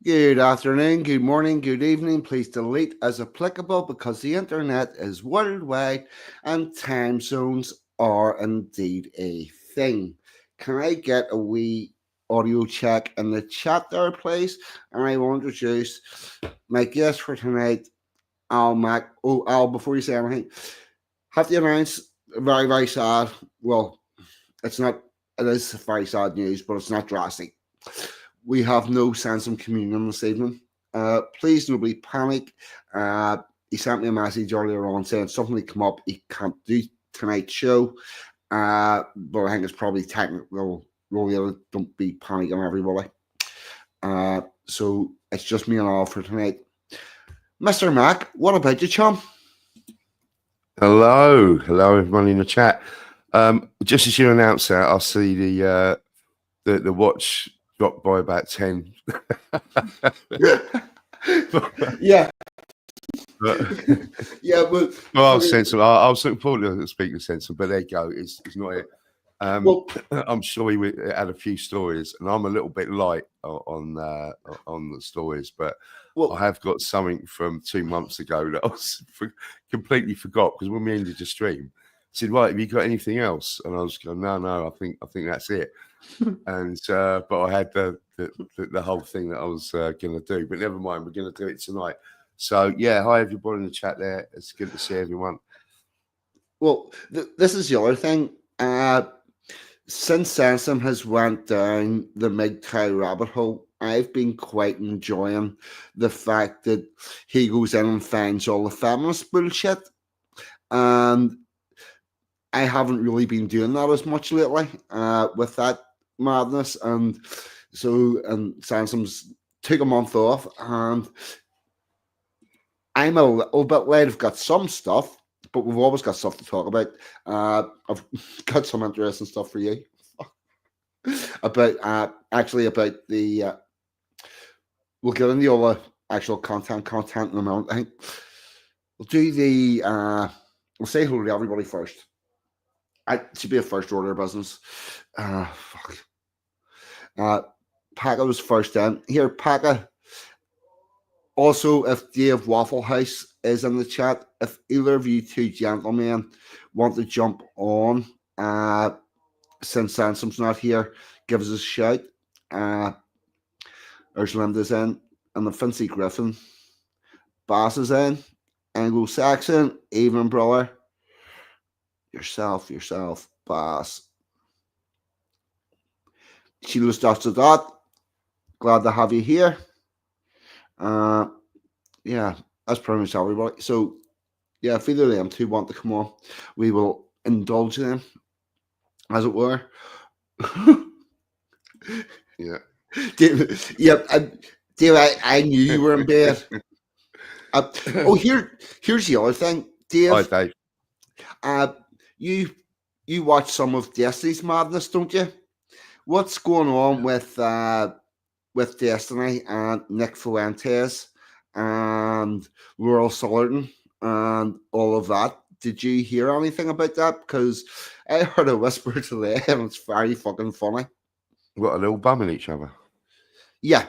Good afternoon, good morning, good evening. Please delete as applicable because the internet is worldwide and time zones are indeed a thing. Can I get a wee audio check in the chat there, please? And I will introduce my guest for tonight, Al Mac. Oh, Al, before you say anything, have to announce very, very sad. Well, it's not, it is very sad news, but it's not drastic. We have no Sensum Commumen this evening. Please nobody panic. He sent me a message earlier on saying something will come up. He can't do tonight's show. But I think it's probably technical related. Don't be panicking, everybody. So it's just me and all for tonight. Mr. Mac, what about you, chum? Hello everyone in the chat. Just as you announced that, I see the watch dropped by about 10. Yeah. Well, I'll Sensum. I was looking forward to speaking to Sensum, but there you go. It's not it. I'm sure he had a few stories, and I'm a little bit light on the stories, but I have got something from 2 months ago that I was completely forgot because when we ended the stream, I said, "Right, have you got anything else?" And I was going, "No, I think that's it." And but I had the whole thing that I was going to do, but never mind, we're going to do it tonight. So yeah, hi everybody in the chat there. It's good to see everyone. Well, this is the other thing. Since Sensum has went down the MGTOW rabbit hole, I've been quite enjoying the fact that he goes in and finds all the feminist bullshit, and I haven't really been doing that as much lately with that madness, and Sensum's took a month off, and I'm a little bit late. I've got some stuff, but we've always got stuff to talk about. I've got some interesting stuff for you about the. We'll get into all the actual content in a moment. I think we'll do the. We'll say hello to everybody first. It should be a first order of business. Fuck. Paka was first in. Here, Paka. Also, if Dave Waffle House is in the chat, if either of you two gentlemen want to jump on, since Sensum's not here, give us a shout. There's Linda's in, and the Fincy Griffin. Bass is in. Anglo-Saxon, evening brother. Yourself, Bass. Sheila's dot. Glad to have you here. Yeah, that's pretty much everybody. So, yeah, if either of them two want to come on, we will indulge them, as it were. Yeah. Dave, I knew you were in bed. Here's the other thing, Dave. Hi, Dave. You watch some of Destiny's madness, don't you? What's going on with Destiny and Nick Fuentes and Laurel Sullivan and all of that? Did you hear anything about that? Because I heard a whisper today and it's very fucking funny. What, a little bumming each other? Yeah,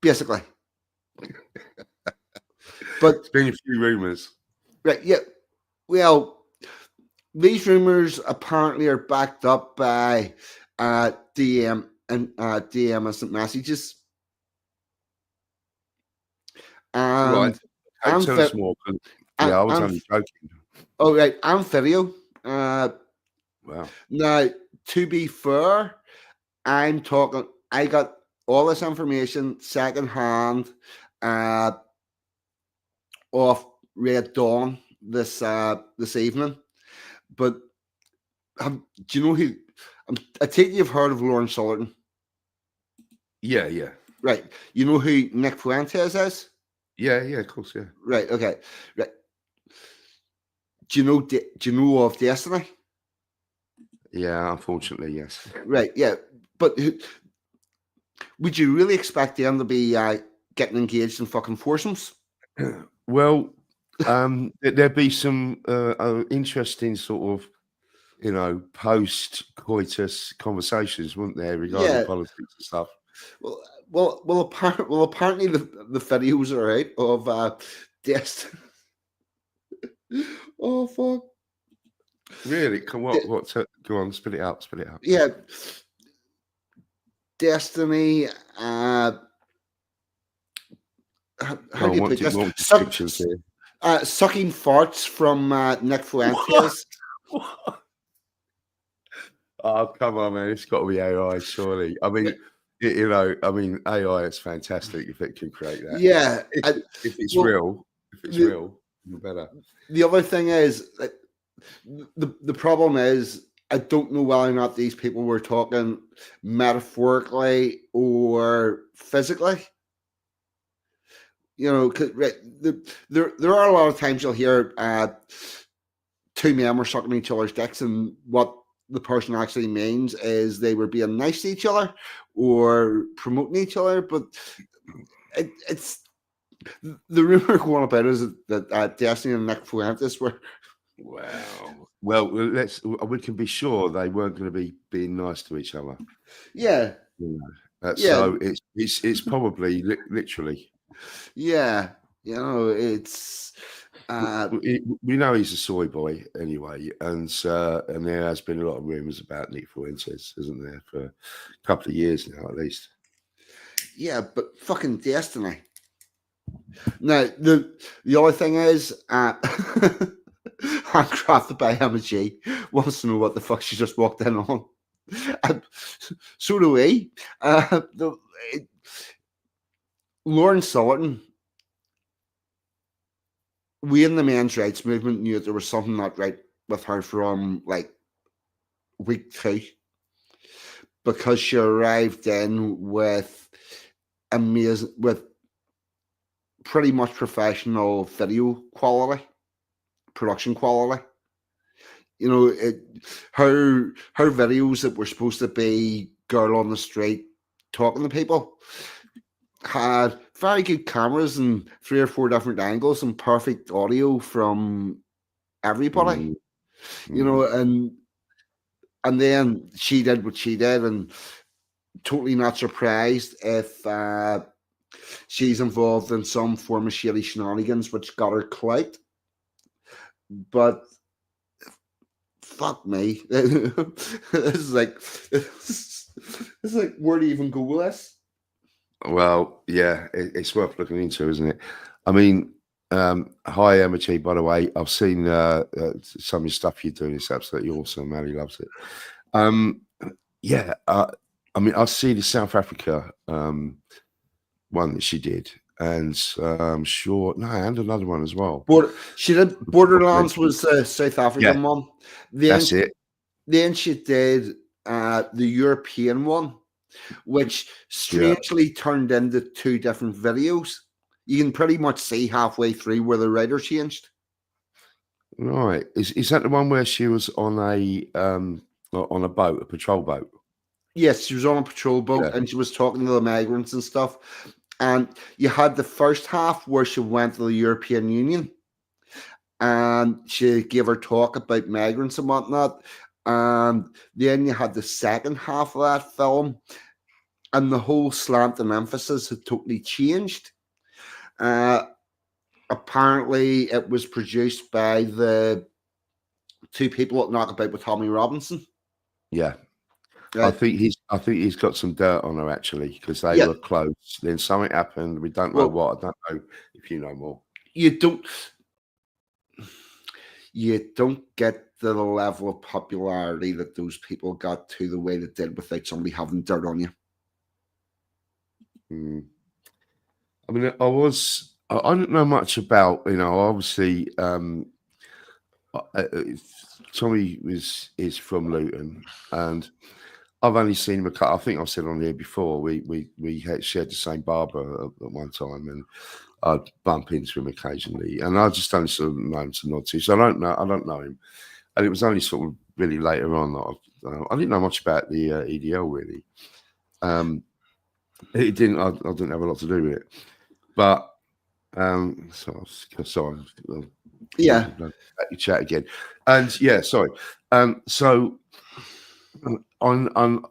basically. But there's been a few rumours. Right, yeah. Well, these rumours apparently are backed up by DM and DM instant messages. And right. Tell us more. Yeah, I was only joking. Oh, right. And video. Wow. Now, to be fair, I got all this information secondhand off Red Dawn this evening. But do you know who? I take you've heard of Lauren Sullivan. Yeah. Right. You know who Nick Fuentes is? Yeah, of course, yeah. Right. Okay. Right. Do you know of Destiny? Yeah, unfortunately, yes. Right. Yeah, but would you really expect them to be getting engaged in fucking foursomes? Well, there'd be some interesting sort of, post-coitus conversations, wouldn't there, regarding politics and stuff? Well, Apparently the videos are out of Destiny. Oh fuck! Really? Go on, spit it out. Yeah, Destiny. How do you put this? What descriptions here? Sucking farts from Nick Fuentes. What? Oh, come on, man! It's got to be AI, surely. I mean, AI is fantastic if it can create that. Yeah, If it's real, even better. The other thing is, the problem is, I don't know whether or not these people were talking metaphorically or physically. You know, 'cause, right, there are a lot of times you'll hear two men were sucking each other's dicks, and what the person actually means is they were being nice to each other or promoting each other. But it's the rumor going about is that Destiny and Nick Fuentes were. Wow. Well, we can be sure they weren't going to be being nice to each other. Yeah. So it's probably literally. Yeah. You know, it's. We know he's a soy boy anyway, and there has been a lot of rumours about Nick Fuentes, isn't there, for a couple of years now at least. Yeah, but fucking Destiny. Now the other thing is, handcrafted by MG wants to know what the fuck she just walked in on. So do we. Lauren Sullivan. We in the men's rights movement knew that there was something not right with her from like week 2 because she arrived in with pretty much professional video quality, production quality. You know, her videos that were supposed to be girl on the street talking to people had very good cameras and 3 or 4 different angles and perfect audio from everybody. You know, and then she did what she did, and totally not surprised if she's involved in some form of shady shenanigans which got her clout. But fuck me. It's like where do you even go with this? Well, yeah, it's worth looking into, isn't it? I mean, hi Emma G, by the way. I've seen some of your stuff you're doing. It's absolutely awesome. Mary loves it. Yeah, I mean, I see the South Africa one that she did, and I'm sure and another one as well. She did Borderlands was the South African one. That's it. Then she did the European one, which strangely turned into 2 different videos. You can pretty much see halfway through where the writer changed. Right. Is that the one where she was on a boat, a patrol boat? Yes, she was on a patrol boat and she was talking to the migrants and stuff. And you had the first half where she went to the European Union and she gave her talk about migrants and whatnot. And then you had the second half of that film, and the whole slant and emphasis had totally changed. Apparently, it was produced by the 2 people that knock about with Tommy Robinson. Yeah. I think he's got some dirt on her actually, because they were close. Then something happened. We don't know what. I don't know if you know more. You don't get the level of popularity that those people got to the way they did without somebody having dirt on you. I mean, I don't know much about, obviously Tommy is from Luton, and I've only seen him I think I've said on here before, we had shared the same barber at one time, and I'd bump into him occasionally, and I just only sort of know him to nod to, so I don't know him. And it was only sort of really later on that I didn't know much about the EDL really. I didn't have a lot to do with it, but sorry, yeah, you chat again, and sorry. So on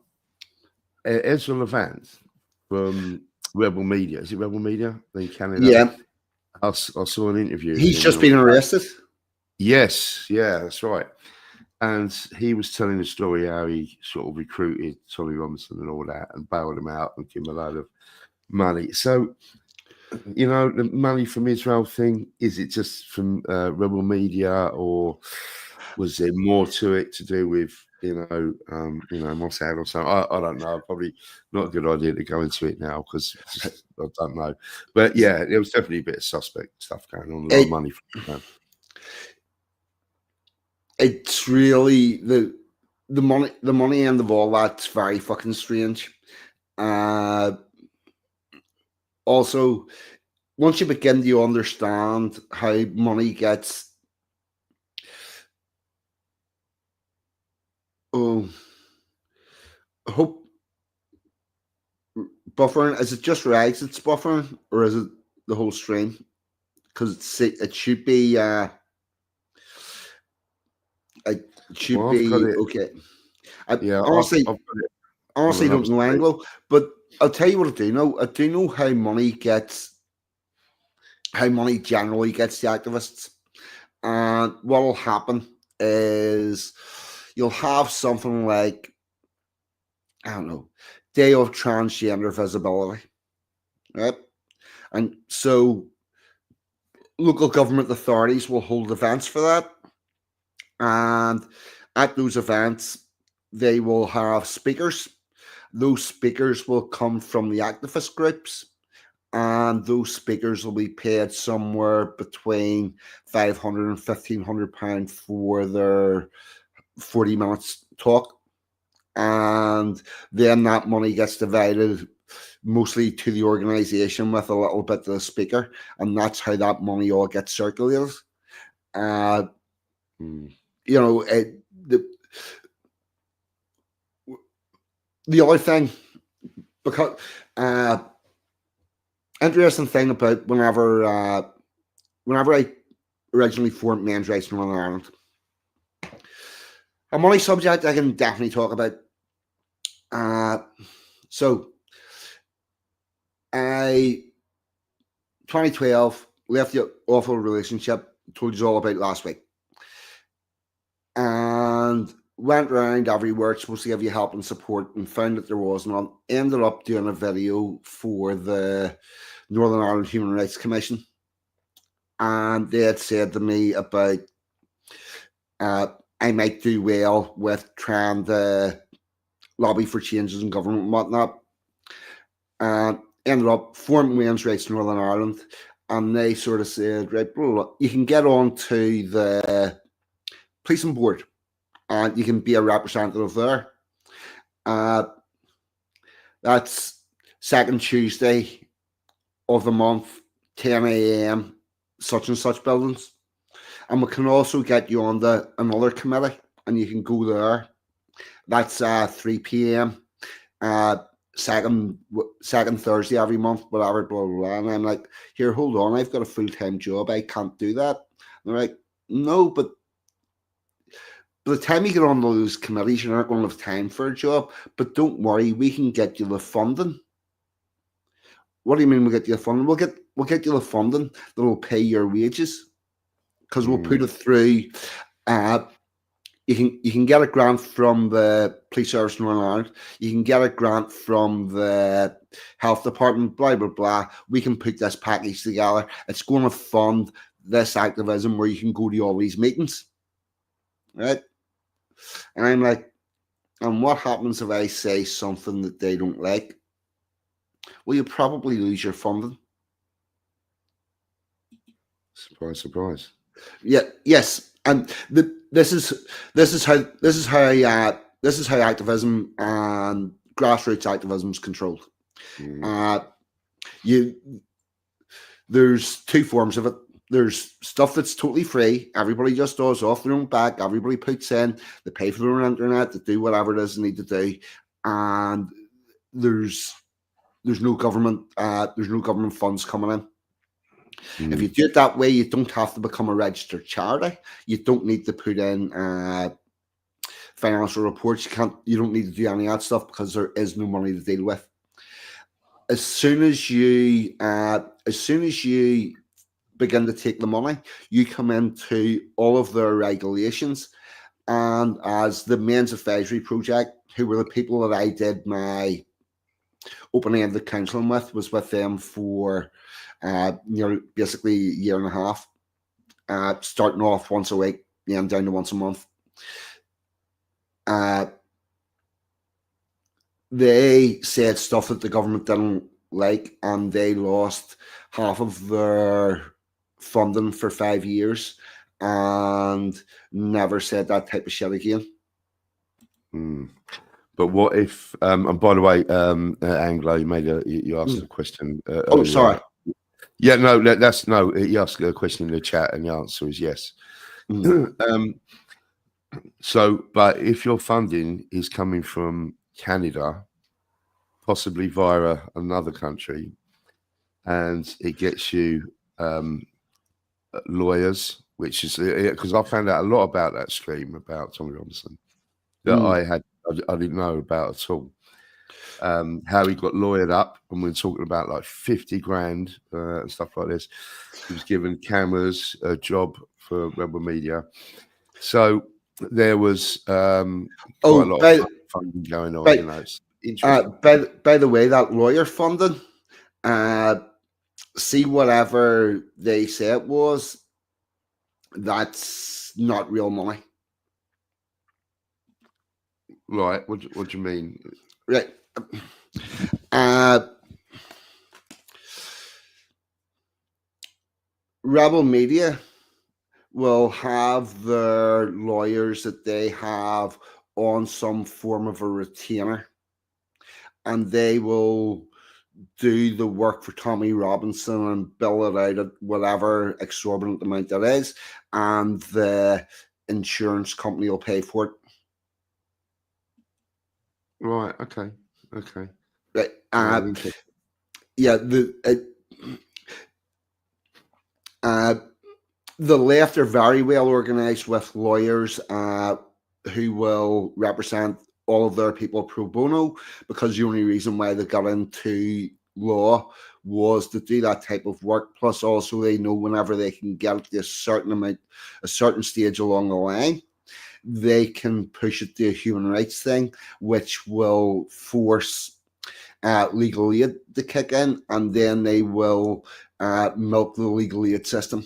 Ezra Levant from Rebel Media. Is it Rebel Media in Canada? Yeah, I saw an interview. he's just been arrested. Yes, yeah, that's right. And he was telling the story how he sort of recruited Tommy Robinson and all that and bailed him out and gave him a load of money. So, the money from Israel thing, is it just from Rebel Media, or was there more to it to do with, Mossad or something? I don't know. Probably not a good idea to go into it now because I don't know. But yeah, there was definitely a bit of suspect stuff going on. A lot of money from them. It's really the money end of all that's very fucking strange. Also, once you begin to understand how money gets buffering, is it just rags that's buffering, or is it the whole stream? Because it should be okay. Honestly, don't know Anglo, but I'll tell you what I do know. I do know how money generally gets the activists. And what will happen is you'll have something like, I don't know, Day of Transgender Visibility, right? And so local government authorities will hold events for that. And at those events, they will have speakers. Those speakers will come from the activist groups, and those speakers will be paid somewhere between £500 and £1,500 for their 40 minutes talk. And then that money gets divided mostly to the organization with a little bit to the speaker, and that's how that money all gets circulated. The other thing, because interesting thing about whenever I originally formed Men's Rights in Northern Ireland, a money subject I can definitely talk about. So I 2012 left the awful relationship told you all about last week, and went around everywhere it's supposed to give you help and support, and found that there was none. Ended up doing a video for the Northern Ireland Human Rights Commission, and they had said to me about I might do well with trying to lobby for changes in government and whatnot. And ended up forming Men's Rights in Northern Ireland, and they sort of said, right, you can get on to the policing board and you can be a representative there. That's second Tuesday of the month, 10 a.m., such and such buildings. And we can also get you on another committee, and you can go there. That's 3 p.m. Second Thursday every month, whatever, blah, blah, blah. And I'm like, here, hold on, I've got a full-time job. I can't do that. And they're like, no, but by the time you get on those committees, you're not going to have time for a job. But don't worry, we can get you the funding. What do you mean we'll get you the funding? We'll get you the funding that will pay your wages, because we'll put it through. You can get a grant from the Police Service in Northern Ireland. You can get a grant from the Health Department, blah, blah, blah. We can put this package together. It's going to fund this activism where you can go to all these meetings. Right? And I'm like, and what happens if I say something that they don't like? Well, you probably lose your funding. Surprise, surprise. Yeah, yes. And this is how activism and grassroots activism is controlled. There's two forms of it. There's stuff that's totally free. Everybody just does off their own back. Everybody puts in. They pay for their own internet. They do whatever it is they need to do. And there's no government. There's no government funds coming in. If you do it that way, you don't have to become a registered charity. You don't need to put in financial reports. You don't need to do any of that stuff because there is no money to deal with. as soon as you begin to take the money, you come into all of their regulations. And as the Men's Advisory Project, who were the people that I did my open-ended counselling with, was with them for basically a year and a half, starting off once a week, down to once a month. They said stuff that the government didn't like, and they lost half of their funding for 5 years and never said that type of shit again. But what if? And by the way, Anglo, you asked a question. Oh, sorry. Yeah, no, that's no. You asked a question in the chat, and the answer is yes. So, but if your funding is coming from Canada, possibly via another country, and it gets you lawyers, which is because I found out a lot about that stream about Tommy Robinson that I didn't know about at all. How he got lawyered up, and we're talking about like 50 grand and stuff like this. He was given cameras, a job for Rebel Media. So there was quite a lot of funding going on. It's interesting. By the way, that lawyer funding, see whatever they say it was, that's not real money. Right. What do you mean? Right. Rebel Media will have their lawyers that they have on some form of a retainer, and they will do the work for Tommy Robinson and bill it out at whatever exorbitant amount that is, and the insurance company will pay for it. Right. Okay. Right. Yeah. The left are very well organized with lawyers who will represent all of their people pro bono, because the only reason why they got into law was to do that type of work. Plus, also they know whenever they can get to a certain stage along the line, they can push it to a human rights thing, which will force legal aid to kick in, and then they will milk the legal aid system.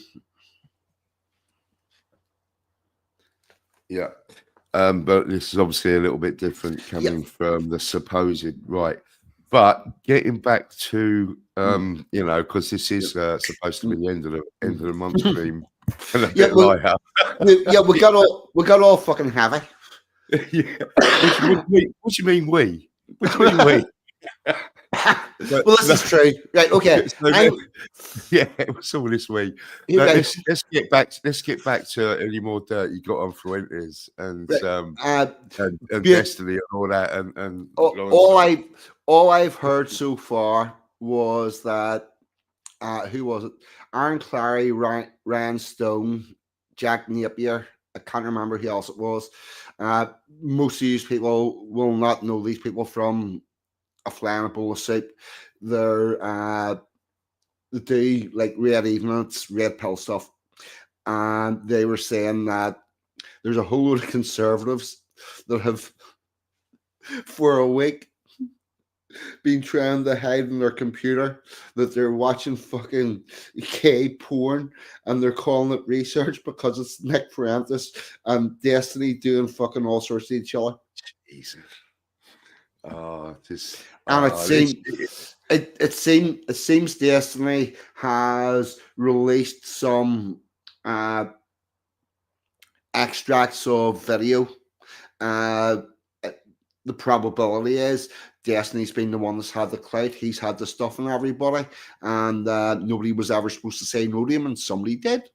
Yeah. But this is obviously a little bit different coming from the supposed right. But getting back to because this is supposed to be the end of the month stream. We got all fucking heavy. What do you mean we? What do you mean we? Well, this is true. Right, okay. It was all this week. Let's get back to any more dirt you got on Fuentes and Destiny and all that. And all I've heard so far was that who was it? Aaron Clary, Ryan Stone, Jack Napier. I can't remember who else it was. Most of these people will not know these people from a flying bowl of soup. They're they do like red evenings, red pill stuff, and they were saying that there's a whole load of conservatives that have for a week been trying to hide in their computer that they're watching fucking gay porn, and they're calling it research because it's Nick Fuentes and Destiny doing fucking all sorts of each other. Jesus. It seems Destiny has released some extracts of video. The probability is Destiny's been the one that's had the clout. He's had the stuff on everybody, and nobody was ever supposed to say no to him, and somebody did.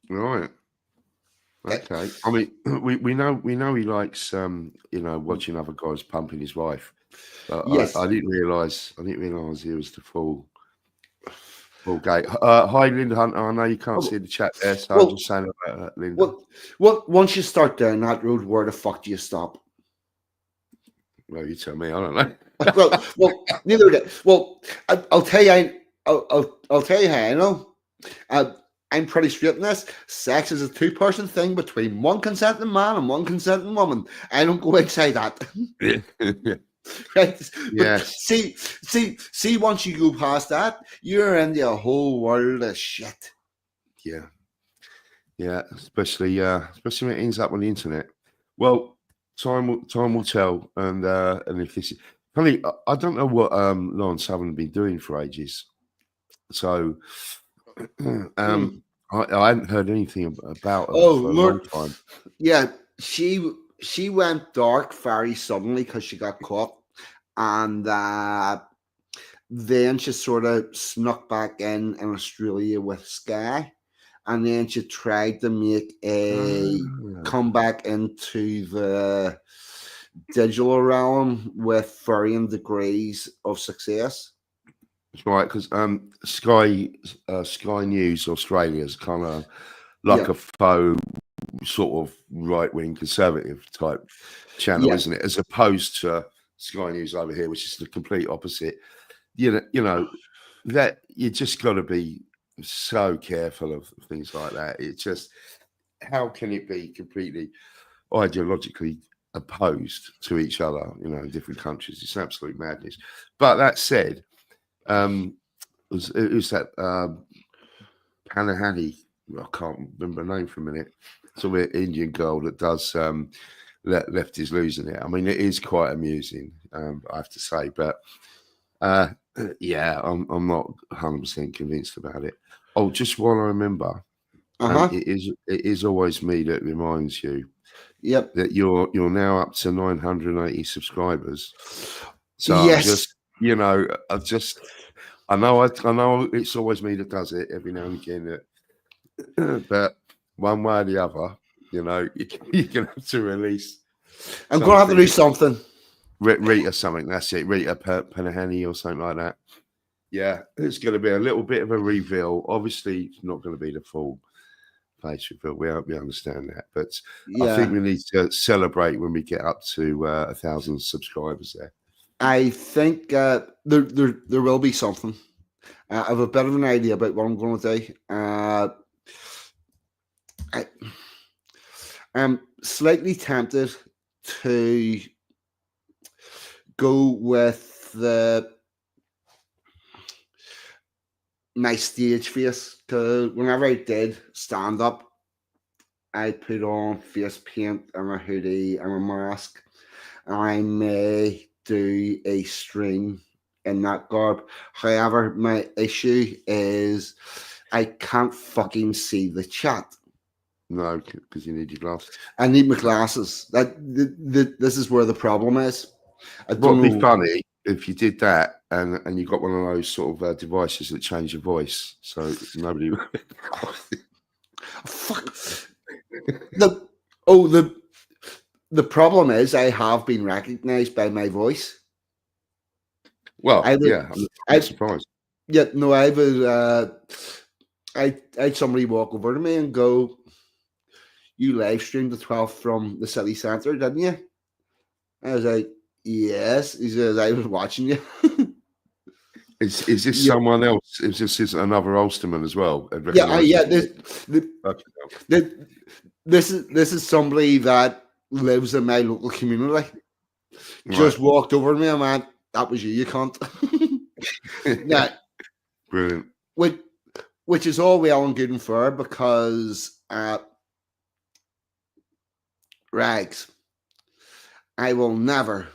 Right. Okay. I mean, we know he likes watching other guys pumping his wife. But yes. I didn't realise he was the full gay. Hi, Linda Hunter. I know you can't see the chat there, so I'm just saying about that, Linda. Well, once you start down that road, where the fuck do you stop? Well, you tell me. I don't know. well, neither did. Well, I'll tell you. I'll tell you how I know. I'm pretty straight in this. Sex is a two-person thing between one consenting man and one consenting woman. I don't go inside that. Right? But Yes. see, once you go past that, you're into a whole world of shit. Yeah. Yeah. Especially when it ends up on the internet. Well, time will tell. And if this funny, I don't know what Lawrence haven't been doing for ages. So I hadn't heard anything about her Oh for a long Lord, time. yeah, she went dark very suddenly because she got caught, and then she sort of snuck back in Australia with Sky, and then she tried to make a comeback into the digital realm with varying degrees of success. That's right, because Sky News Australia is kind of like a faux sort of right-wing conservative type channel, isn't it? As opposed to Sky News over here, which is the complete opposite. You know that you just got to be so careful of things like that. It's just, how can it be completely ideologically opposed to each other, in different countries? It's absolute madness. But that said, it was that Panahani, I can't remember her name for a minute. It's an Indian girl that does lefties losing it. I mean, it is quite amusing, I have to say. But yeah, I'm not 100% convinced about it. Oh, just while I remember, it is always me that reminds you. Yep. That you're now up to 980 subscribers. So yes. I know it's always me that does it every now and again. But one way or the other, you're gonna have to release. I'm gonna have to do something. Rita something. That's it. Rita Panahani or something like that. Yeah, it's going to be a little bit of a reveal. Obviously, it's not going to be the full face reveal. We understand that, but I think we need to celebrate when we get up to 1,000 subscribers there. I think there will be something. I have a bit of an idea about what I'm going to do. I'm slightly tempted to go with my stage face, because whenever I did stand up, I put on face paint and a hoodie and a mask, and I may do a stream in that garb. However, my issue is I can't fucking see the chat. No, because you need your glasses. I need my glasses. This is where the problem is. What'd be funny if you did that and you got one of those sort of devices that change your voice, so nobody. Fuck. The problem is I have been recognised by my voice. Well, I'm surprised. Yeah, no, I had somebody walk over to me and go, "You live streamed the 12th from the city centre, didn't you?" I was like, "Yes." He says, "I was watching you." Is this someone else? Is this another Ulsterman as well? Yeah. This is somebody that lives in my local community. Right. Just walked over to me and went, "That was you can't." Yeah, brilliant. Which is all well and good and fair, because Rags, I will never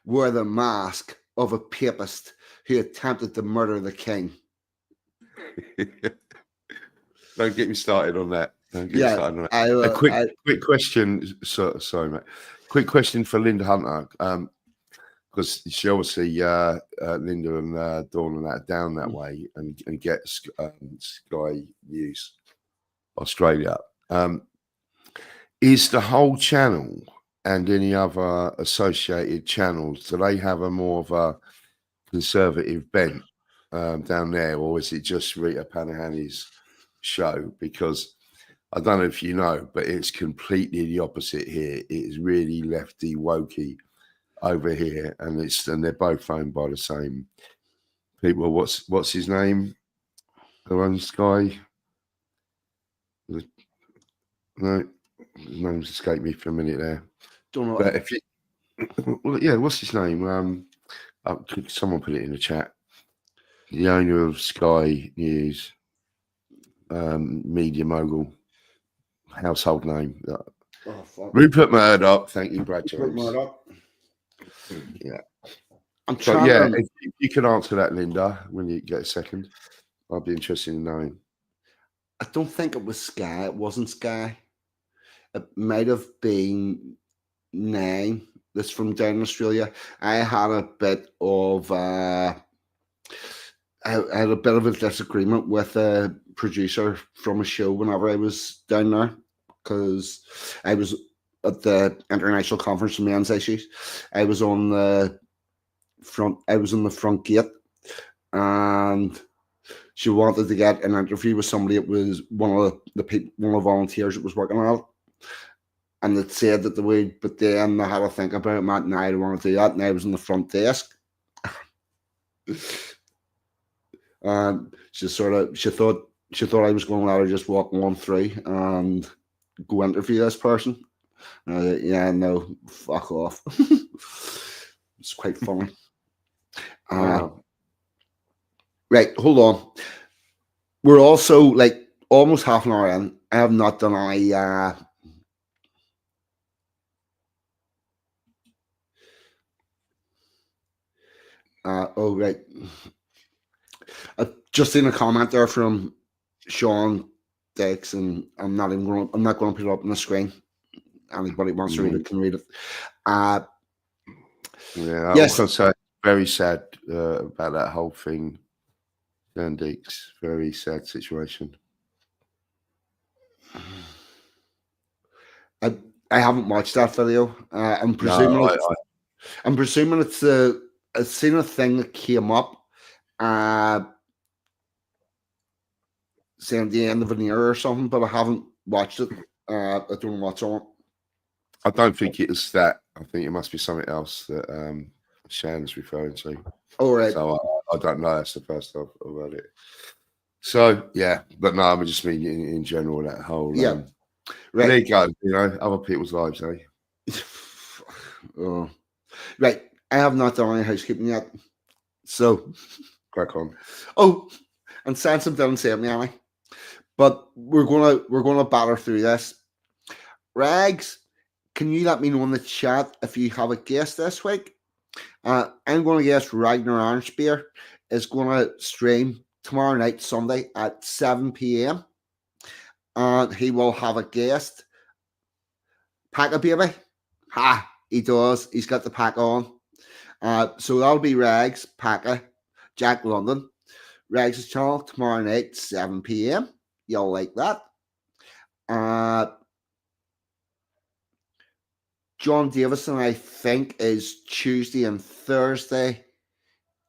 wear the mask of a papist who attempted to murder the king. Don't get me started on that. Don't get me started on that. A quick question. Sorry, mate. Quick question for Linda Hunter, because she obviously Linda and Dawn and that down that way and get Sky News Australia. Is the whole channel and any other associated channels, do they have a more of a conservative bent down there, or is it just Rita Panahani's show? Because I don't know if you know, but it's completely the opposite here. It is really lefty, wokey, over here, and they're both owned by the same people. What's his name? Who owns Sky? No, his name's escaped me for a minute there. Don't know. But if you, well, yeah, what's his name? Could someone put it in the chat? The owner of Sky News, media mogul, household name. Oh, fuck. Rupert Murdoch. Thank you, Brad Jones. Rupert Murdoch. Yeah. I'm So, trying. yeah, if you can answer that, Linda, when you get a second, I'd be interested in knowing. I don't think it was Sky. It wasn't Sky. It might have been Nine. That's from down in Australia. I had a bit of I had a bit of a disagreement with a producer from a show whenever I was down there, because I was at the international conference on men's issues. I was on the front gate, and she wanted to get an interview with somebody that was one of the volunteers that was working on it. And it said that they would, but then I had to think about it, Matt, and I don't want to do that. And I was on the front desk. And she thought I was going to let her just walk on through and go interview this person. Yeah, no, fuck off. It's quite funny. Right, hold on. We're also like almost half an hour in. I have not done any oh, right. I've just seen a comment there from Sean Dix, and I'm not going to put it up on the screen. Anybody wants to read it can read it. Yeah, yes. I was going to say, very sad about that whole thing. Sean Dix, very sad situation. I haven't watched that video. I'm presuming I'm presuming it's I've seen a thing that came up saying the end of an era or something, but I haven't watched it. I don't know what's on it. I don't think it is that. I think it must be something else that Shan's referring to. All right. So I don't know. That's the first I've heard it. So yeah, but no, I just mean in general that whole right. There you go. You know, other people's lives, eh? Oh. Right. I have not done any housekeeping yet, so crack on. Oh, and Sensum didn't say me any, but we're gonna batter through this. Rags, can you let me know in the chat if you have a guest this week? I'm going to guess Ragnar Arnspear is going to stream tomorrow night, Sunday at 7 p.m. And he will have a guest. Pack a baby. Ha! He does. He's got the pack on. So that'll be Rags, Packer, Jack London. Rags' channel tomorrow night, 7 p.m. You'll like that. John Davison, I think, is Tuesday and Thursday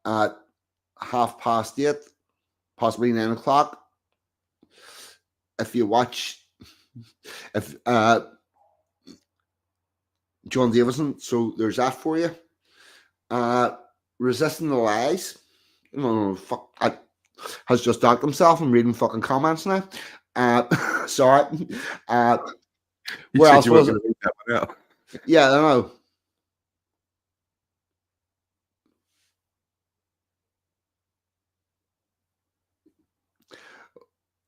at 8:30, possibly 9 o'clock. If you watch, John Davison, so there's that for you. Resisting the Lies. Has just docked himself. I'm reading fucking comments now. Sorry. Where else was it? Yeah, I don't know.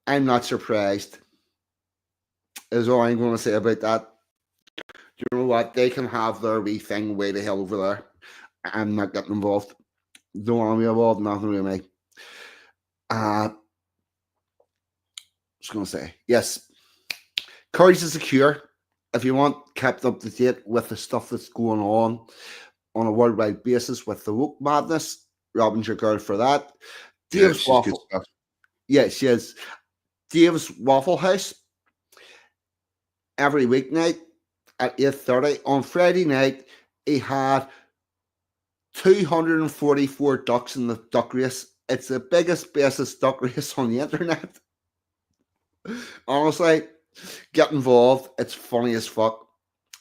I'm not surprised. Is all I'm going to say about that. You know what? They can have their wee thing way the hell over there. I'm not getting involved. Don't want to be involved. Nothing with me. I was going to say, yes. Courage is a cure. If you want kept up to date with the stuff that's going on a worldwide basis with the woke madness, Robin's your girl for that. Dave's Waffle. Yes, she is. Dave's Waffle House every weeknight at 8:30. On Friday night, he had 244 ducks in the duck race. It's the biggest, bestest duck race on the internet. Honestly, get involved. It's funny as fuck.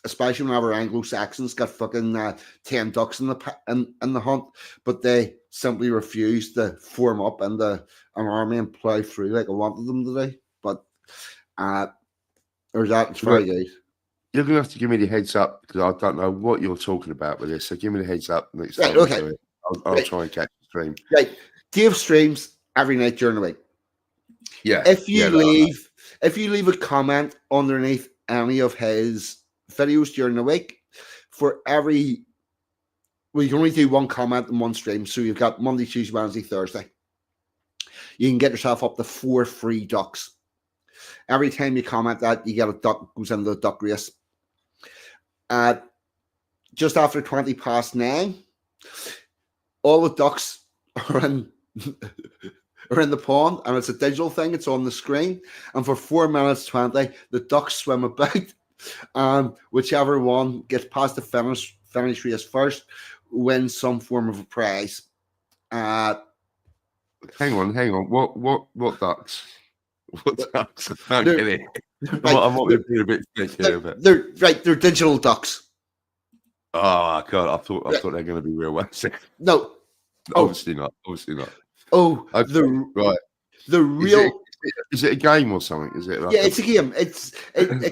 especially whenever Anglo-Saxons got fucking 10 ducks in the hunt, but they simply refused to form up in an army and plough through like I wanted them to do. But it's very good. You're going to have to give me the heads up because I don't know what you're talking about with this. So give me the heads up next time we do it. I'll try and catch the stream. Right. Dave streams every night during the week. Yeah. If you leave a comment underneath any of his videos during the week, you can only do one comment in one stream. So you've got Monday, Tuesday, Wednesday, Thursday. You can get yourself up to 4 free ducks. Every time you comment that, you get a duck, goes into the duck race. Just after 9:20, all the ducks are in the pond, and it's a digital thing. It's on the screen, and for 4:20, the ducks swim about, and whichever one gets past the finish race first wins some form of a prize. Hang on. What ducks? What ducks? I don't get it. I might be being a bit thick here, but they're digital ducks. Oh God! I thought they were going to be real ones. No, obviously not. Oh, okay. The real. Is it a game or something? Is it? Like it's a game. It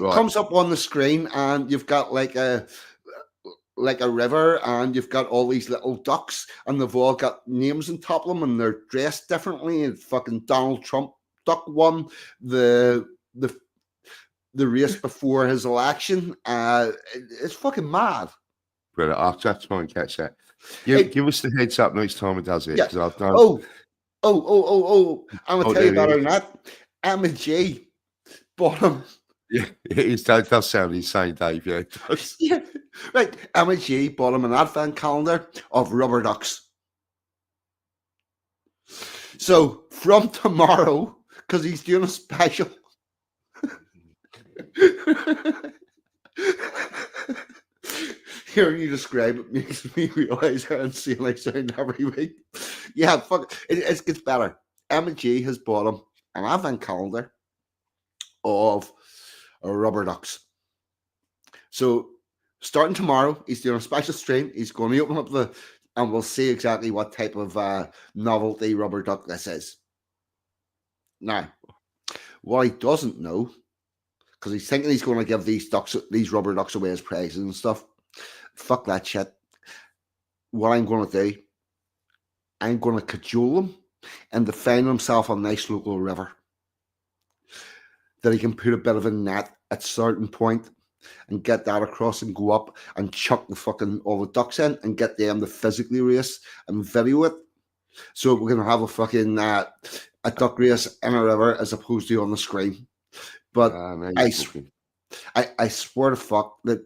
right. Comes up on the screen, and you've got like a river, and you've got all these little ducks, and they've all got names on top of them, and they're dressed differently. And fucking Donald Trump duck won the race before his election. It's fucking mad. Brilliant. I'll have to try and catch that. Give us the heads up next time it does it. Yeah. I've done... I'm gonna tell you better than that. Emma G bottom. Yeah, it does sound insane, Dave. Yeah, it does. Yeah. Right. Emma G bottom an advent calendar of rubber ducks. So from tomorrow, because he's doing a special. Hearing you describe it makes me realize how insane I sound every week. Yeah, fuck it gets better. Emma G has bought him an advent calendar of rubber ducks. So starting tomorrow, he's doing a special stream. He's going to open up and we'll see exactly what type of novelty rubber duck this is. Now, what he doesn't know, because he's thinking he's going to give these rubber ducks away as prizes and stuff. Fuck that shit. What I'm going to do, I'm going to cajole him and to find himself a nice local river that he can put a bit of a net at a certain point and get that across and go up and chuck all the ducks in and get them to physically race and video it. So we're going to have a fucking a duck race in a river as opposed to on the screen. But I swear to fuck that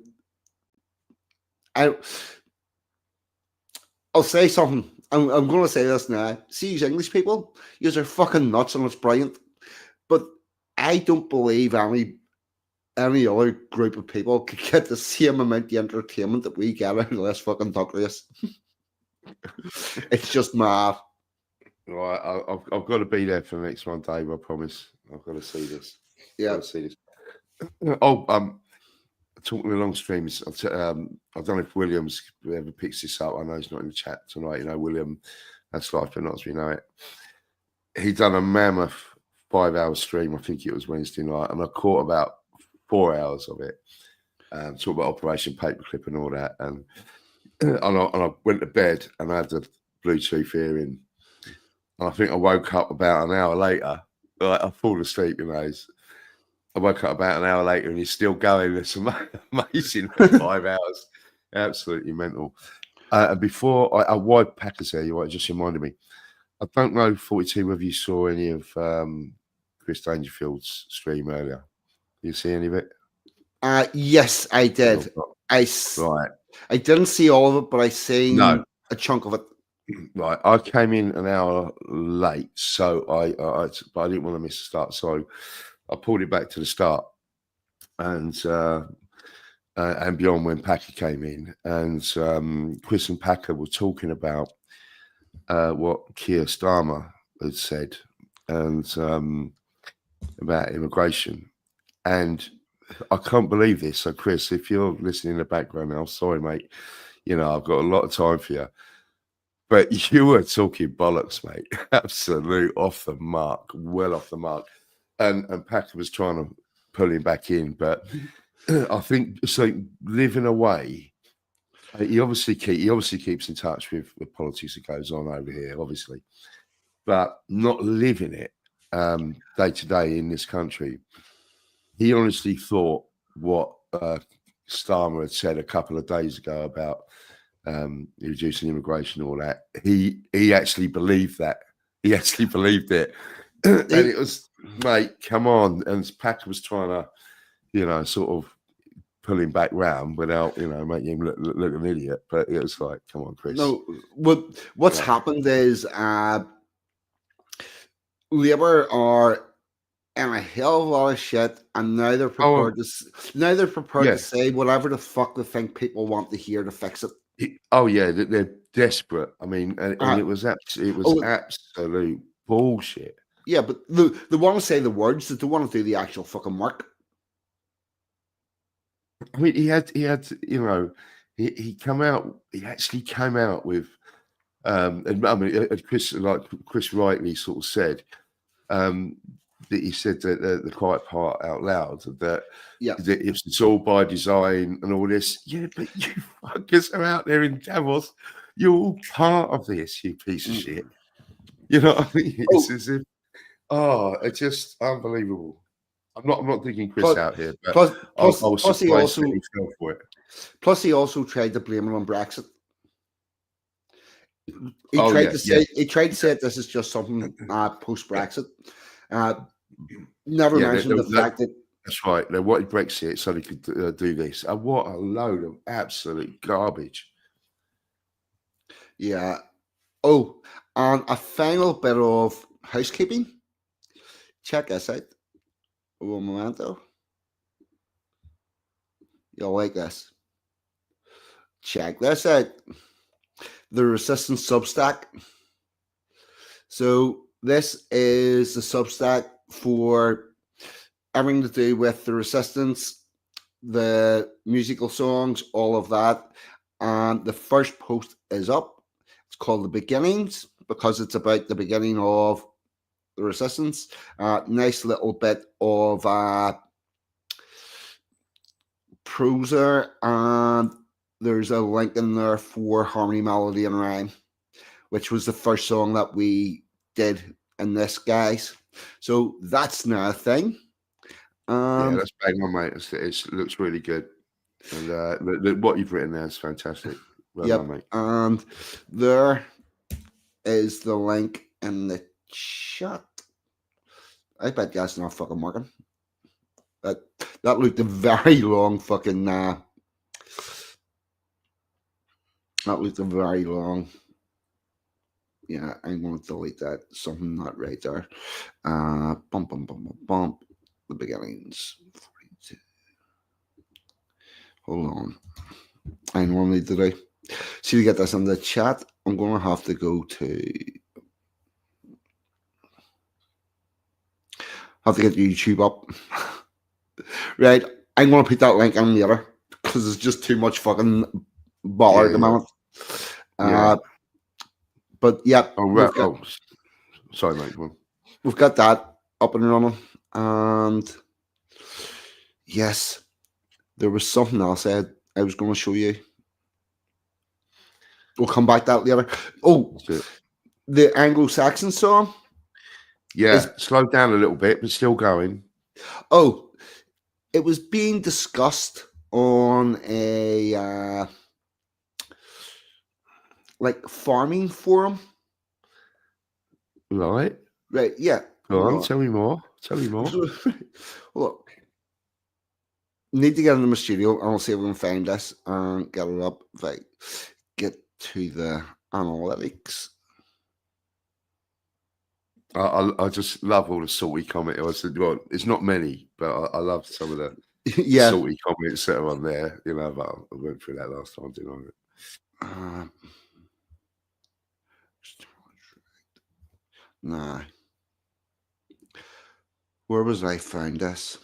I'll say something. I'm going to say this now. See, you English people, you are fucking nuts and it's brilliant. But I don't believe any other group of people could get the same amount of entertainment that we get out of this fucking duck race. It's just mad. Right, I've got to be there for the next one, Dave. I promise. I've got to see this. Yeah, I've got to see this. Talking along streams, I don't know if Williams ever picks this up. I know he's not in the chat tonight. You know, William, that's life, but not as we know it. He done a mammoth 5-hour stream. I think it was Wednesday night, and I caught about 4 hours of it. Talk about Operation Paperclip and all that, and I went to bed and I had the Bluetooth hearing. And I think I woke up about an hour later. Like, I fall asleep, you know. I woke up about an hour later and he's still going. It's amazing. 5 hours. Absolutely mental. And before why Packers there, you just reminded me. I don't know, 42, whether you saw any of Chris Dangerfield's stream earlier. Did you see any of it? Yes, I did. I didn't see all of it, but I seen a chunk of it. Right, I came in an hour late, so but I didn't want to miss the start, so I pulled it back to the start, and beyond when Packer came in, and Chris and Packer were talking about what Keir Starmer had said, and about immigration, and I can't believe this. So, Chris, if you're listening in the background now, sorry, mate. You know, I've got a lot of time for you. But you were talking bollocks, mate. Absolute off the mark, well off the mark. And Packer was trying to pull him back in. But I think so living away, he obviously keeps in touch with the politics that goes on over here, obviously. But not living it day to day in this country. He honestly thought what Starmer had said a couple of days ago about reducing immigration and all that. He actually believed that. He actually believed it. And it was, mate, come on. And Packer was trying to, you know, sort of pull him back round without, you know, making him look an idiot. But it was like, come on, Chris. No, what's happened is Labour are in a hell of a lot of shit, and now they're prepared to say whatever the fuck they think people want to hear to fix it. They're desperate. I mean, and it was absolute bullshit. Yeah, but they want to say the words, they don't want to do the actual fucking work. I mean, he had, you know, he actually came out with, and I mean, Chris rightly sort of said, that he said that the quiet part out loud that it's all by design and all this. Yeah, but you fuckers are out there in Davos. You're all part of this, you piece of shit. You know what I mean? It's as if, it's just unbelievable. I'm not thinking Chris out here, but I was surprised that he fell for it. Plus, he also tried to blame it on Brexit. He tried to say this is just something post Brexit. Never mentioned the fact that that's right. They wanted Brexit so they could do this. And what a load of absolute garbage. Yeah. Oh, and a final bit of housekeeping. Check this out. Un momento. You'll like this. Check this out. The Resistance Substack. So this is the Substack for everything to do with the Resistance, the musical songs, all of that. And the first post is up. It's called The Beginnings because it's about the beginning of the Resistance. Nice little bit of prosa, and there's a link in there for harmony, melody, and rhyme, which was the first song that we did in this, guys. So that's now a thing. Yeah, that's bang on, mate. It looks really good. And what you've written there is fantastic. Well done, mate. And there is the link in the chat. I bet that's not fucking working. That looked a very long fucking that looked a very long. Yeah, I'm going to delete that. Something not right there. Bump. The beginnings. 42. Hold on. I normally do. See, to get this in the chat, I'm going to have to go to. Have to get YouTube up. Right. I'm going to put that link in later because it's just too much fucking bother at the moment. But yeah. Sorry, mate. We've got that up and running. And yes, there was something else I was going to show you. We'll come back to that later. Oh, the Anglo-Saxon song. Yeah, slowed down a little bit, but still going. Oh, it was being discussed on a like farming forum. Right. Yeah. Go on, tell me more. Look, need to get into my studio and I'll see if we can find this and get it up. If I get to the analytics. I just love all the salty comments. I said, well, it's not many, but I love some of the salty comments that are on there. You know, but I went through that last time, didn't I? Nah. Where was I found this?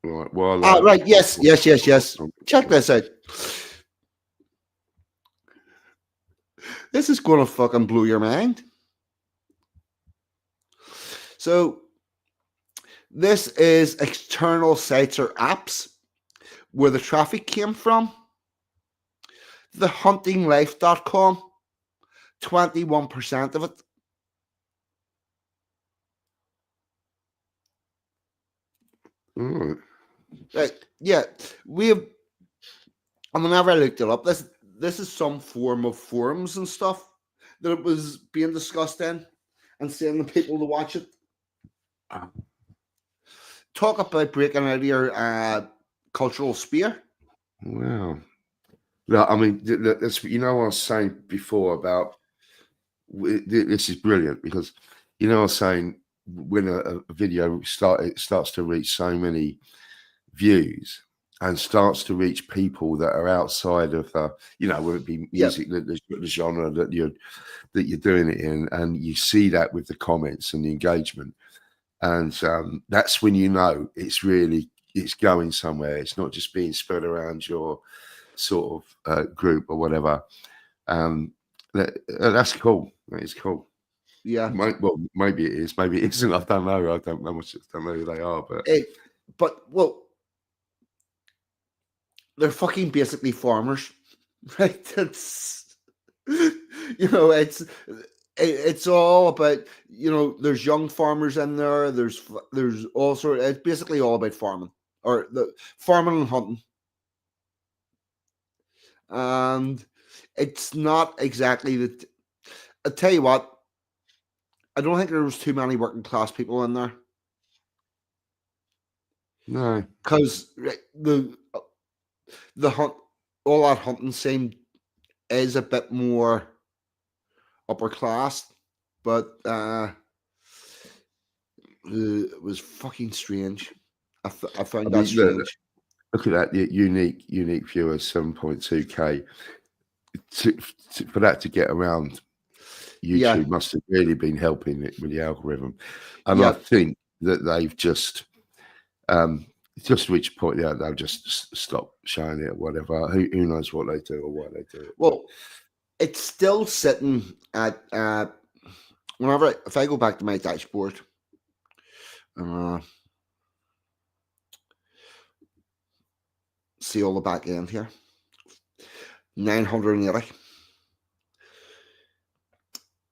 Right. Well, Right. Yes. Check this out. This is going to fucking blow your mind. So, this is external sites or apps where the traffic came from. TheHuntingLife.com, 21% of it. Right. Right. Yeah. Whenever I looked it up, this is some form of forums and stuff that it was being discussed in and seeing the people to watch it. Talk about breaking out of your cultural sphere. Wow. No, I mean, that's what I was saying before about this is brilliant because I was saying when a video starts to reach so many views and starts to reach people that are outside of whether it be music, the genre that you're doing it in, and you see that with the comments and the engagement, and that's when it's going somewhere. It's not just being spread around your sort of group or whatever. That's cool. That is cool. Yeah. Well, maybe it is. Maybe it isn't. I don't know. I don't know who they are. But they're fucking basically farmers, right? It's all about there's young farmers in there. There's all sort. It's basically all about farming or the farming and hunting. And it's not exactly that. I tell you what, I don't think there was too many working class people in there. No, because the hunt, all that hunting scene is a bit more upper class, but it was fucking strange. I found that strange. Look at that unique viewers, 7.2K. For that to get around, YouTube must have really been helping it with the algorithm, and I think that they've just reached a point they'll just stop showing it or whatever. Who knows what they do or why they do it? Well, it's still sitting at if I go back to my dashboard, see all the back end here, 980.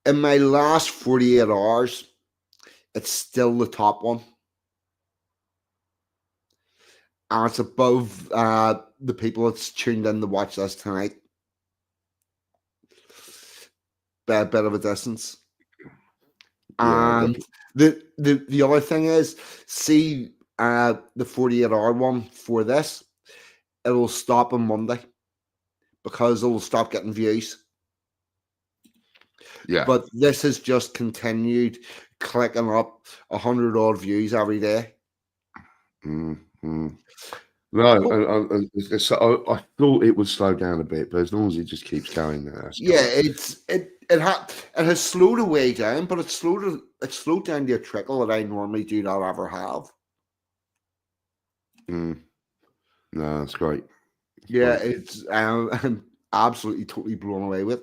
In my last 48 hours, it's still the top one. And it's above the people that's tuned in to watch this tonight. By a bit of a distance. And the other thing is, see the 48-hour one for this, it'll stop on Monday because it'll stop getting views. Yeah. But this has just continued clicking up 100 odd views every day. Mm-hmm. No, I thought it would slow down a bit, but as long as it just keeps going, that's it has slowed way down, but it's slowed down to a trickle that I normally do not ever have. No, that's great. It's I'm absolutely totally blown away with.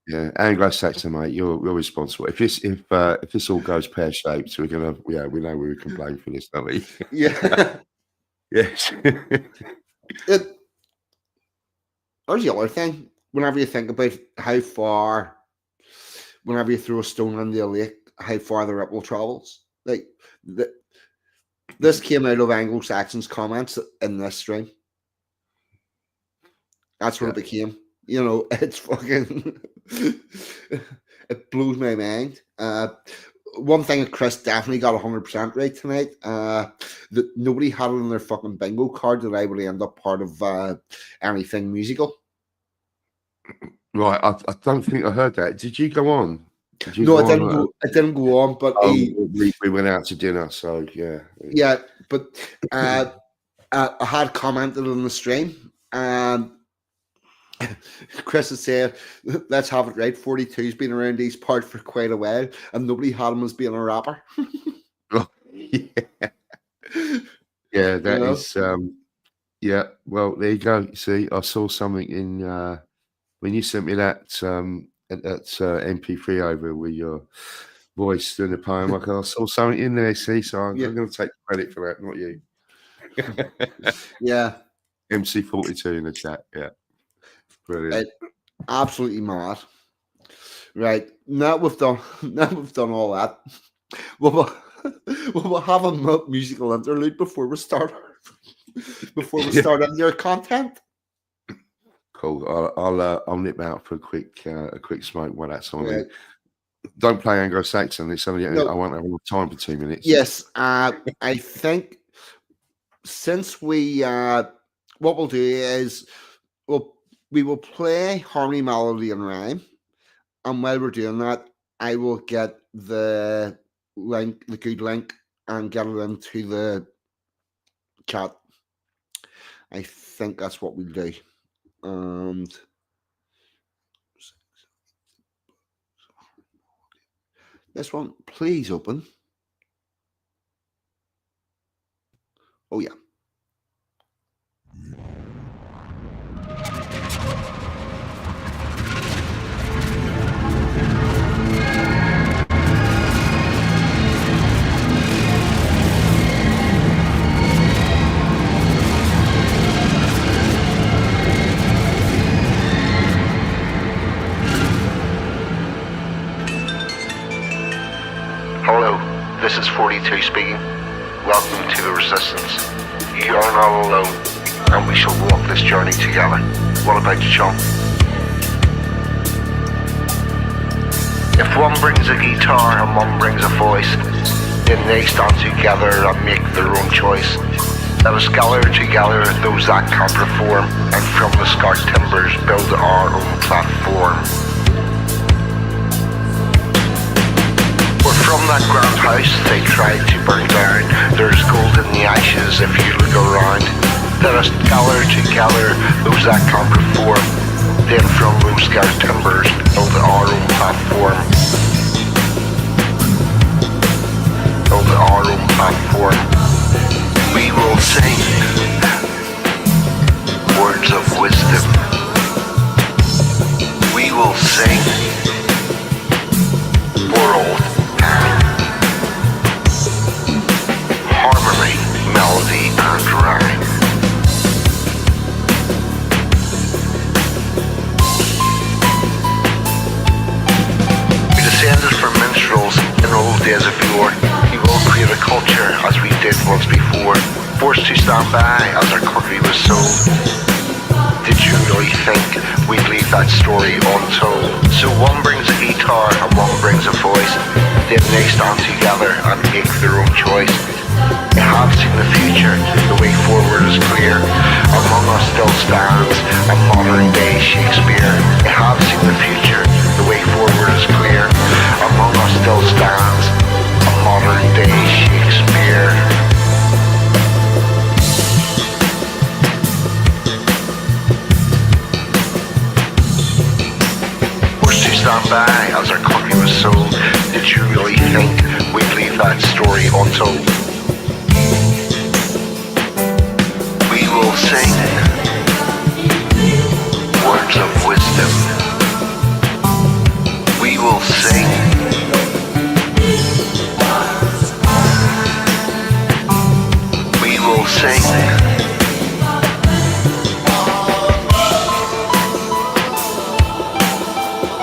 Yeah, Anglo-Saxon, mate, you're responsible. If this all goes pear-shaped, we're gonna we know we can blame for this, don't we? Yeah. Yes. There's the other thing. Whenever you think about whenever you throw a stone into a lake, how far the ripple travels. Like this came out of Anglo-Saxon's comments in this stream. That's what it became. It's fucking. It blows my mind. One thing that Chris definitely got 100% right tonight, that nobody had it on their fucking bingo card that I would end up part of anything musical. Right, I don't think I heard that. Did you go on? No, I didn't go on, but we went out to dinner, so yeah. Yeah, but I had commented on the stream, and Chris has said, let's have it right. 42's been around these parts for quite a while, and nobody had him as being a rapper. Yeah, Yeah, You that know, is. Yeah, well, there you go. See, I saw something in when you sent me that MP3 over with your voice doing the poem. I saw something in there. See, so I'm yeah, going to take credit for that, not you. yeah, MC42 in the chat. Yeah, brilliant. right, absolutely mad. Right now we've done now we've done all that. We'll, we'll have a musical interlude before we start Yeah, on your content. cool. I'll nip out for a quick smoke while that's on. Right. Don't play Anglo-Saxon. It's only I No. won't have enough time for 2 minutes. Yes. I think since we what we'll do is we will play harmony, melody, and rhyme, and while we're doing that, I will get the link, the good link, and get it into the chat. I think that's what we'll do. And this one, please open. Oh yeah. Hello, this is 42 speaking. Welcome to the Resistance. You are not alone, and we shall walk this journey together. What about you, John? If one brings a guitar and one brings a voice, then they stand together and make their own choice. Let us gather together those that can perform, and from the scarred timbers build our own platform. From that grand house they tried to burn down, there's gold in the ashes if you look around. Let us gather together those that can perform, then from those scarred timbers build our own platform. Build our own platform. We will sing words of wisdom. We will sing world. Harmony, melody, and rhyme. We descended from minstrels in old days of yore. We will create a culture as we did once before. Forced to stand by as our country was sold. Did you really think we'd leave that story untold? So one brings a guitar and one brings a voice. Then they stand together and make their own choice. They have seen the future, the way forward is clear. Among us still stands a modern day Shakespeare. They have seen the future, the way forward is clear. Among us still stands a modern day Shakespeare. Stand by as our country was sold. Did you really think we'd leave that story untold? We will sing words of wisdom. We will sing we will sing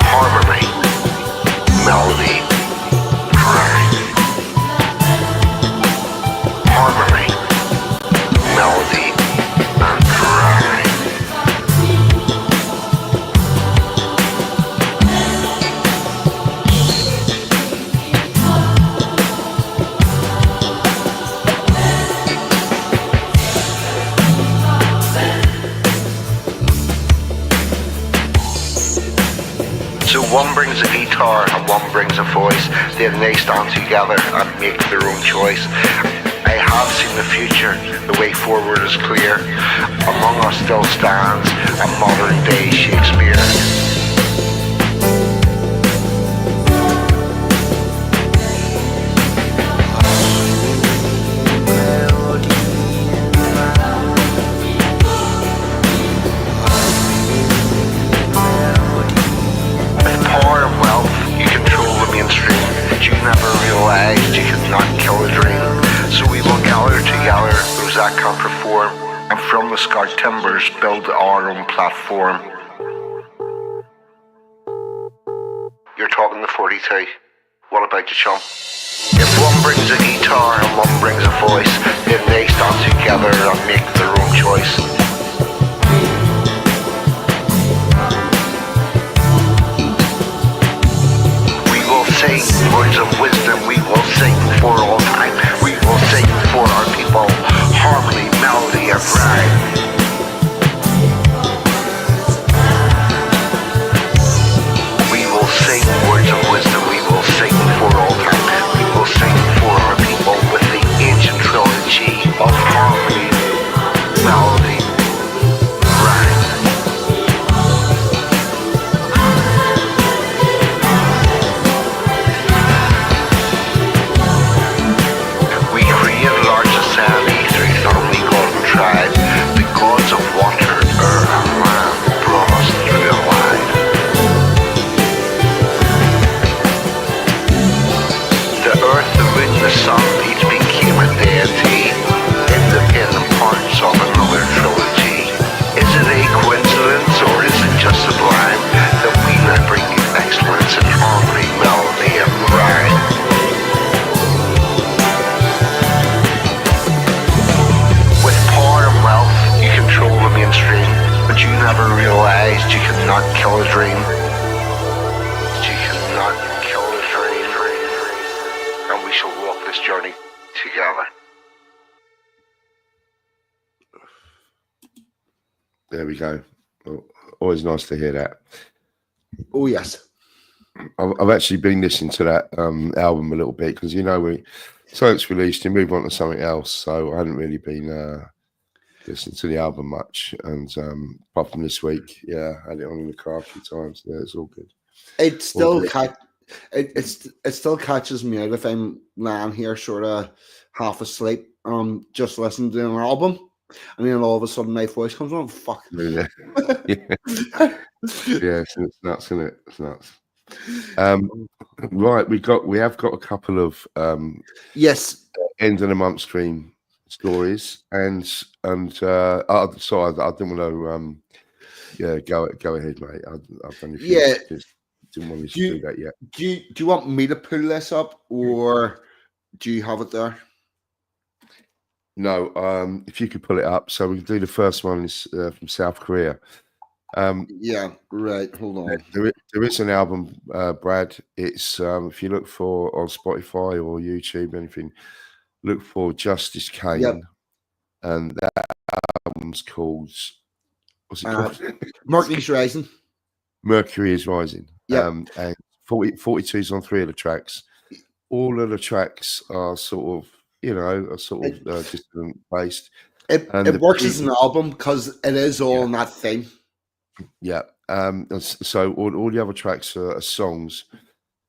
harmony, melody, rhyme. Harmony, melody, and rhyme. So one brings a guitar and one brings a voice, then they stand together and make their own choice. I have seen the future, the way forward is clear. Among us still stands a modern day Shakespeare. timbers, build our own platform. You're talking to 42. What about you, chum? If one brings a guitar and one brings a voice, then they stand together and make their own choice. We will sing words of wisdom, we will sing for all time. We will sing for our people, harmony, melody, and rhyme. Sing words of wisdom, we will sing for all time. We will sing for our people with the ancient trilogy of harmony, melody, rhyme. We create large society through family, god and tribe. The gods of water, earth and land brought us through alive. The sun each became a deity, independent parts of another trilogy. Is it a coincidence or is it just sublime that we now bring excellence in harmony, melody, and rhyme? With power and wealth, you control the mainstream, but you never realized you could not kill a dream. You cannot kill a dream. And we shall walk this journey together. There we go. Oh, always nice to hear that. Oh, yes. I've actually been listening to that album a little bit because, so it's released, you move on to something else. So I hadn't really been listening to the album much. And apart from this week, I had it on in the car a few times. Yeah, it's all good. It still it still catches me out if I'm lying here sort of half asleep, just listening to an album, and then all of a sudden my voice comes on. Fuck. Yeah, it's nuts, isn't it? It's nuts. Right, we have got a couple of yes, end of the month stream stories, and sorry, I didn't want to go ahead, mate. I've done a few. Didn't want to do that yet. Do you want me to pull this up, or do you have it there? No, if you could pull it up, so we can do the first one is from South Korea. Yeah, right. Hold on. There is an album, Brad. It's if you look for on Spotify or YouTube, anything, look for Justice Kane, yep. And that album's called what's it called? Mercury's Rising. Mercury is Rising. Yeah, and 42 is on 3 of the tracks. All of the tracks are sort of, distant based. It works as an album because it is all in that theme. Yeah. So all the other tracks are songs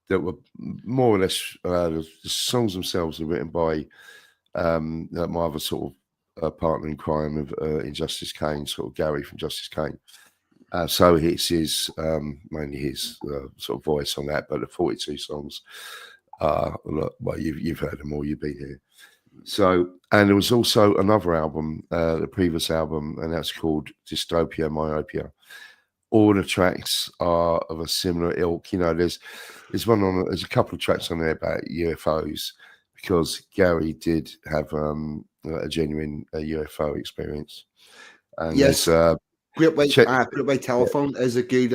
that were more or less the songs themselves are written by my other sort of partner in crime of in Justice Kane, sort of Gary from Justice Kane. So it's his mainly his sort of voice on that, but the 42 songs are well, you've heard them all, you've been here. So, and there was also another album, the previous album, and that's called Dystopia Myopia. All the tracks are of a similar ilk. There's a couple of tracks on there about UFOs because Gary did have a genuine UFO experience. And yes. Great White Telephone is a good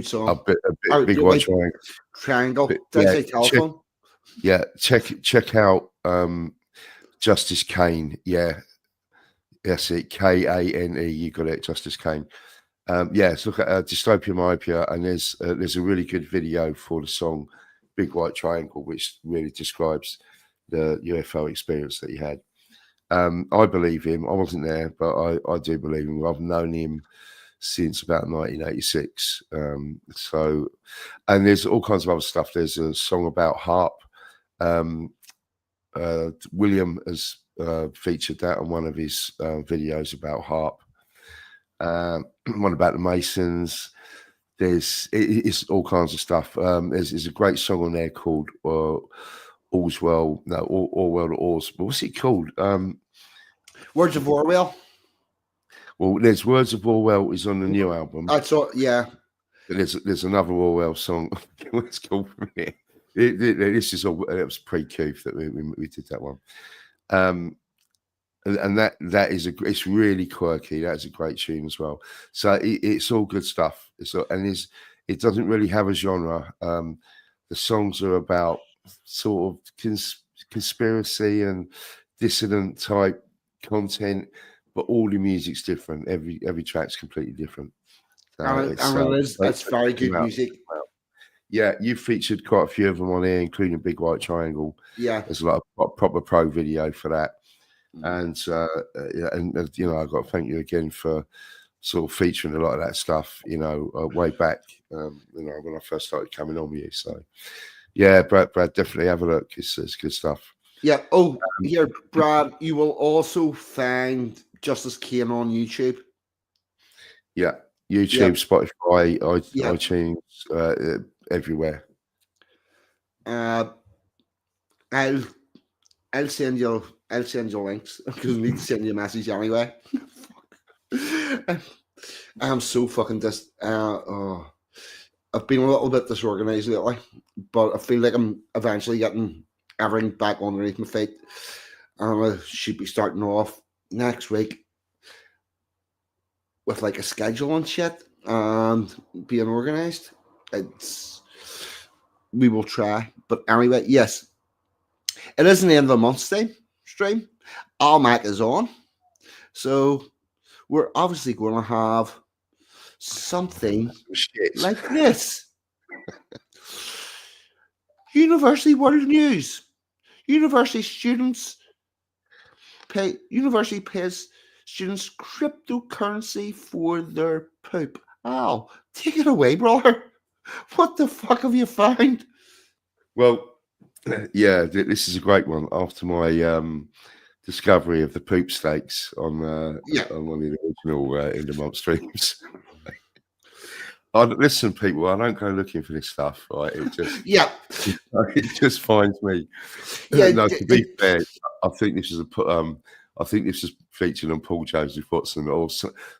song. A big white triangle. Did I say telephone? Check out Justice Kane. Yeah, that's it. Kane. You got it. Justice Kane. So look at Dystopia Myopia, and there's a really good video for the song Big White Triangle, which really describes the UFO experience that he had. I believe him. I wasn't there, but I do believe him. I've known him since about 1986. And there's all kinds of other stuff. There's a song about harp. William has featured that on one of his videos about harp. One about the Masons. It's all kinds of stuff. There's a great song on there called All's Well. No, All Well at All's. But what's it called? Words of Orwell. Well, there's Words of Orwell is on the new album. I saw, yeah. There's another Orwell song. What's called from it? This is all. It was pre-Coof that we did that one. And that is it's really quirky. That's a great tune as well. So it's all good stuff. It doesn't really have a genre. The songs are about sort of conspiracy and dissident type content, but all the music's different. Every track's completely different. So it's very good music. Yeah, you featured quite a few of them on here, including Big White Triangle. Yeah, there's a lot of proper pro video for that. And you know, I've got to thank you again for sort of featuring a lot of that stuff, you know, way back, you know, when I first started coming on with you. So, yeah, Brad, definitely have a look. It's good stuff. Yeah. Oh, here, Brad, you will also find Justice Kane on YouTube. Yeah, YouTube, Spotify, iTunes, everywhere. I'll send you links because I need to send you a message anyway. I'm so fucking I've been a little bit disorganized lately, but I feel like I'm eventually getting everything back underneath my feet. And I should be starting off next week with like a schedule and shit and being organized. We will try. But anyway, yes. It isn't the end of the month stream. Almac is on. So we're obviously going to have something like this. University World News. University pays students cryptocurrency for their poop. Oh, take it away, brother. What the fuck have you found? Well, yeah, this is a great one. After my discovery of the poop steaks on one of the original In the Month streams. Listen, people, I don't go looking for this stuff, right? It just it just finds me. Yeah, no, to be fair, I think this is I think this is featured on Paul Joseph Watson or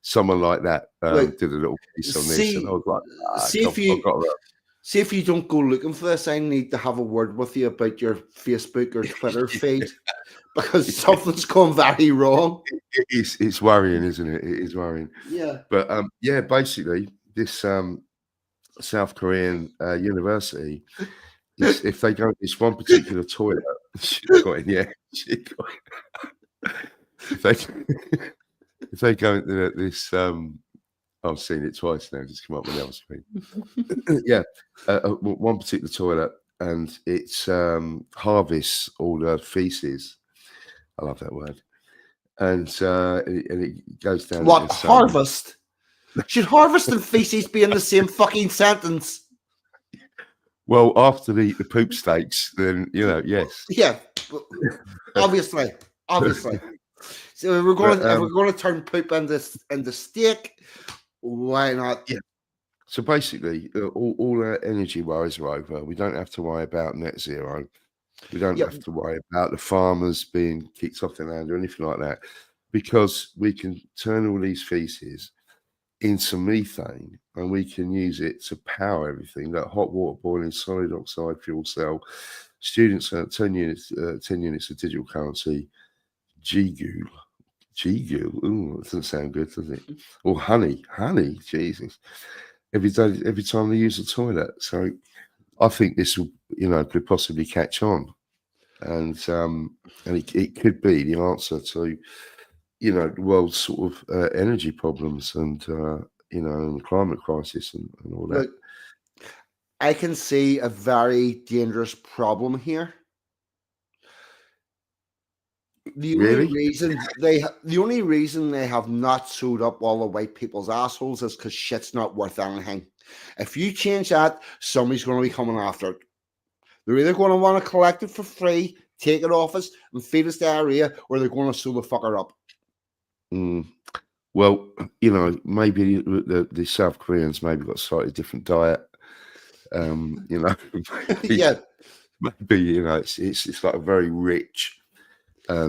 someone like that did a little piece on this, and I was like, see if you don't go looking for this, I need to have a word with you about your Facebook or Twitter feed because something's gone very wrong. It's worrying, isn't it? It is worrying. Yeah. But basically, this South Korean university, if they go to this one particular toilet, she's got in, if they go into this, I've seen it twice now. Just come up with the other screen. One particular toilet, and it's harvests all the feces. I love that word. And it goes down. What harvest? Should harvest and feces be in the same fucking sentence? Well, after the poop steaks, then yes. Yeah, obviously. So if we're going to turn poop into steak, why not? Yeah. So basically, all our energy worries are over. We don't have to worry about net zero. We don't have to worry about the farmers being kicked off the land or anything like that, because we can turn all these feces into methane, and we can use it to power everything. That hot water boiling, solid oxide fuel cell. Students at 10 units of digital currency. Gigul. Ooh, that doesn't sound good, does it? Or honey. Jesus. Every time they use the toilet. So I think this will, could possibly catch on, and it could be the answer to, the world's sort of energy problems and and the climate crisis and all that. Look, I can see a very dangerous problem here. The only reason they have not sewed up all the white people's assholes is because shit's not worth anything. If you change that, somebody's going to be coming after it. They're either going to want to collect it for free, take it off us, and feed us diarrhea, or they're going to sew the fucker up. Well, maybe the South Koreans maybe got a slightly different diet. Yeah. Maybe it's like a very rich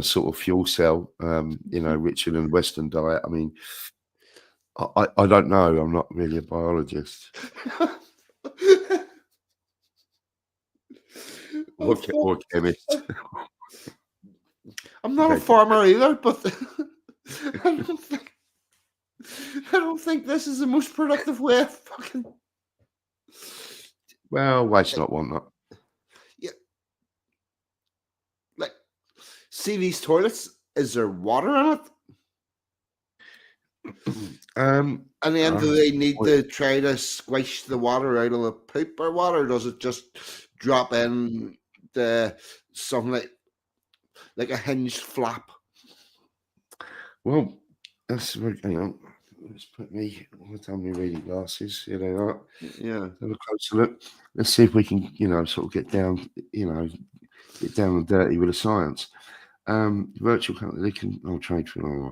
sort of fuel cell, richer than Western diet. I mean, I don't know. I'm not really a biologist. Or chemist. I'm not a farmer either, but I don't think this is the most productive way of fucking. Well, waste not, want not. Yeah, like, see these toilets? Is there water in it? And then do they need to try to squish the water out of the poop or what, or does it just drop in the something like a hinged flap? Well, that's hang on. Let's put me reading glasses. You know, Yeah. Have a closer look. Let's see if we can, sort of get down and dirty with the science. Virtual company, they can. I'll trade for.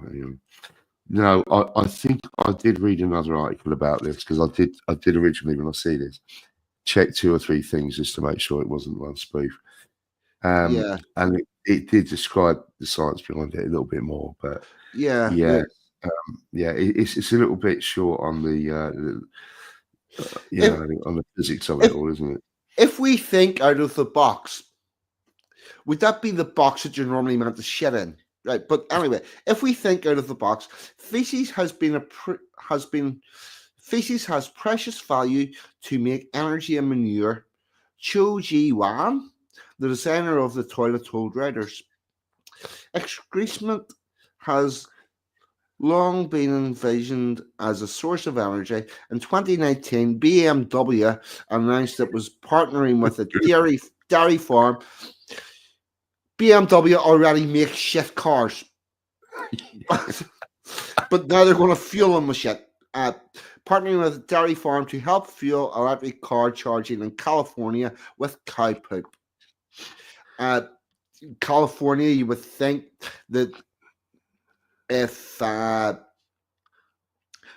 No, I think I did read another article about this because I did originally when I see this check 2 or 3 things just to make sure it wasn't one spoof. Yeah. And it did describe the science behind it a little bit more, but Yeah. it's a little bit short on the on the physics of it all, isn't it? If we think out of the box, would that be the box that you're normally meant to shit in? Right, but anyway, if we think out of the box, feces has precious value to make energy and manure. Cho Ji Wan, the designer of the toilet told writers, excrement has long been envisioned as a source of energy. In 2019, BMW announced it was partnering with a dairy farm. BMW already makes shit cars, but now they're going to fuel them with shit. Partnering with a dairy farm to help fuel electric car charging in California with cow poop. California, you would think that if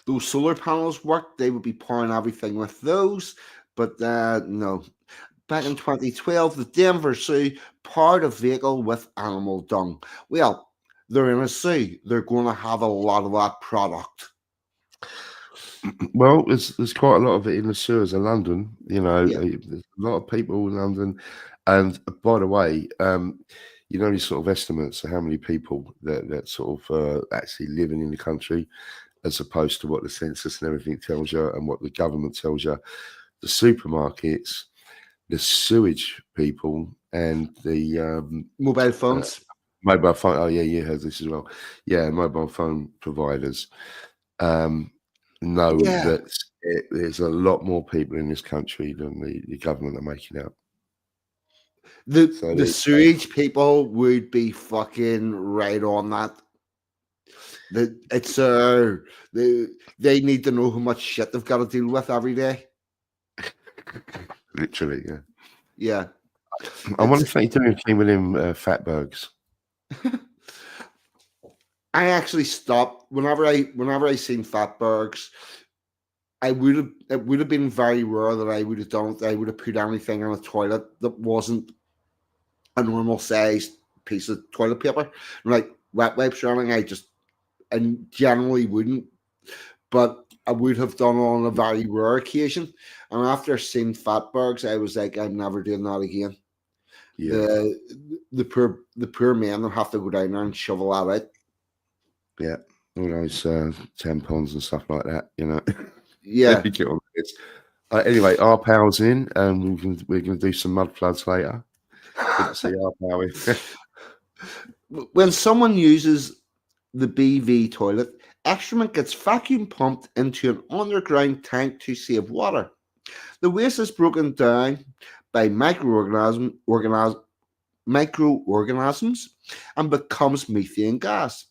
those solar panels worked, they would be powering everything with those, but no. Back in 2012, the Denver Zoo powered a vehicle with animal dung. Well, they're in a zoo. They're going to have a lot of that product. Well, there's quite a lot of it in the sewers of London. There's a lot of people in London. And by the way, these sort of estimates of how many people that sort of actually living in the country, as opposed to what the census and everything tells you and what the government tells you. The supermarkets, the sewage people, and the mobile phones. Mobile phone. Oh, yeah, you heard this as well. Yeah, mobile phone providers know that there's a lot more people in this country than the government are making out. The sewage people would be fucking right on that. They need to know how much shit they've got to deal with every day. Literally, yeah. Yeah. I wonder if they do anything with him fatbergs. I actually stopped whenever I seen fatbergs. It would have been very rare that I would have done it. I would have put anything on a toilet that wasn't a normal sized piece of toilet paper, like wet wipes or anything. I generally wouldn't, but I would have done it on a very rare occasion. And after seeing fatbergs, I was like, I'm never doing that again. Yeah. The poor men will have to go down there and shovel that out. Yeah, all those tampons and stuff like that, Yeah. Anyway, our power's in, and we're gonna do some mud floods later. Good to see our power. When someone uses the BV toilet, excrement gets vacuum pumped into an underground tank to save water. The waste is broken down by microorganisms and becomes methane gas,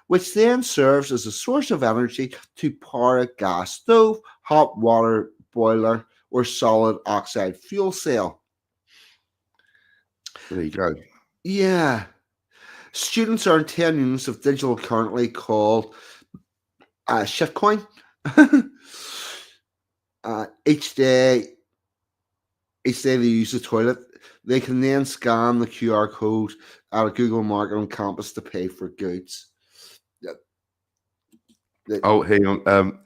which then serves as a source of energy to power a gas stove, hot water boiler, or solid oxide fuel cell. There you go. Yeah. Students earn 10 units of digital currency called shitcoin. Each day they use the toilet. They can then scan the QR code at a Google Market on campus to pay for goods. Oh, hang on.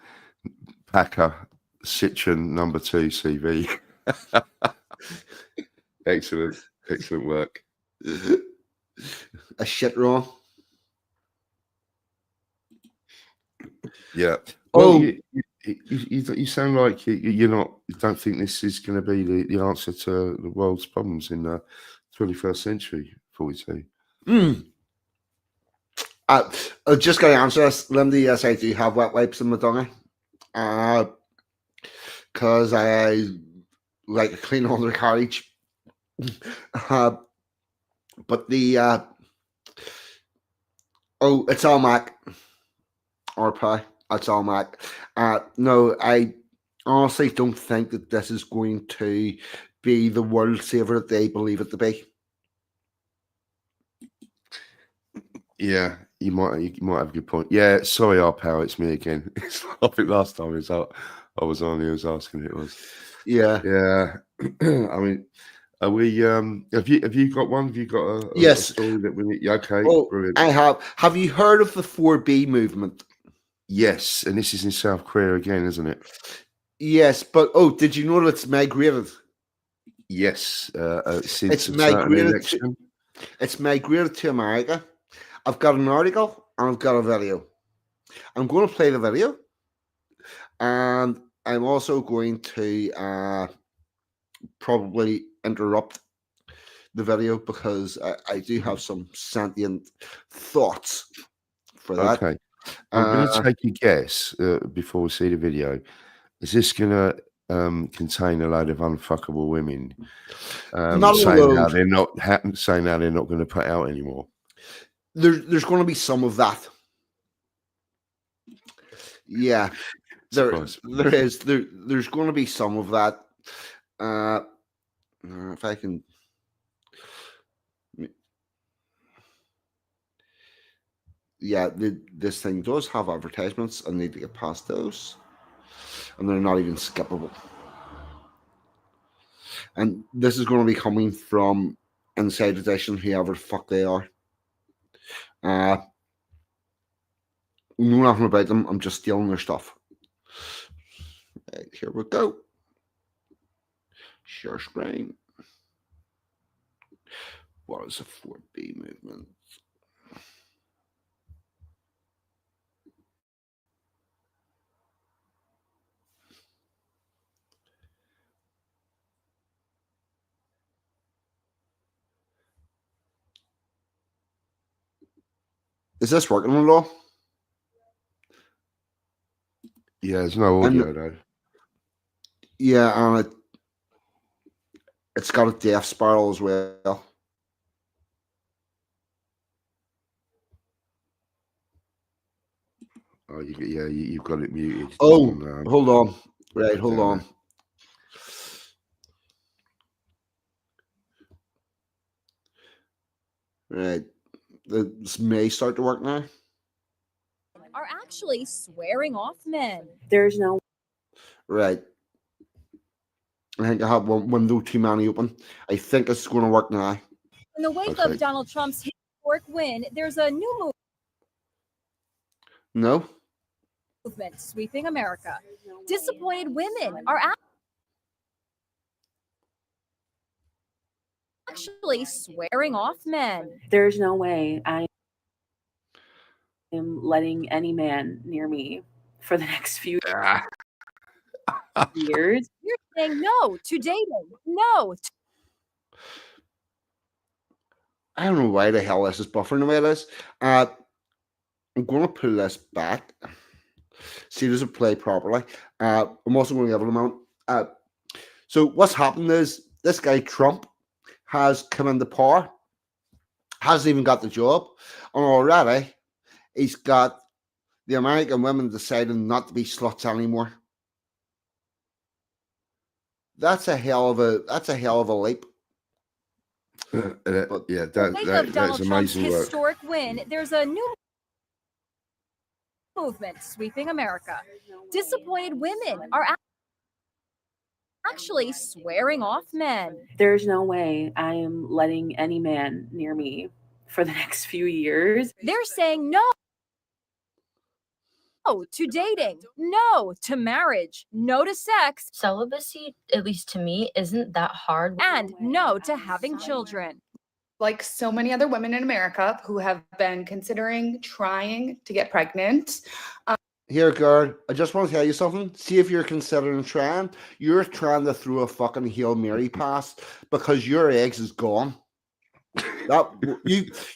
Packer, Citroen number 2 CV. Excellent work. A shit wrong. Yeah. Well, Oh. you sound like you don't think this is going to be the answer to the world's problems in the 21st century. 42. I just got to answer this, Lindy. Yes, I do have wet wipes in my dungy. Because I like a clean undercarriage. But the it's all Mac or pie. It's all Mac. No, I honestly don't think that this is going to be the world saver that they believe it to be. Yeah, you might have a good point. Yeah, sorry, our pal, it's me again. I think last time I was on, he was asking who it was. Yeah. I mean, are we? Have you got one? Have you got a yes story that we need? Yeah, okay, brilliant. I have. Have you heard of the 4B movement? Yes, and this is in South Korea again, isn't it? Yes, but did you know that it's migrated? Yes, since it's a certain migrated. election. It's migrated to America. I've got an article and I've got a video. I'm going to play the video, and I'm also going to probably interrupt the video because I do have some sentient thoughts for that. Okay, I'm going to take a guess before we see the video. Is this going to contain a load of unfuckable women saying how they're not going to put out anymore? There's going to be some of that. Yeah, there's going to be some of that. If I can, yeah, this thing does have advertisements. I need to get past those, and they're not even skippable. And this is going to be coming from Inside Edition, whoever the fuck they are. Know nothing about them. I'm just stealing their stuff. Right, here we go. Share screen. What is a 4B movement? Is this working at all? Yeah, there's no audio though. Yeah, and it's got a death spiral as well. Oh, you've got it muted. Oh, hold on. Right, hold on. Right, this may start to work now. Are actually swearing off men. There's no. Right. I think I have one window too many open. I think it's going to work now. In the wake of Donald Trump's historic win, there's a new movement sweeping America. Disappointed women are actually swearing off men. There's no way I am letting any man near me for the next few years. You're saying no to dating. No. I don't know why the hell this is buffering the way it is. I'm going to pull this back. See, does it play properly? I'm also going to give it a moment. So what's happened is this guy Trump has come into power, hasn't even got the job, and already he's got the American women deciding not to be sluts anymore. That's a hell of a leap. That's amazing work. Historic win. There's a new movement sweeping America. Disappointed women are actually swearing off men. There's no way I am letting any man near me for the next few years. They're saying no No to dating. No to marriage. No to sex. Celibacy, at least to me, isn't that hard. And no to having children. Like so many other women in America who have been considering trying to get pregnant. Here, girl, I just want to tell you something. See if you're considering trying. You're trying to throw a fucking Hail Mary pass because your eggs is gone. That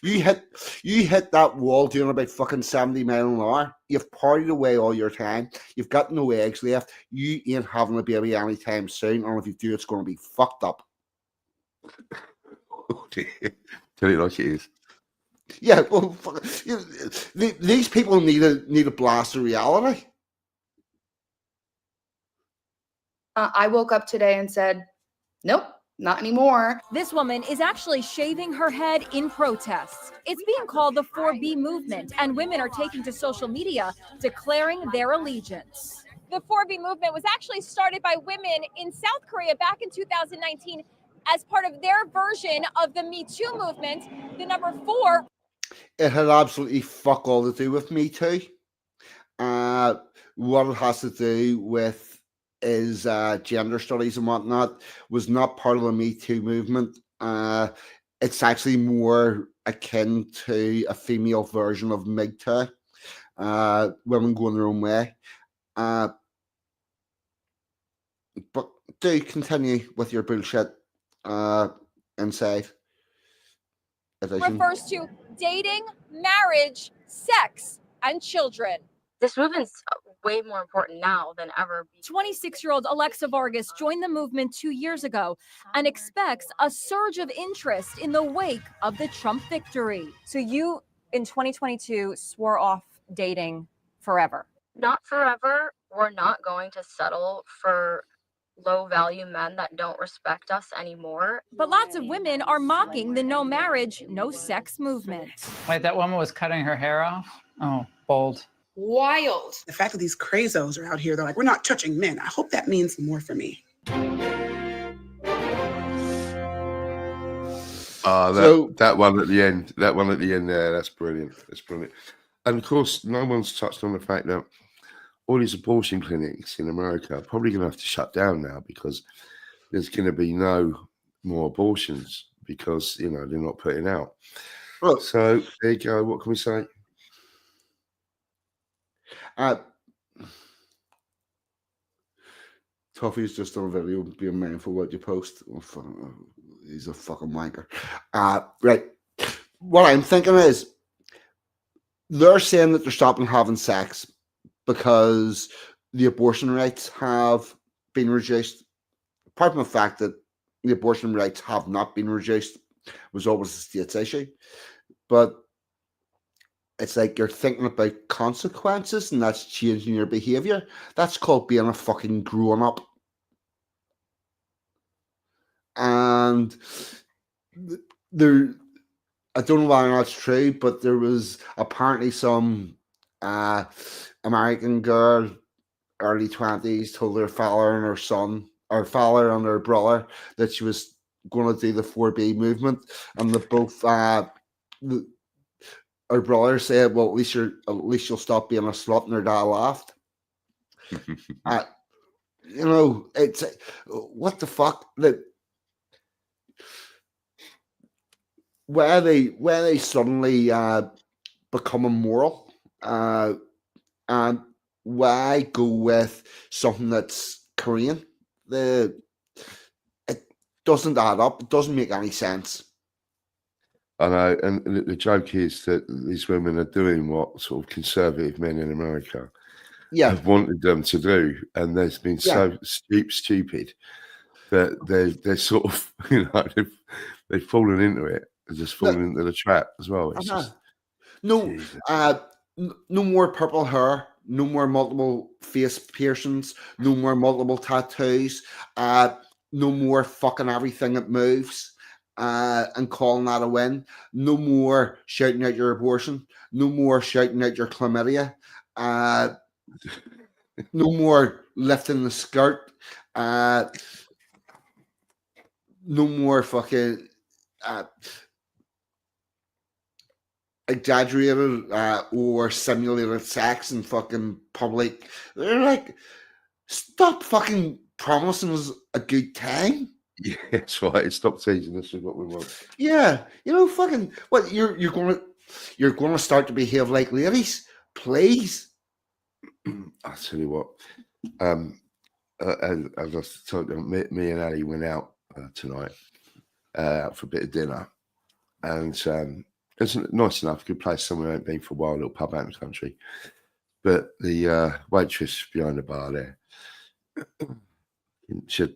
you hit that wall doing about fucking 70 miles an hour. You've partied away all your time. You've got no eggs left. You ain't having a baby anytime soon. Or if you do, it's going to be fucked up. Tell it like it is. Yeah, well, these people need a blast of reality. I woke up today and said, nope, not anymore. This woman is actually shaving her head in protest. It's being called the 4B movement, and women are taking to social media declaring their allegiance. The 4B movement was actually started by women in South Korea back in 2019 as part of their version of the Me Too movement. The number 4. It had absolutely fuck all to do with Me Too. What it has to do with is gender studies and whatnot was not part of the Me Too movement. It's actually more akin to a female version of Me Too. Women going their own way. But do continue with your bullshit inside. Refers to dating, marriage, sex, and children. This movement's way more important now than ever. 26-year-old Alexa Vargas joined the movement 2 years ago and expects a surge of interest in the wake of the Trump victory. So you, in 2022, swore off dating forever. Not forever. We're not going to settle for low-value men that don't respect us anymore. But lots of women are mocking the no marriage, no sex movement. Wait, that woman was cutting her hair off? Oh, bold. Wild. The fact that these crazos are out here, they're like, we're not touching men. I hope that means more for me. That one at the end, there, that's brilliant. That's brilliant. And of course, no one's touched on the fact that all these abortion clinics in America are probably going to have to shut down now because there's going to be no more abortions because, they're not putting out. Well, so there you go. What can we say? Toffee's just on a video being mindful what you post. He's a fucking wanker. Right. What I'm thinking is they're saying that they're stopping having sex because the abortion rights have been reduced. Apart from the fact that the abortion rights have not been reduced, was always a state's issue. But it's like you're thinking about consequences and that's changing your behavior. That's called being a fucking grown up. And there, I don't know whether that's true, but there was apparently some American girl, early 20s, told her father and her son, or father and her brother, that she was going to do the 4B movement, and they both her brother said, "Well, at least you'll stop being a slut," and her dad laughed. It's what the fuck that. Where they suddenly become immoral, and why go with something that's Korean? It doesn't add up. It doesn't make any sense. I know, and the joke is that these women are doing what sort of conservative men in America have wanted them to do, and they've been so stupid that they're sort of they've fallen into it. Just falling into the trap as well. It's just, no more purple hair, no more multiple face piercings, no more multiple tattoos, no more fucking everything that moves and calling that a win, no more shouting out your abortion, no more shouting out your chlamydia, no more lifting the skirt, no more fucking exaggerated or simulated sex in fucking public. They're like, stop fucking promising us a good time. Yeah, that's right. Stop teasing us with what we want. Yeah, fucking what you're gonna start to behave like ladies, please. I'll tell you what. As I told you, me and Ali went out tonight for a bit of dinner, and it's nice enough, good place somewhere I ain't been for a while, a little pub out in the country. But the waitress behind the bar there, she had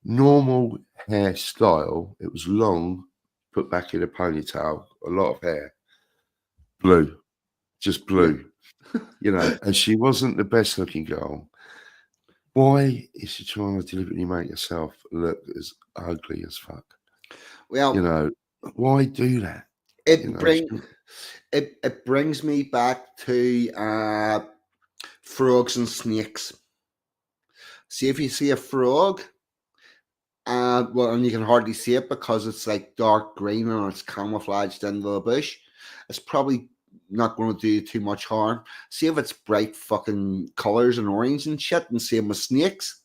normal hairstyle. It was long, put back in a ponytail, a lot of hair, blue, just blue, and she wasn't the best looking girl. Why is she trying to deliberately make herself look as ugly as fuck? Well, why do that? It brings me back to frogs and snakes. See, if you see a frog, and you can hardly see it because it's like dark green and it's camouflaged into the bush, it's probably not going to do you too much harm. See if it's bright fucking colors and orange and shit, and same with snakes.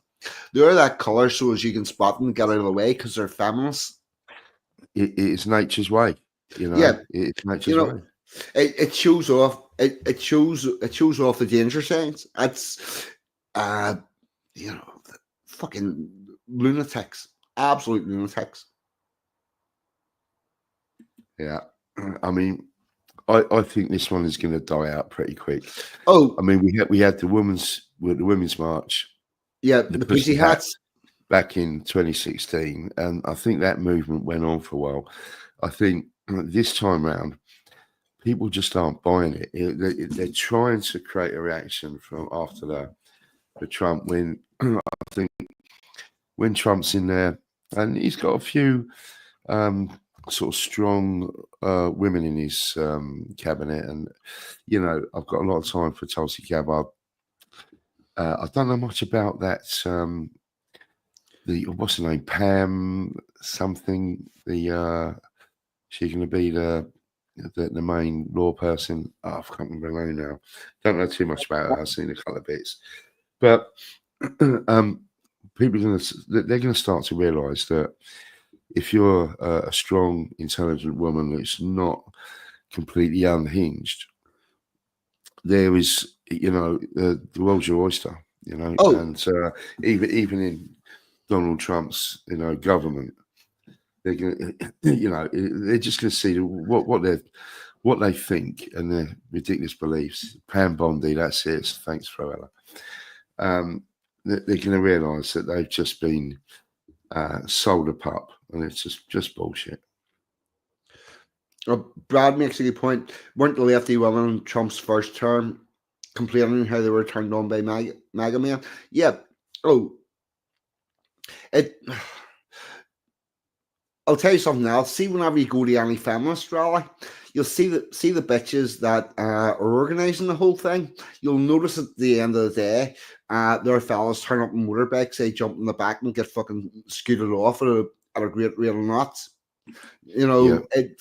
They're that color so as you can spot them and get out of the way because they're feminist. It's nature's way, Yeah, it's nature's way. It shows off. It shows off the danger signs. That's fucking lunatics, absolute lunatics. Yeah, I mean, I think this one is going to die out pretty quick. Oh, I mean, we had the women's march. Yeah, the Pussy Hats back in 2016, and I think that movement went on for a while. I think this time round, people just aren't buying it. They're trying to create a reaction from after the Trump win. I think when Trump's in there, and he's got a few sort of strong women in his cabinet, and I've got a lot of time for Tulsi Gabbard. I don't know much about that. What's her name? Pam something. She's going to be the main law person. Oh, I can't remember her name now. Don't know too much about her. I've seen a couple of bits, but people they're going to start to realise that if you're a strong, intelligent woman that's not completely unhinged, there is, the world's your oyster, and even in Donald Trump's, government, they're going to, they're just going to see what they think and their ridiculous beliefs. Pam Bondi, that's it. Thanks, Froella. They're going to realise that they've just been sold a pup, and it's just bullshit. Brad makes a good point. Weren't the lefty women in Trump's first term complaining how they were turned on by MAGA men? Yeah. I'll tell you something else. See, whenever you go to any feminist rally, you'll see the bitches that are organising the whole thing. You'll notice at the end of the day, there are fellas turn up on motorbikes, they jump in the back and get fucking scooted off at a great rate of knots. It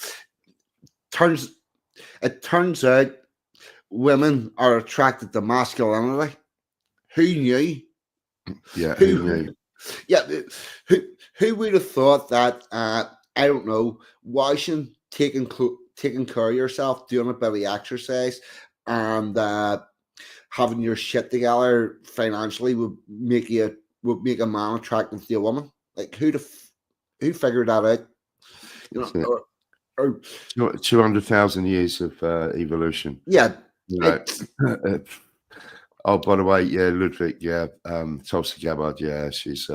turns out women are attracted to masculinity. Who knew? Yeah, who knew? Yeah, who would have thought that? I don't know. Washing, taking care of yourself, doing a bit of exercise, and having your shit together financially would make a man attractive to a woman. Like who figured that out? 200,000 years of evolution. Yeah. Oh, by the way, yeah, Ludwig, yeah, Tulsi Gabbard, yeah, she's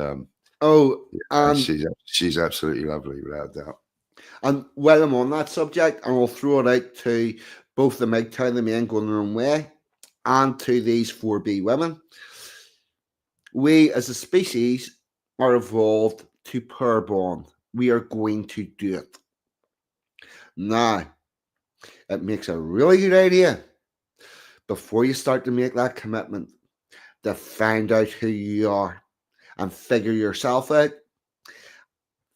she's absolutely lovely, without a doubt. And while I'm on that subject, and I'll throw it out to both the MGTOW, the men going their own way, and to these 4B women. We, as a species, are evolved to pair bond. We are going to do it. Now, it makes a really good idea before you start to make that commitment to find out who you are and figure yourself out.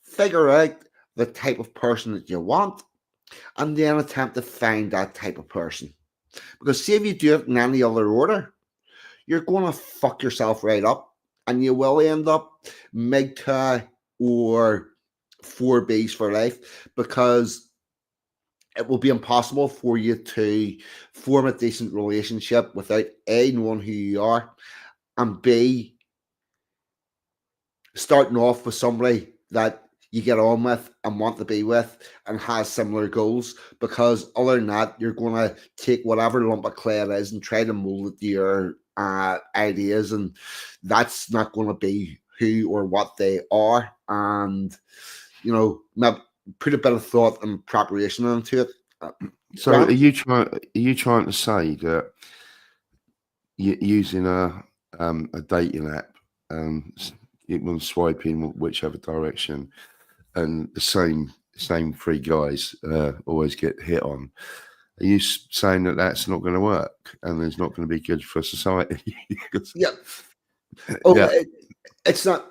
Figure out the type of person that you want. and then attempt to find that type of person. Because see if you do it in any other order, you're going to fuck yourself right up, and you will end up MGTOW or 4Bs for life, because it will be impossible for you to form a decent relationship without A, knowing who you are, and B, starting off with somebody that you get on with and want to be with and has similar goals. Because other than that, you're going to take whatever lump of clay it is and try to mold it to your ideas, and that's not going to be who or what they are. And put a bit of thought and preparation into it. So Grant? are you trying to say that using a dating app, it will swipe in whichever direction, and the same three guys always get hit on? Are you saying that that's not going to work and it's not going to be good for society? Yeah. Oh, yeah. It's not.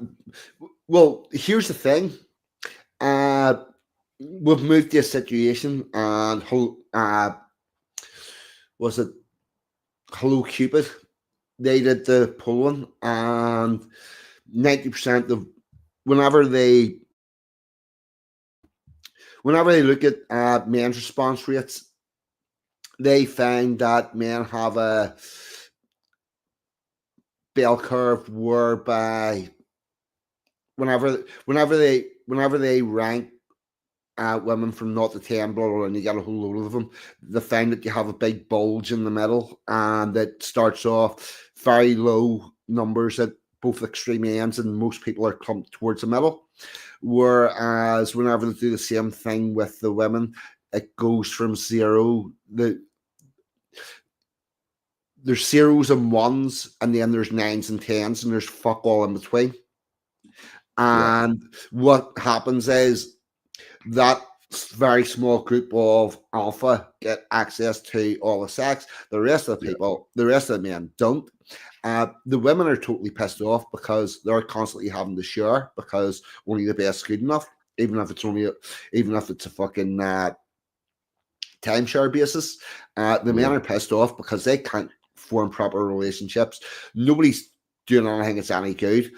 Well, here's the thing. We've moved to a situation, and was it Hello Cupid? They did the polling, and 90% of whenever they look at men's response rates, they find that men have a bell curve whereby whenever they rank women from 0 to 10, blah, blah, blah, and you get a whole load of them, they find that you have a big bulge in the middle, and it starts off very low numbers at both extreme ends, and most people are clumped towards the middle. Whereas whenever they do the same thing with the women, it goes from zero. There's zeros and ones, and then there's nines and tens, and there's fuck all in between. And what happens is that very small group of alpha get access to all the sex. The rest of the people, the rest of the men don't. The women are totally pissed off because they're constantly having to share, because only the best good enough, even if it's a fucking timeshare basis. The men are pissed off because they can't form proper relationships. Nobody's doing anything that's any good.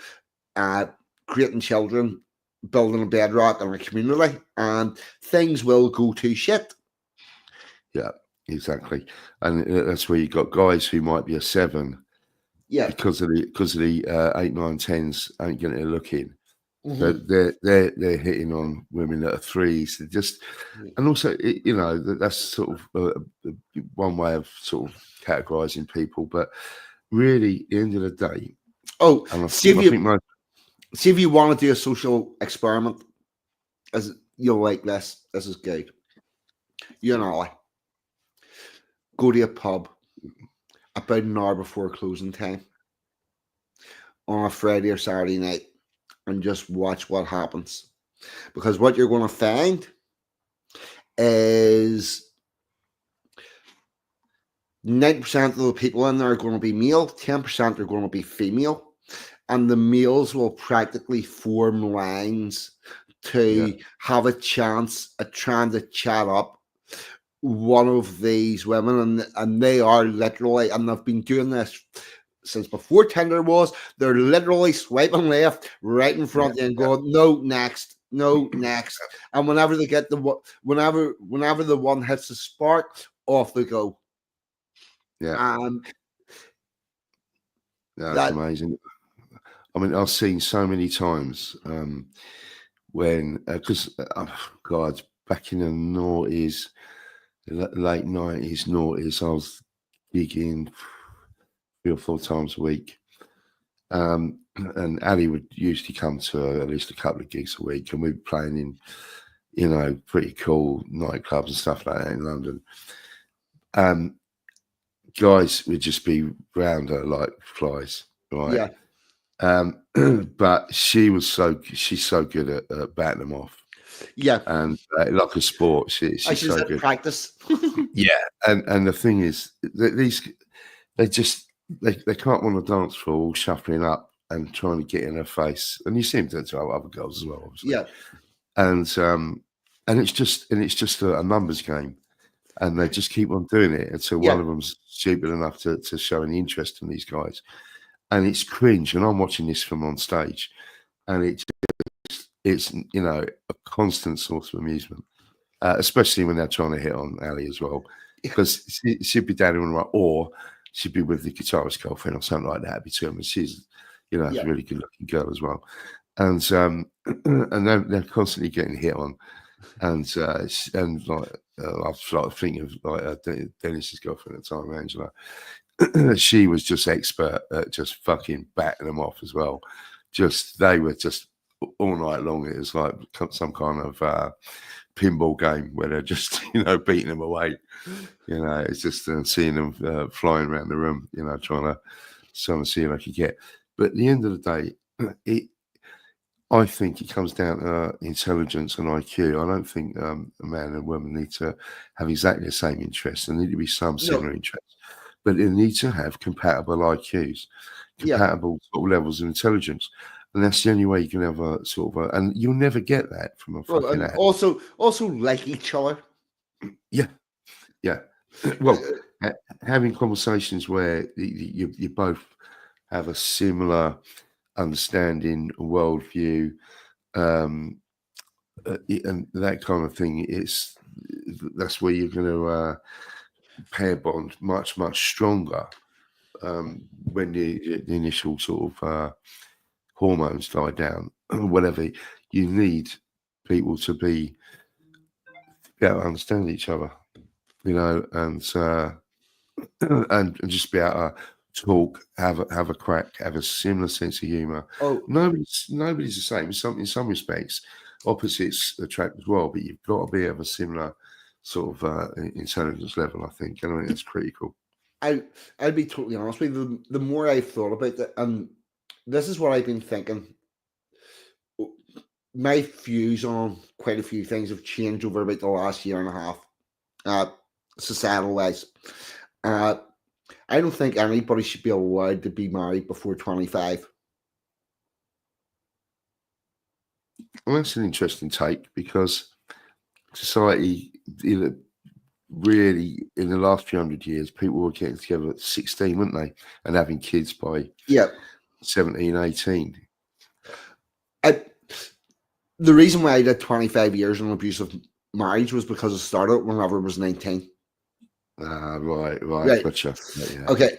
Creating children, building a bedrock in a community, and things will go to shit. Yeah, exactly. And that's where you got guys who might be a 7, because of the 8, 9, 10s ain't getting a look in. They're hitting on women that are 3s. They're just, and also that's sort of one way of sort of categorizing people. But really, at the end of the day, see if you want to do a social experiment, as you'll like this. This is good. You and I go to a pub about an hour before closing time on a Friday or Saturday night and just watch what happens. Because what you're going to find is 90% of the people in there are going to be male, 10% are going to be female. And the males will practically form lines to have a chance at trying to chat up one of these women. And they are literally, and they've been doing this since before Tinder was, they're literally swiping left right in front of you and going, no, next. And whenever they get whenever the one hits the spark, off they go. That's amazing. I mean, I've seen so many times when, because God, back in the noughties, late 90s, noughties, I was gigging 3 or 4 times a week. And Ali would usually come to at least a couple of gigs a week, and we'd be playing in, pretty cool nightclubs and stuff like that in London. Guys would just be round her like flies, right? Yeah. But she's so good at batting them off. Yeah. And like a sport, she's so good. Practice. Yeah. And the thing is, they can't want to dance for all shuffling up and trying to get in her face. And you seem to have other girls as well, obviously. Yeah. And and it's just a numbers game, and they just keep on doing it until Yeah. one of them's stupid enough to show any interest in these guys, and it's cringe. And I'm watching this from on stage, and it's a constant source of amusement, especially when they're trying to hit on Ali as well, because she'd be down in right, or she'd be with the guitarist girlfriend or something like that between them. She's a really good looking girl as well, and and they're constantly getting hit on, and like I started thinking of like Dennis's girlfriend at the time, Angela. She was just expert at just fucking batting them off as well. They were just all night long. It was like some kind of pinball game where they're just beating them away. It's just seeing them flying around the room, trying to see who I could get. But at the end of the day, I think it comes down to intelligence and IQ. I don't think a man and woman need to have exactly the same interests. There need to be some similar interests, but they need to have compatible IQs, compatible sort of levels of intelligence. And that's the only way you can have a sort of and you'll never get that from a fucking ad. Also like each other. Yeah. Well, having conversations where you both have a similar understanding, worldview, and that kind of thing. That's where you're going to pair bond much stronger when the initial sort of hormones die down. Whatever, you need people to be able to understand each other, and just be able to talk, have a crack, have a similar sense of humor. Nobody's the same. In some respects, opposites attract as well, but you've got to be of a similar sort of intelligence level, I think. And I think it's critical. I'll be totally honest with you. The more I've thought about it, and this is what I've been thinking. My views on quite a few things have changed over about the last year and a half, societal wise. I don't think anybody should be allowed to be married before 25. Well, that's an interesting take, because society, really, in the last few hundred years, people were getting together at 16, weren't they? And having kids by 17, 18. The reason why I did 25 years in abusive marriage was because I started whenever I was 19. Right. Gotcha. Yeah. Okay.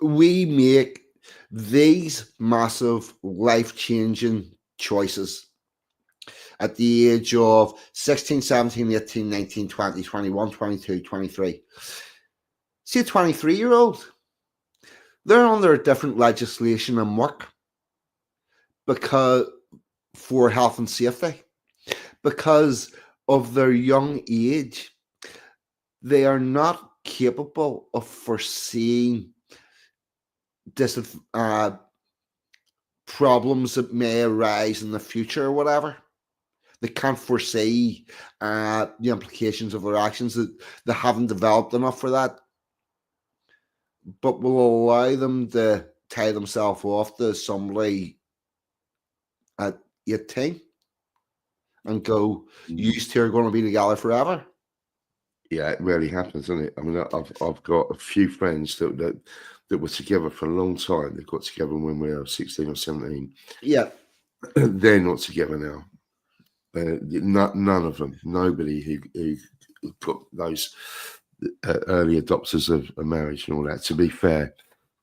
We make these massive life-changing choices at the age of 16, 17, 18, 19, 20, 21, 22, 23. See a 23-year-old, they're under different legislation and work for health and safety. Because of their young age, they are not capable of foreseeing problems that may arise in the future or whatever. They can't foresee the implications of their actions. That they haven't developed enough for that, but will allow them to tie themselves off to somebody at 18 and go, "You two are going to be together forever." Yeah, it rarely happens, doesn't it? I mean, I've got a few friends that were together for a long time. They got together when we were 16 or 17. Yeah. They're not together now. None of them. Nobody who got those early adopters of marriage and all that. To be fair,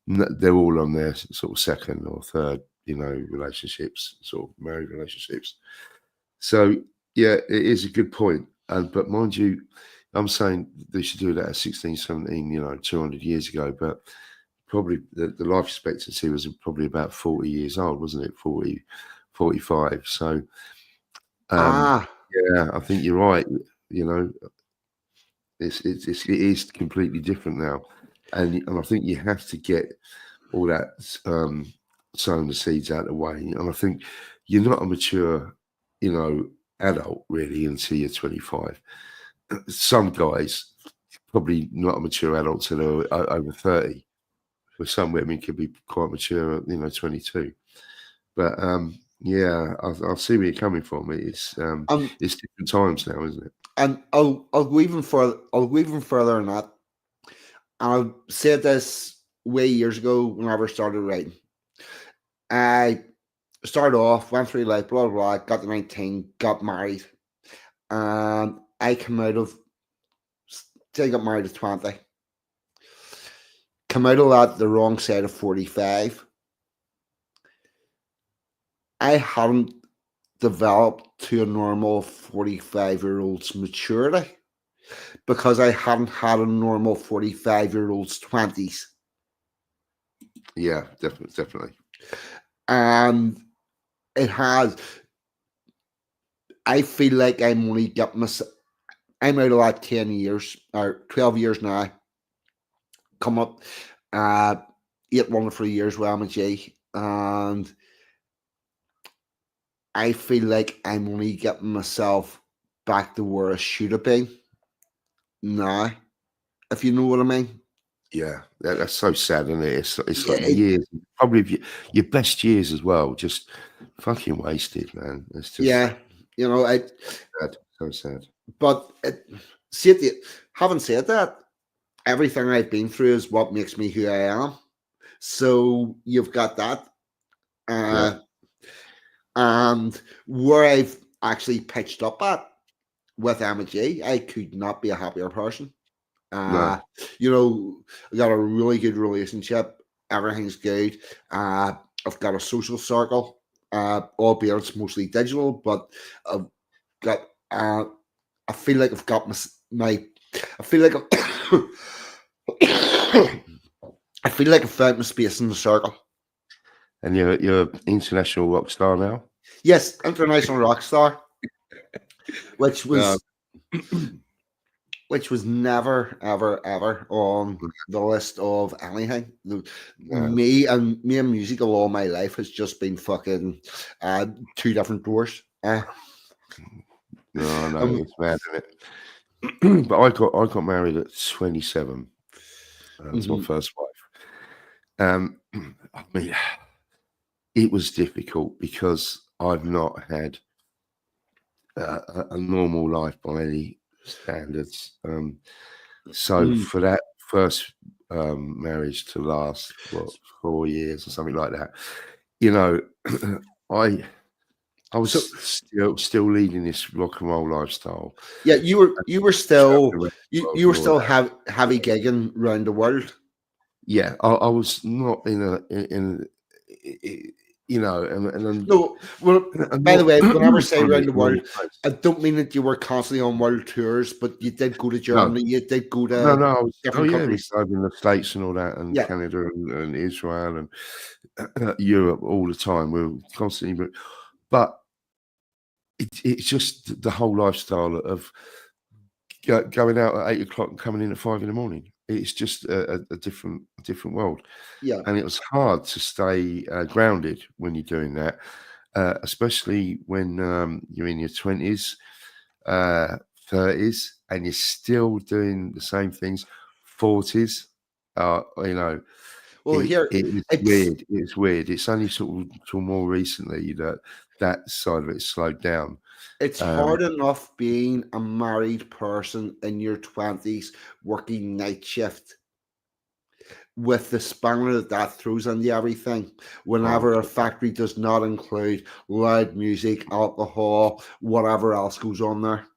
they're all on their sort of second or third, relationships, sort of married relationships. So yeah, it is a good point. But mind you, I'm saying they should do that at 16, 17, 200 years ago. But probably the life expectancy was probably about 40 years old, wasn't it? 40, 45. So yeah, I think you're right. It is completely different now, and I think you have to get all that sowing the seeds out of the way. And I think you're not a mature, adult really until you're 25. Some guys probably not a mature adult till they're over 30. But some women could be quite mature, 22. But Yeah, I'll see where you're coming from. It's different times now, isn't it? And I'll go even further. I'll go even further than that. And I said this way years ago when I first started writing. I started off, went through life, blah blah, got to 19, got married, and I came out of. I got married at 20. Come out of that the wrong side of 45. I hadn't developed to a normal 45-year-old's maturity because I hadn't had a normal 45-year-old's 20s. Yeah, definitely. And it has. I feel like I'm only getting myself. I'm out of that 10 years or 12 years now. Come up 8 wonderful years with MG, and I feel like I'm only getting myself back to where I should have been now, if you know what I mean. Yeah, that's so sad, isn't it? It's Yeah, like years, probably your best years as well, just fucking wasted, man. It's just yeah, you know, so sad. But having said that, everything I've been through is what makes me who I am. So you've got that. And where I've actually pitched up at with MG, I could not be a happier person. No. You know, I got a really good relationship. Everything's good. I've got a social circle, albeit it's mostly digital, but I've got. I feel like I've got my. I feel like I feel like I found my space in the circle. And you're an international rock star now? Yes, international rock star, which was never ever on the list of anything. Me and music all my life has just been fucking two different doors. No, it's mad, isn't it? But I got married at 27. That's my first wife. I mean, it was difficult because I've not had a normal life by any standards. So for that first marriage to last 4 years or something like that, you know, I was still leading this rock and roll lifestyle. Yeah, you were still heavy gigging around the world. Yeah, I was not in you know, and no. Well, by the way, whenever I say around the world, I don't mean that you were constantly on world tours, but you did go to Germany. No. You did go to different countries. We in the States and all that, and Canada and Israel and Europe all the time. We were constantly, but it's just the whole lifestyle of going out at 8 o'clock and coming in at 5 in the morning. It's just a different world. Yeah. And it was hard to stay grounded when you're doing that, especially when you're in your 20s, 30s, and you're still doing the same things, 40s. You know, well, it's weird. It's weird. It's only sort of till more recently that side of it slowed down. It's hard enough being a married person in your 20s working night shift with the spanner that throws into everything. Whenever a factory does not include loud music, alcohol, whatever else goes on there.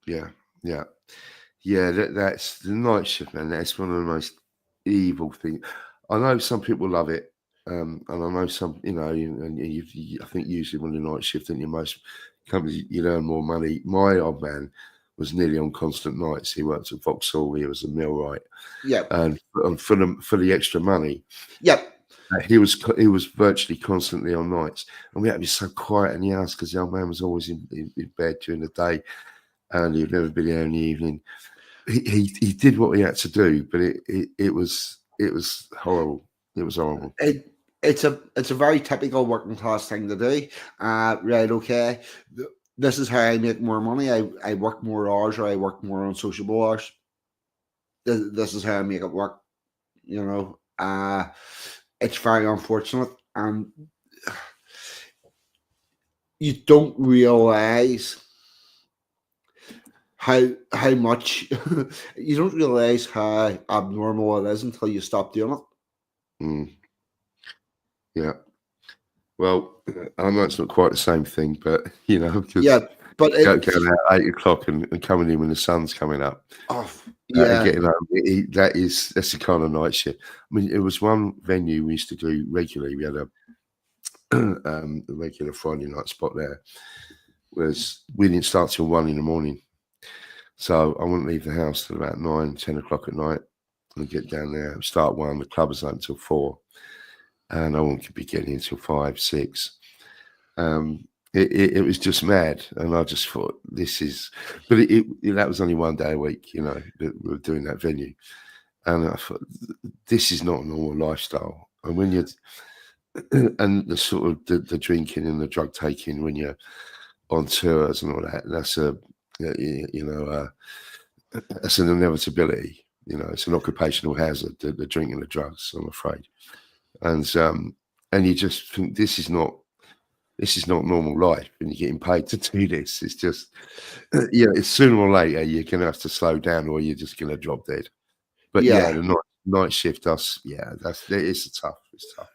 Yeah. That's the night shift, man. That's one of the most evil things. I know some people love it. And I know some, you know, I think usually when the night shift in your most companies, you earn more money. My old man was nearly on constant nights. He worked at Vauxhall. He was a millwright. Yeah. And for the extra money. Yeah. He was virtually constantly on nights, and we had to be so quiet in the house because the old man was always in bed during the day, and he'd never be there in the evening. He did what he had to do, but it was horrible. It was horrible. It's a very typical working class thing to do. Right, okay. This is how I make more money. I work more hours, or I work more on sociable hours. This is how I make it work. You know, it's very unfortunate, and you don't realize how much you don't realize how abnormal it is until you stop doing it. Mm. Yeah. Well, I know it's not quite the same thing, but because Yeah, but going it's out 8 o'clock and coming in when the sun's coming up and yeah, getting home, that's the kind of night shift. I mean, it was one venue we used to do regularly. We had a regular Friday night spot there. We didn't start till 1 a.m. So I wouldn't leave the house till about 9, 10 o'clock at night and get down there. Start 1, the club was open till 4, and I wouldn't be getting in till 5, 6. It was just mad, and I just thought this is. But that was only 1 day a week, that we were doing that venue, and I thought this is not a normal lifestyle. And when you're and the sort of the drinking and the drug taking when you're on tours and all that, that's that's an inevitability. It's an occupational hazard, the drinking and the drugs, I'm afraid. And you just think this is not normal life, and you're getting paid to do this. It's just, it's sooner or later you're going to have to slow down, or you're just going to drop dead. But yeah, the night shift, it's tough. It's tough.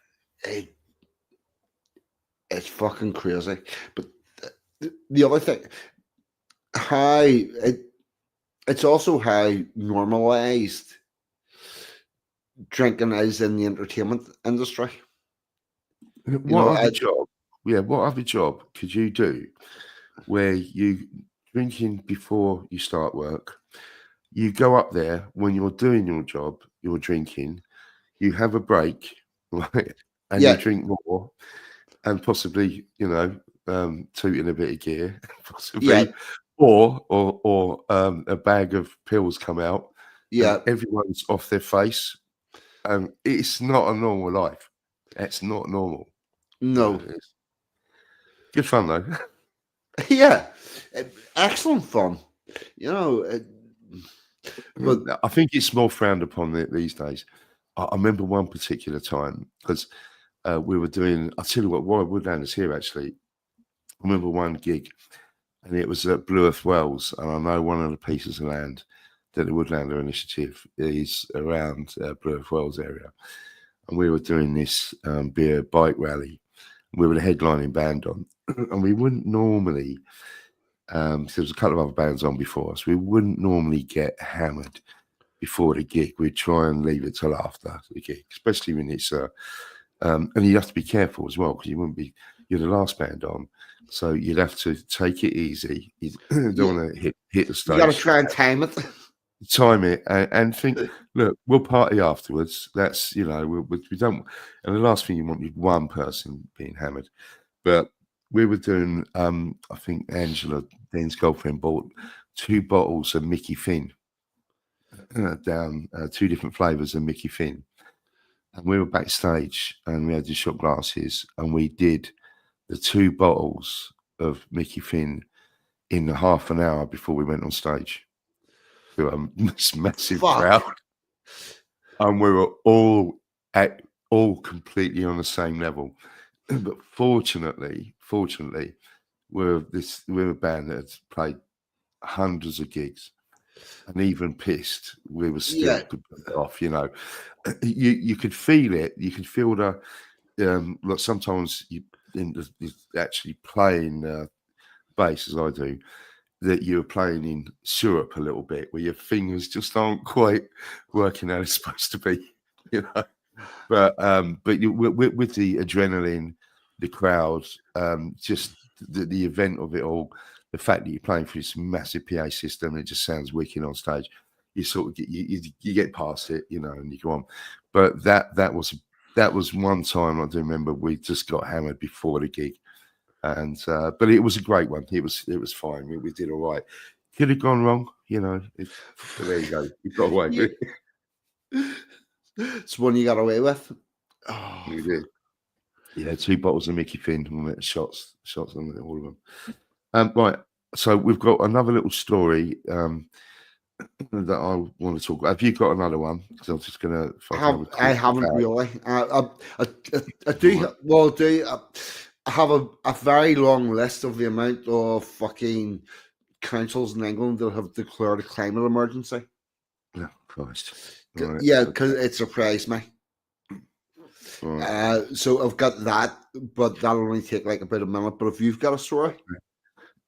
It's fucking crazy. But the other thing, it's also how normalized drinking is in the entertainment industry. What other job could you do where you drinking before you start work? You go up there when you're doing your job, you're drinking, you have a break, right? And you drink more, and possibly, tooting a bit of gear, possibly, or a bag of pills come out. Yeah, and everyone's off their face. It's not a normal life. It's not normal. no. It's good fun though. Yeah, excellent fun. But I think it's more frowned upon these days. I remember one particular time because we were doing. I'll tell you what. Warren Woodland is here actually. I remember one gig, and it was at Blue Earth Wells, and I know one of the pieces of land that the Woodlander Initiative is around Blue Earth Wells area, and we were doing this beer bike rally. We were the headlining band on, and we wouldn't normally. There was a couple of other bands on before us. We wouldn't normally get hammered before the gig. We'd try and leave it till after the gig, especially when it's and you have to be careful as well because you're the last band on, so you'd have to take it easy. You don't want to hit the stage. You got to try and time it. Time it and think, look, we'll party afterwards. That's we don't. And the last thing you want is one person being hammered. But we were doing. I think Angela, Dan's girlfriend, bought 2 bottles of Mickey Finn. Down 2 different flavors of Mickey Finn, and we were backstage and we had the shot glasses and we did the 2 bottles of Mickey Finn in the half an hour before we went on stage to a massive crowd, and we were all completely on the same level. But fortunately, we're a band that had played hundreds of gigs. And even pissed, we were still off. You could feel it. You could feel the like sometimes you actually playing bass as I do, that you're playing in syrup a little bit, where your fingers just aren't quite working how they're supposed to be. But with the adrenaline, the crowd, just the event of it all. The fact that you're playing through this massive PA system and it just sounds wicked on stage, you sort of you get past it, and you go on. But that was one time I do remember we just got hammered before the gig, and but it was a great one. It was fine. We did all right. Could have gone wrong, but there you go. You got away with it. It's one you got away with. Oh, we did. Yeah, 2 bottles of Mickey Finn, shots on all of them. Right, so we've got another little story that I want to talk about. Have you got another one? Because I'm just going to. I haven't really. I do. Well, I have a very long list of the amount of fucking councils in England that have declared a climate emergency. Oh, Christ. Right. Yeah, because it surprised me. Right. So I've got that, but that'll only take like about a minute. But if you've got a story,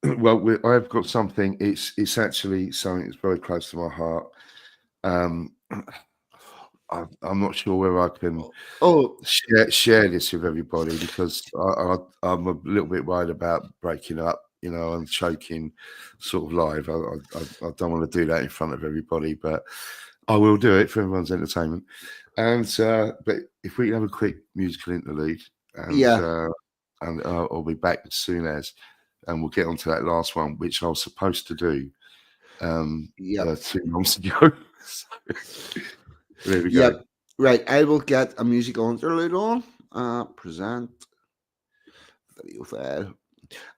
Well, I've got something. It's actually something that's very close to my heart. I'm not sure whether I can share this with everybody because I'm a little bit worried about breaking up, and choking sort of live. I don't want to do that in front of everybody, but I will do it for everyone's entertainment. And but if we can have a quick musical interlude, and I'll be back as soon as, and we'll get on to that last one, which I was supposed to do 2 months ago. There we go. Right, I will get a musical interlude on. Present video file.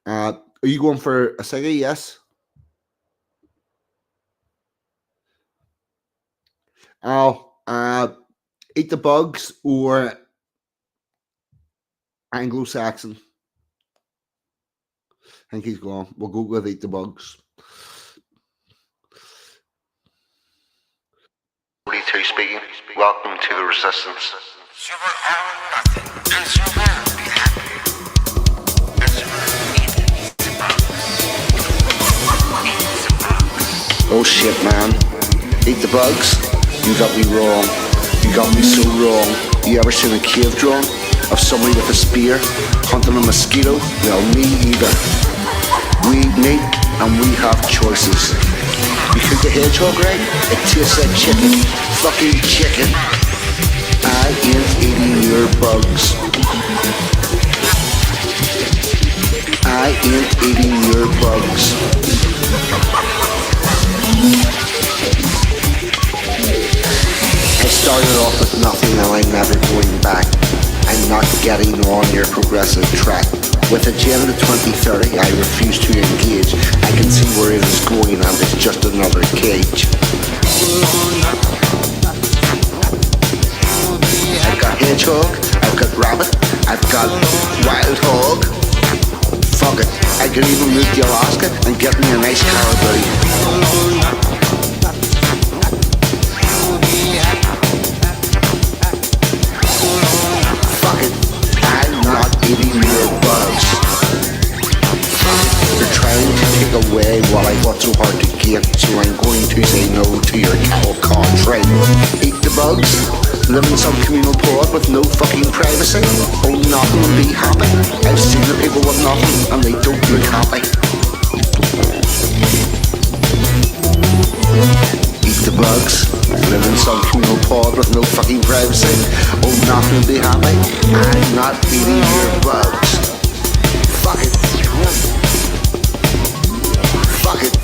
Are you going for a Sega? Yes. Eat the Bugs or Anglo-Saxon? I think he's gone. We'll go with Eat the Bugs. 42 speaking. Welcome to the Resistance. Oh shit, man. Eat the Bugs? You got me wrong. You got me so wrong. You ever seen a cave drawing of somebody with a spear hunting a mosquito? Well, me either. We eat meat and we have choices. You cook the hedgehog right? It tastes like chicken. Fucking chicken. I ain't eating your bugs. I ain't eating your bugs. I started off with nothing and I'm never going back. I'm not getting on your progressive track. With Agenda 2030, I refuse to engage. I can see where it is going and it's just another cage. I've got hedgehog, I've got rabbit, I've got wild hog. Fuck it, I could even move to Alaska and get me a nice caribou. Eating your bugs. You're trying to take away what I fought so hard to get, so I'm going to say no to your cattle contract. Eat the bugs, live in some communal pod with no fucking privacy. Oh, nothing and be happy. I've seen the people with nothing and they don't look happy. Eat the bugs, live in some communal pod with no fucking privacy. Oh, nothing to be happy. I'm not eating your bugs. Fuck it. Fuck it.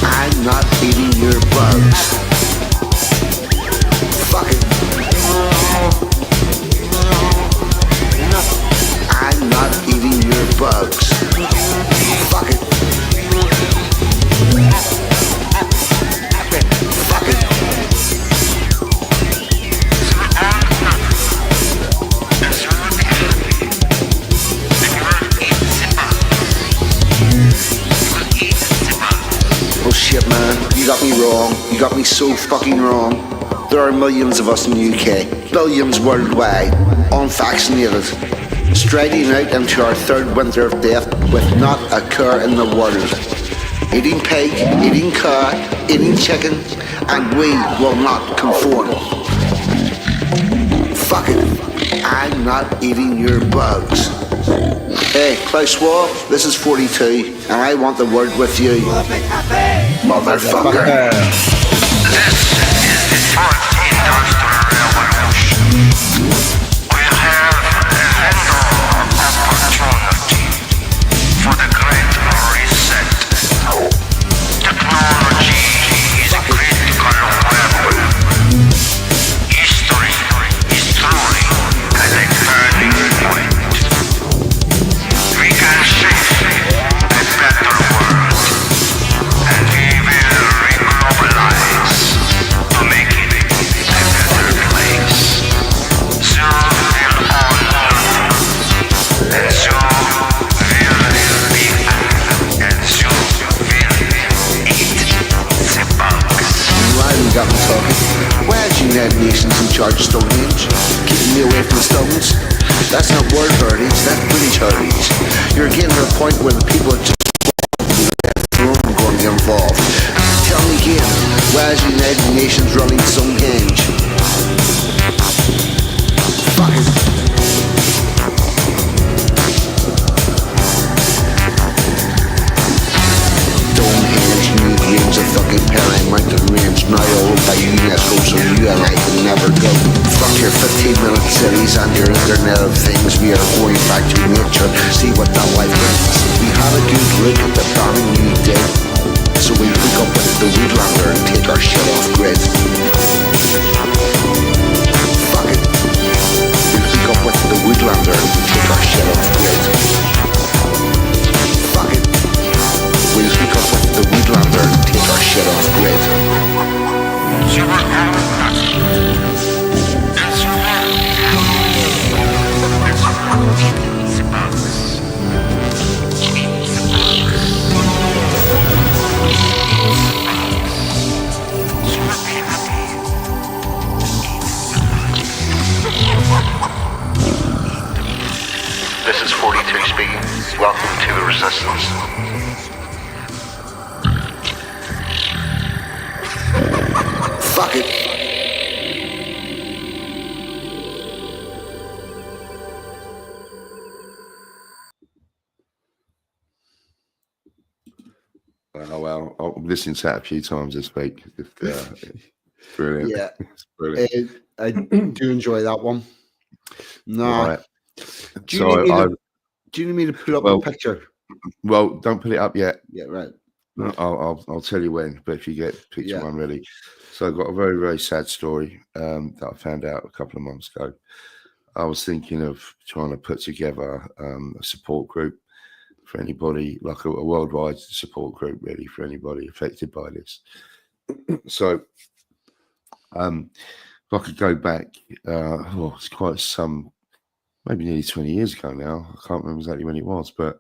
I'm not eating your bugs. Fuck it. I'm not eating your bugs. Fuck it. Fuck it. Oh shit, man, you got me wrong. You got me so fucking wrong. There are millions of us in the UK, billions worldwide, unvaccinated, striding out into our third winter of death with not a care in the world. Eating pig, eating cow, eating chicken, and we will not conform. Fuck it, I'm not eating your bugs. Hey, Klaus Schwab, this is 42, and I want the word with you, motherfucker. This is the fourth industrial revolution. We have a window of opportunity for the great reset. Technology is a critical weapon. History is truly at a turning point. We can shape a better world, and we will reglobalize to make it charge of Stonehenge, keeping me away from the stones. That's not world heritage, that's British heritage. You're getting to the point where the people are just going to get involved. Tell me again, why is the United Nations running Stonehenge? Fuck it. Museums of fucking Paris Mountain Range now owned by UNESCO, so you and I can never go. Fuck your 15-minute cities and your Internet of Things. We are going back to nature, see what that life brings. We had a good look at the bombing you did, so we hook up with the Woodlander and take our shit off grid. Fuck it. We hook up with the Woodlander and take our shit off grid. Fuck it. We'll hook up with the Woodlander and take our shit off grid. This is 42 speaking. Welcome to the Resistance. Fuck it. Oh, well, I've listened to that a few times this week. Brilliant. Yeah. It's brilliant. I do enjoy that one. Nah. Right. Do you need me to put up a picture? Well, don't put it up yet. Yeah, right. I'll tell you when, but if you get picture one ready. So I've got a very, very sad story that I found out a couple of months ago. I was thinking of trying to put together a support group for anybody, like a worldwide support group, really, for anybody affected by this. So if I could go back, it's quite some, maybe nearly 20 years ago now. I can't remember exactly when it was, but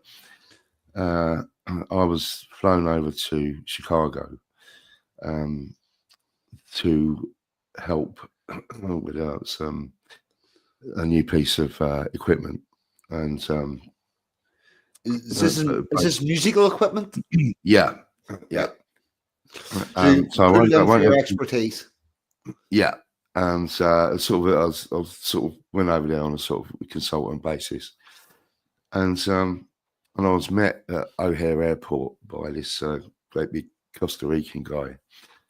I was flown over to Chicago to help with a new piece of equipment. And is this musical equipment? Yeah. So I won't your expertise. Yeah. And I sort of went over there on a sort of consultant basis. And I was met at O'Hare Airport by this great big Costa Rican guy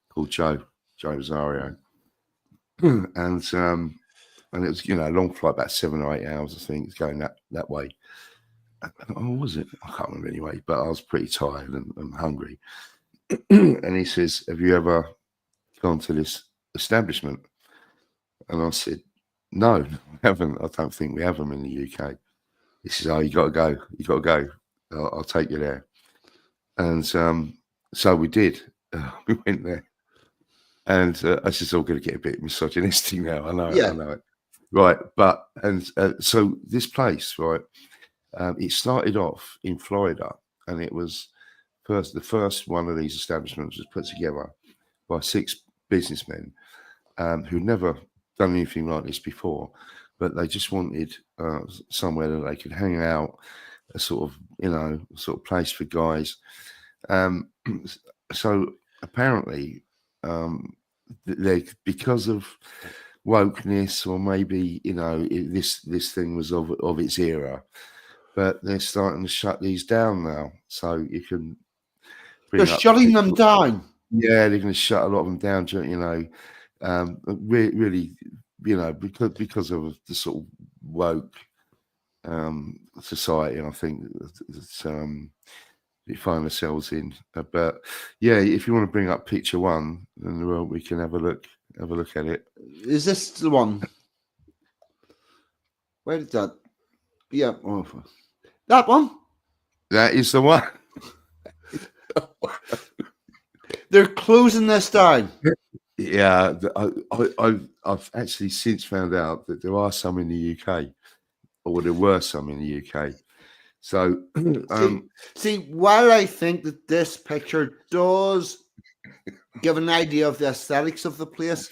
called Joe Rosario. And it was, a long flight, about 7 or 8 hours, I think, going that way. Oh, was it? I can't remember anyway, but I was pretty tired and hungry. And he says, "Have you ever gone to this establishment?" And I said, "No, I haven't. I don't think we have them in the UK." He says, "Oh, you got to go. You got to go. I'll take you there." And so we did. We went there. And I said, "I'm going to get a bit misogynistic now. I know it. Right. But, so this place, right, it started off in Florida, and it was the first one of these establishments was put together by 6 businessmen who'd never done anything like this before, but they just wanted somewhere that they could hang out, a sort of place for guys. So apparently, because of wokeness, or maybe this thing was of its era, but they're starting to shut these down now. So you can. They're shutting them down. Yeah, they're going to shut a lot of them down. Really, because of the sort of woke society, I think we find ourselves in. But yeah, if you want to bring up picture 1, then we can have a look at it. Is this the one? Where did that? Yeah, that one. That is the one. They're closing this down. Yeah, I've actually since found out that there are some in the UK, or there were some in the UK. So, see, while I think that this picture does give an idea of the aesthetics of the place,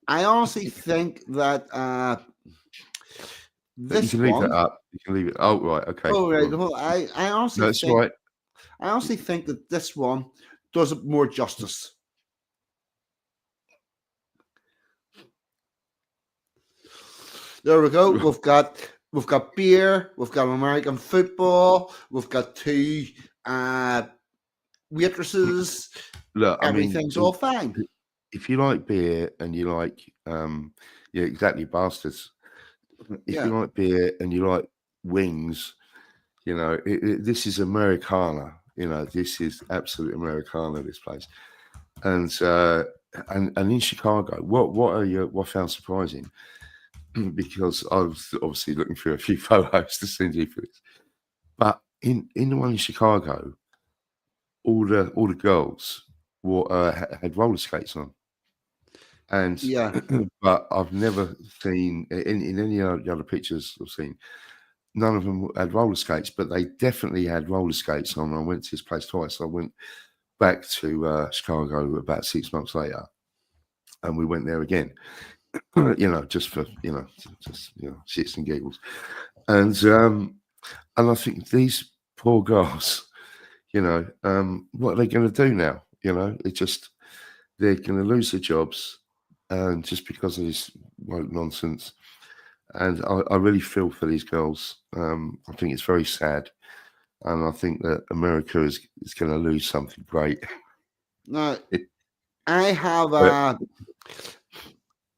I honestly think that But you this can leave that one. up. You can leave it. Oh, right. Okay. Oh, right. Well, Well, I honestly no, that's think right. that this one does it more justice. There we go. We've got beer. We've got American football. We've got two waitresses. Look, I mean, Everything's all fine. if you like beer and you like, yeah, exactly, bastards. If Yeah. you like beer and you like wings, you know, this is Americana. You know, this is absolute Americana. This place, and in Chicago, what I found surprising, because I was obviously looking through a few photos to send you for this, but in the one in Chicago, all the girls had roller skates on. And Yeah. but I've never seen in any of the other pictures I've seen, none of them had roller skates, but they definitely had roller skates on. I went to this place twice. I went back to Chicago about 6 months later, and we went there again. You know, just for just shits and giggles, and I think these poor girls, you know, what are they going to do now? You know, they're going to lose their jobs, and just because of this woke nonsense. And I really feel for these girls. I think it's very sad, and I think that America is going to lose something great. Now, I have But-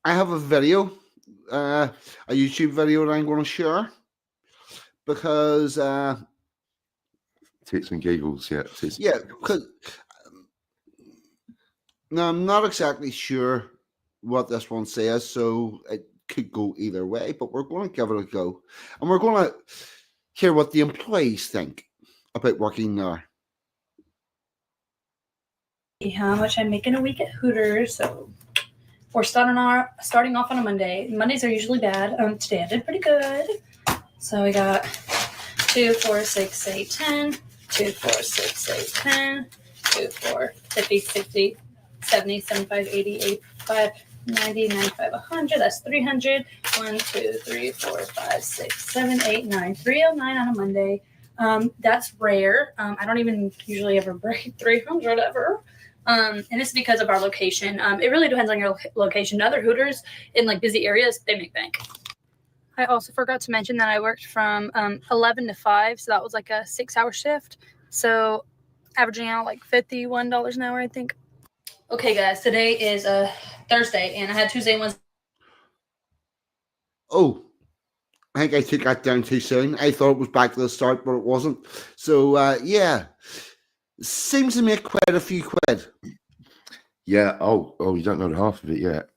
a video, a YouTube video that I'm going to share because Tits and giggles, yeah. because now I'm not exactly sure what this one says, so it could go either way, but we're going to give it a go, and we're going to hear what the employees think about working there. How much I make in a week at Hooters. So we're starting off on a Monday. Mondays are usually bad. Today I did pretty good. So we got 2, 4, 6, 8, 10. 2, 4, 6, 8, 10. 2, 4, 50, 60, 70, 75, 80, 85, 90, 95, 100. That's 300. 1, 2, 3, 4, 5, 6, 7, 8, 9. 309 on a Monday. That's rare. I don't even usually ever break 300 ever. And this is because of our location. It really depends on your location. Other Hooters in like busy areas, they make bank. I also forgot to mention that I worked from 11 to 5, so that was like a 6-hour shift. So averaging out like $51 an hour, I think. Okay, guys, today is Thursday, and I had Tuesday and Wednesday. Oh, I think I took that down too soon. I thought it was back to the start, but it wasn't. So yeah, seems to make quite a few quid. Yeah. Oh, you don't know the half of it yet.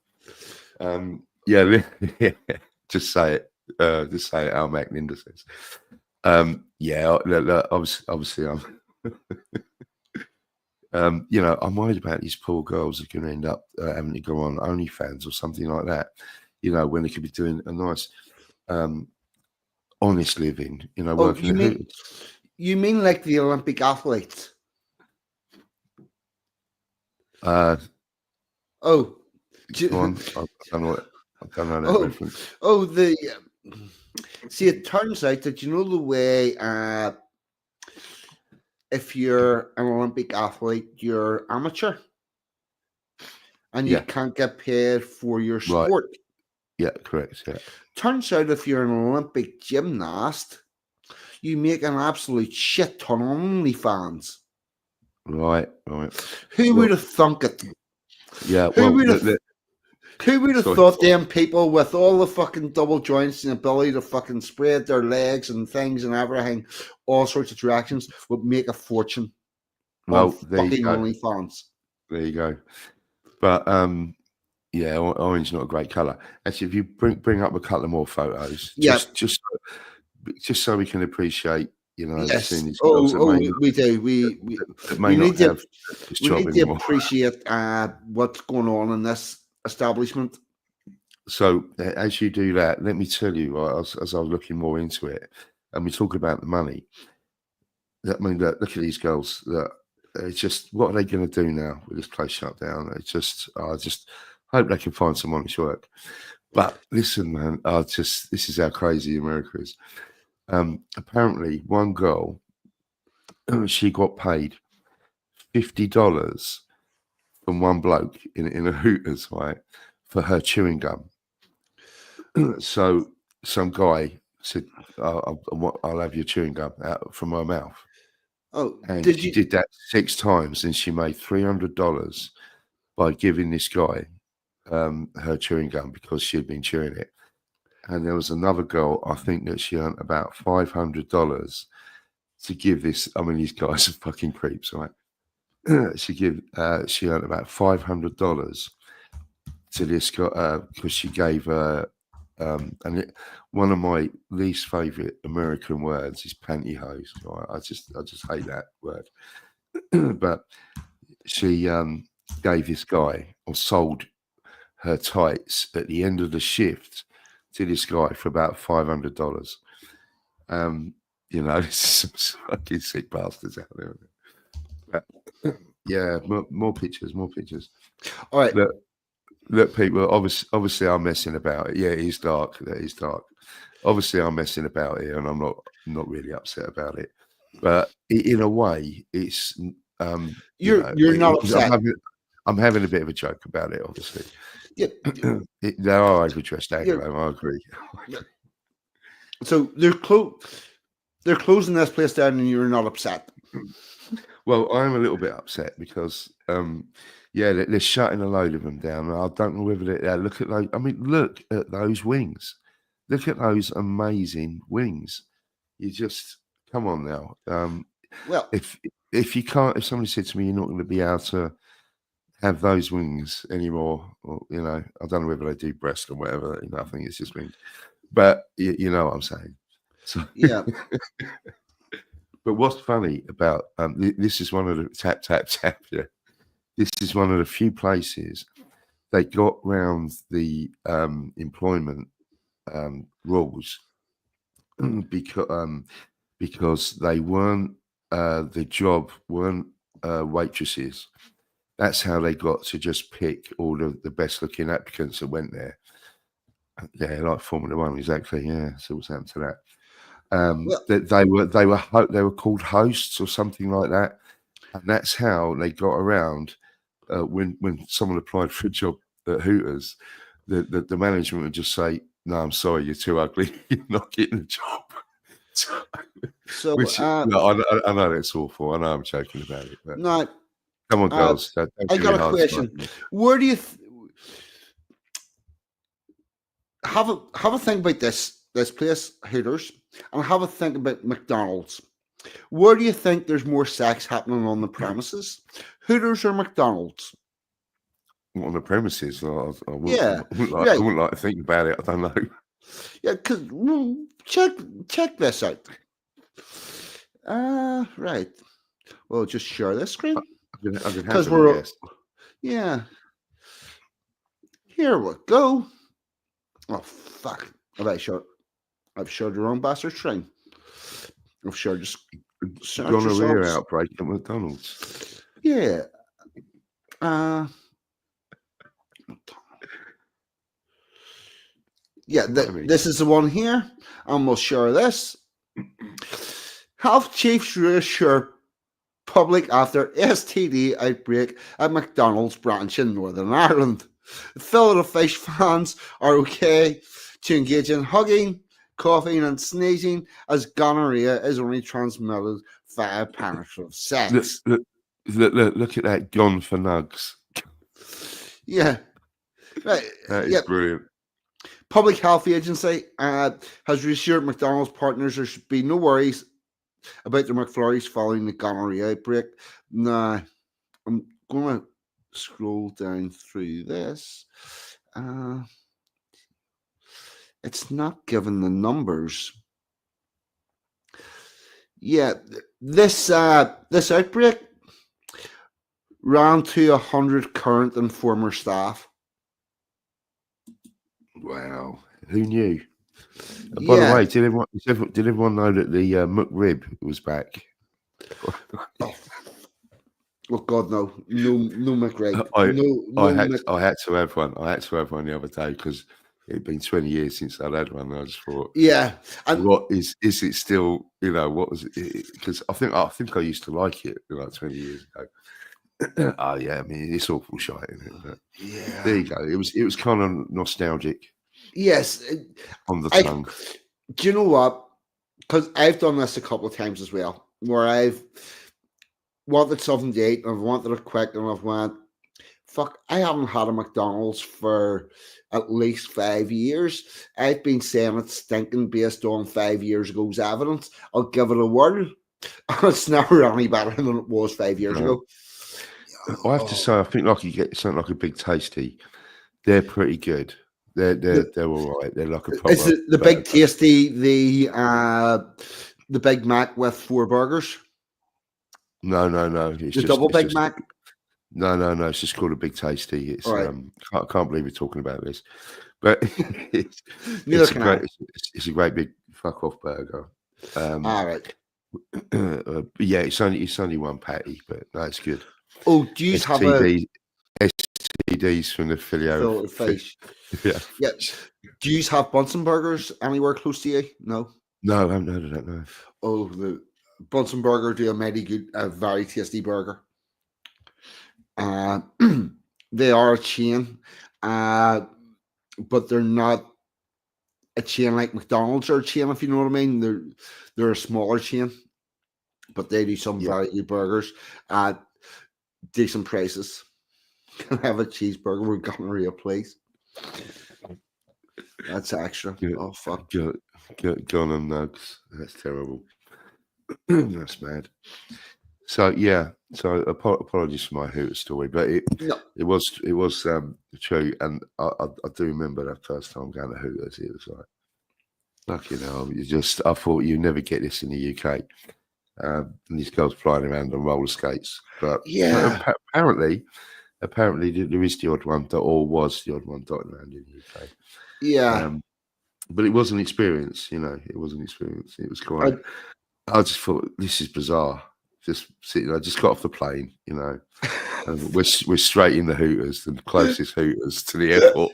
Yeah. Just say it. Just say it. Al Mac Linda says. Yeah. Look, obviously, I'm. You know, I'm worried about these poor girls that are going to end up having to go on OnlyFans or something like that. You know, when they could be doing a nice, honest living. You know, working. You mean like the Olympic athletes? Oh, go on. I don't know that reference. Oh, see, it turns out that you know the way if you're an Olympic athlete, you're amateur, and you can't get paid for your sport. Right. Yeah, correct. Yeah. Turns out if you're an Olympic gymnast, you make an absolute shit ton on OnlyFans. Right. Who would have thunk it? Yeah. Who would have thought them people with all the fucking double joints and ability to fucking spread their legs and things and everything, all sorts of directions, would make a fortune on fucking OnlyFans? There you go. But yeah, orange is not a great colour. Actually, if you bring up a couple more photos, just so we can appreciate, you know, seeing these girls. We do. We need to appreciate what's going on in this establishment. So as you do that, let me tell you, as I was looking more into it, and we talk about the money. I mean, look at these girls. It's just, what are they going to do now with this place shut down? It's just, I Hope they can find some honest work. But listen, man, this is how crazy America is. Apparently, one girl, she got paid $50 from one bloke in a Hooters, right, for her chewing gum. So some guy said, I'll have your chewing gum out from her mouth. Oh, And did she you? did that 6 times, and she made $300 by giving this guy her chewing gum because she had been chewing it. And there was another girl, I think that she earned about $500 to give this. I mean, these guys are fucking creeps, right? she earned about $500 to this guy because she gave her. One of my least favorite American words is pantyhose. Right? I just hate that word. But she gave this guy, or sold her tights at the end of the shift to this guy for about $500. This is some fucking sick bastards out there. But, yeah, more pictures. All right. Look, people. Obviously, I'm messing about it. Yeah, it is dark. That is dark. Obviously, I'm messing about here, and I'm not really upset about it. But in a way, it's You're not upset. I'm having a bit of a joke about it. Obviously, Yeah. They are overdressed anyway. I agree. So they're closing this place down, and you're not upset. Well, I'm a little bit upset because, they're shutting a load of them down. I don't know whether they're look at those. I mean, look at those wings. Look at those amazing wings. You just come on now. Well, if somebody said to me, you're not going to be able to have those wings anymore, or I don't know whether they do breast or whatever. I think it's just wings. But you know what I'm saying. So yeah. But what's funny about this is one of the tap. Yeah, this is one of the few places they got round the employment rules because they weren't the job weren't waitresses. That's how they got to just pick all the best looking applicants that went there. Yeah, like Formula One, exactly. Yeah, so what's happened to that? They were called hosts or something like that, and that's how they got around. When someone applied for a job at Hooters, the management would just say, "No, I'm sorry, you're too ugly. You're not getting the job." So I know that's awful. I know I'm joking about it, but no. Come on, girls. I got a question. Where do you have a think about this place, Hooters, and have a think about McDonald's? Where do you think there's more sex happening on the premises, Hooters or McDonald's? On the premises, I wouldn't like to think about it. I don't know. Yeah, because check this out. Right. Well, just share this screen. Because yeah. Here we go. Oh fuck! I've shared the wrong bastard screen. I've shared just gonorrhea outbreak at McDonald's. Yeah. Yeah. This is the one here, and we'll share this. Health chiefs reassure public after STD outbreak at McDonald's branch in Northern Ireland. Fillet of fish fans are okay to engage in hugging, coughing, and sneezing, as gonorrhea is only transmitted via penetrative sex. Look at that, gone for nugs. Yeah, right. That is brilliant. Public Health Agency has reassured McDonald's partners there should be no worries about the McFlurries following the gonorrhea outbreak. Now, I'm going to scroll down through this. It's not given the numbers. Yeah, this outbreak ran to 100 current and former staff. Wow, who knew? By the way, did everyone know that the McRib was back? Oh God, no McRib. I had to have one. I had to have one the other day because it'd been 20 years since I'd had one. And I just thought, Yeah, and what is it still? What was it? Because I think I used to like it like 20 years ago. Oh yeah, I mean it's awful shite, isn't it? But there you yeah, go. It was kind of nostalgic yes. on the I tongue. do you know what? Because I've done this a couple of times as well, where I've wanted something to eat and I've wanted it quick, and I've went, fuck, I haven't had a McDonald's for at least 5 years. I've been saying it's stinking based on 5 years ago's evidence. I'll give it a whirl. It's never any better than it was 5 years No. ago. I have to say, I think like you get something like a Big Tasty. They're pretty good. They're all right. They're like a proper. Is it the Big Tasty, the Big Mac with 4 burgers? No. It's The double Big Mac? No. It's just called a Big Tasty. It's All right. I can't believe we're talking about this, but it's a great big fuck off burger. All right. Yeah, it's only one patty, but no, it's good. Oh, do you have a STDs from the Filio face? Yeah. Yeah. Do you have Bunsen burgers anywhere close to you? No. No, I haven't heard of that. No. Oh, the Bunsen burger do a very tasty burger. They are a chain, but they're not a chain like McDonald's or a chain, if you know what I mean. They're a smaller chain, but they do some very good burgers at decent prices. Can I have a cheeseburger with gonorrhea, please? That's extra. Oh fuck. Gone on nugs. That's terrible. That's mad. So yeah. So apologies for my Hooter story, but it was true, and I do remember that first time going to Hooters. It was like, fucking hell, I thought you'd never get this in the UK. And these girls flying around on roller skates, but apparently there is the odd one was the odd one dotting around in the UK. Yeah. But it was an experience, it was an experience. It was quite, I just thought, this is bizarre. Just sitting, I just got off the plane, and we're straight in the Hooters, the closest Hooters to the airport.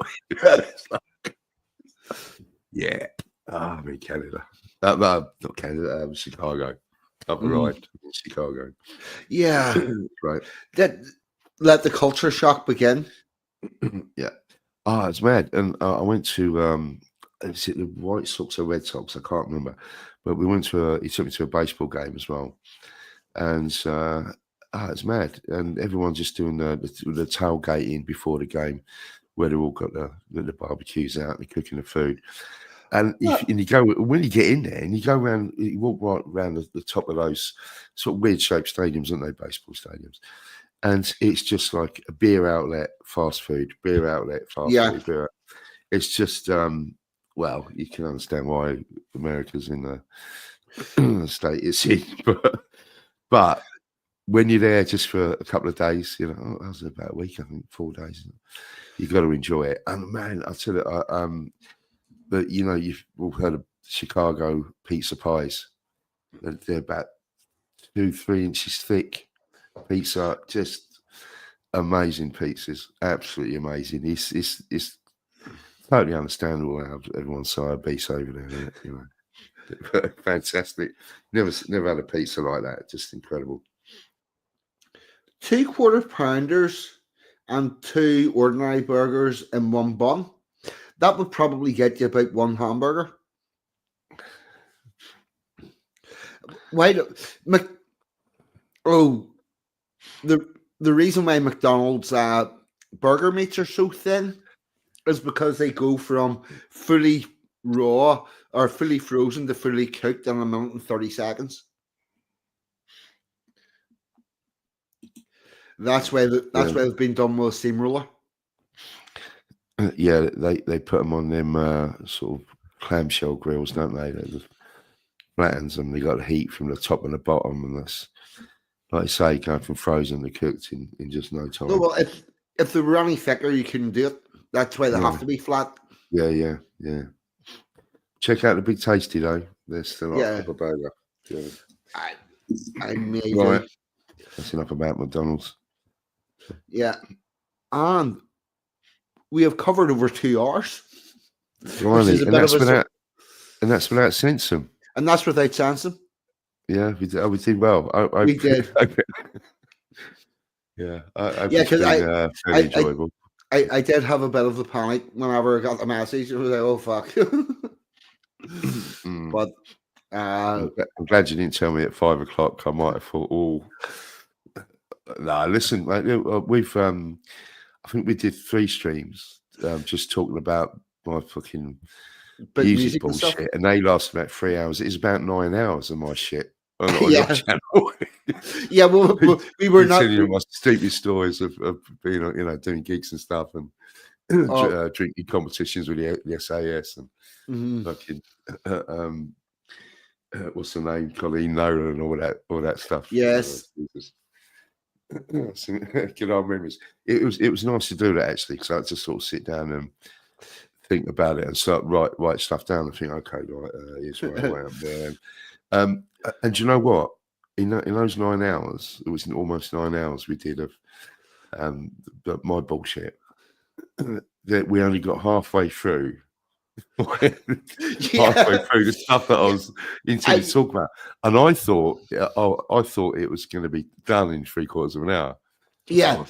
Yeah. I'm in Canada. Not Canada, Chicago. I've arrived in Chicago. Yeah. Right. Let the culture shock begin. Yeah. It's mad. And I went to is it the White Sox or Red Sox? I can't remember. But we went to he took me to a baseball game as well. And it's mad. And everyone's just doing the tailgating before the game, where they've all got the barbecues out and they're cooking the food. And you go, when you get in there and you go around, you walk right around the top of those sort of weird shaped stadiums, aren't they? Baseball stadiums. And it's just like a beer outlet, fast food, beer outlet, fast food, beer outlet. It's just, well, you can understand why America's in the state it's in. But when you're there just for a couple of days, that was about a week, I think, 4 days. You've got to enjoy it. And man, I tell you, but you've all heard of Chicago pizza pies. They're about 2-3 inches thick. Pizza, just amazing pizzas, absolutely amazing. It's totally understandable how everyone's so obese over there. Fantastic. Never had a pizza like that. Just incredible. 2 quarter pounders and 2 ordinary burgers in one bun. That would probably get you about 1 hamburger. The reason why McDonald's burger meats are so thin is because they go from fully raw or fully frozen to fully cooked in 1 minute and 30 seconds. That's why they've been done with a steamroller. Yeah, they put them on them sort of clamshell grills, don't they? That flattens them. They got the heat from the top and the bottom, and that's, like I say, going from frozen to cooked in just no time. No, well, if they were any thicker, you couldn't do it. That's why they have to be flat. Yeah. Check out the Big Tasty though. They're still like a burger. Yeah. I may right. That's enough about McDonald's. Yeah. And we have covered over 2 hours. Blimey, and that's without Sensum. And that's without Sensum. Yeah, we did well. We did. Yeah, I because fairly enjoyable. I did have a bit of a panic whenever I got the message. It was like, oh fuck. But I'm glad you didn't tell me at 5 o'clock. I might have thought, oh, no. Listen, mate, we've I think we did 3 streams just talking about my fucking music bullshit, and they lasted about 3 hours. It is about 9 hours of my shit on your channel. Yeah, we were not telling you my stupid stories of being, doing gigs and stuff, and drinking competitions with the SAS and fucking what's the name, Colleen Nolan and all that stuff. Yes. Good old memories. It was nice to do that, actually, because I had to sort of sit down and think about it and start write stuff down and think, okay, right, here's where I am there. And you know what? In those 9 hours, it was almost 9 hours we did of my bullshit. That we only got halfway through. Halfway through the stuff that I was intending to talk about, and I thought it was going to be done in 3/4 of an hour. Yeah,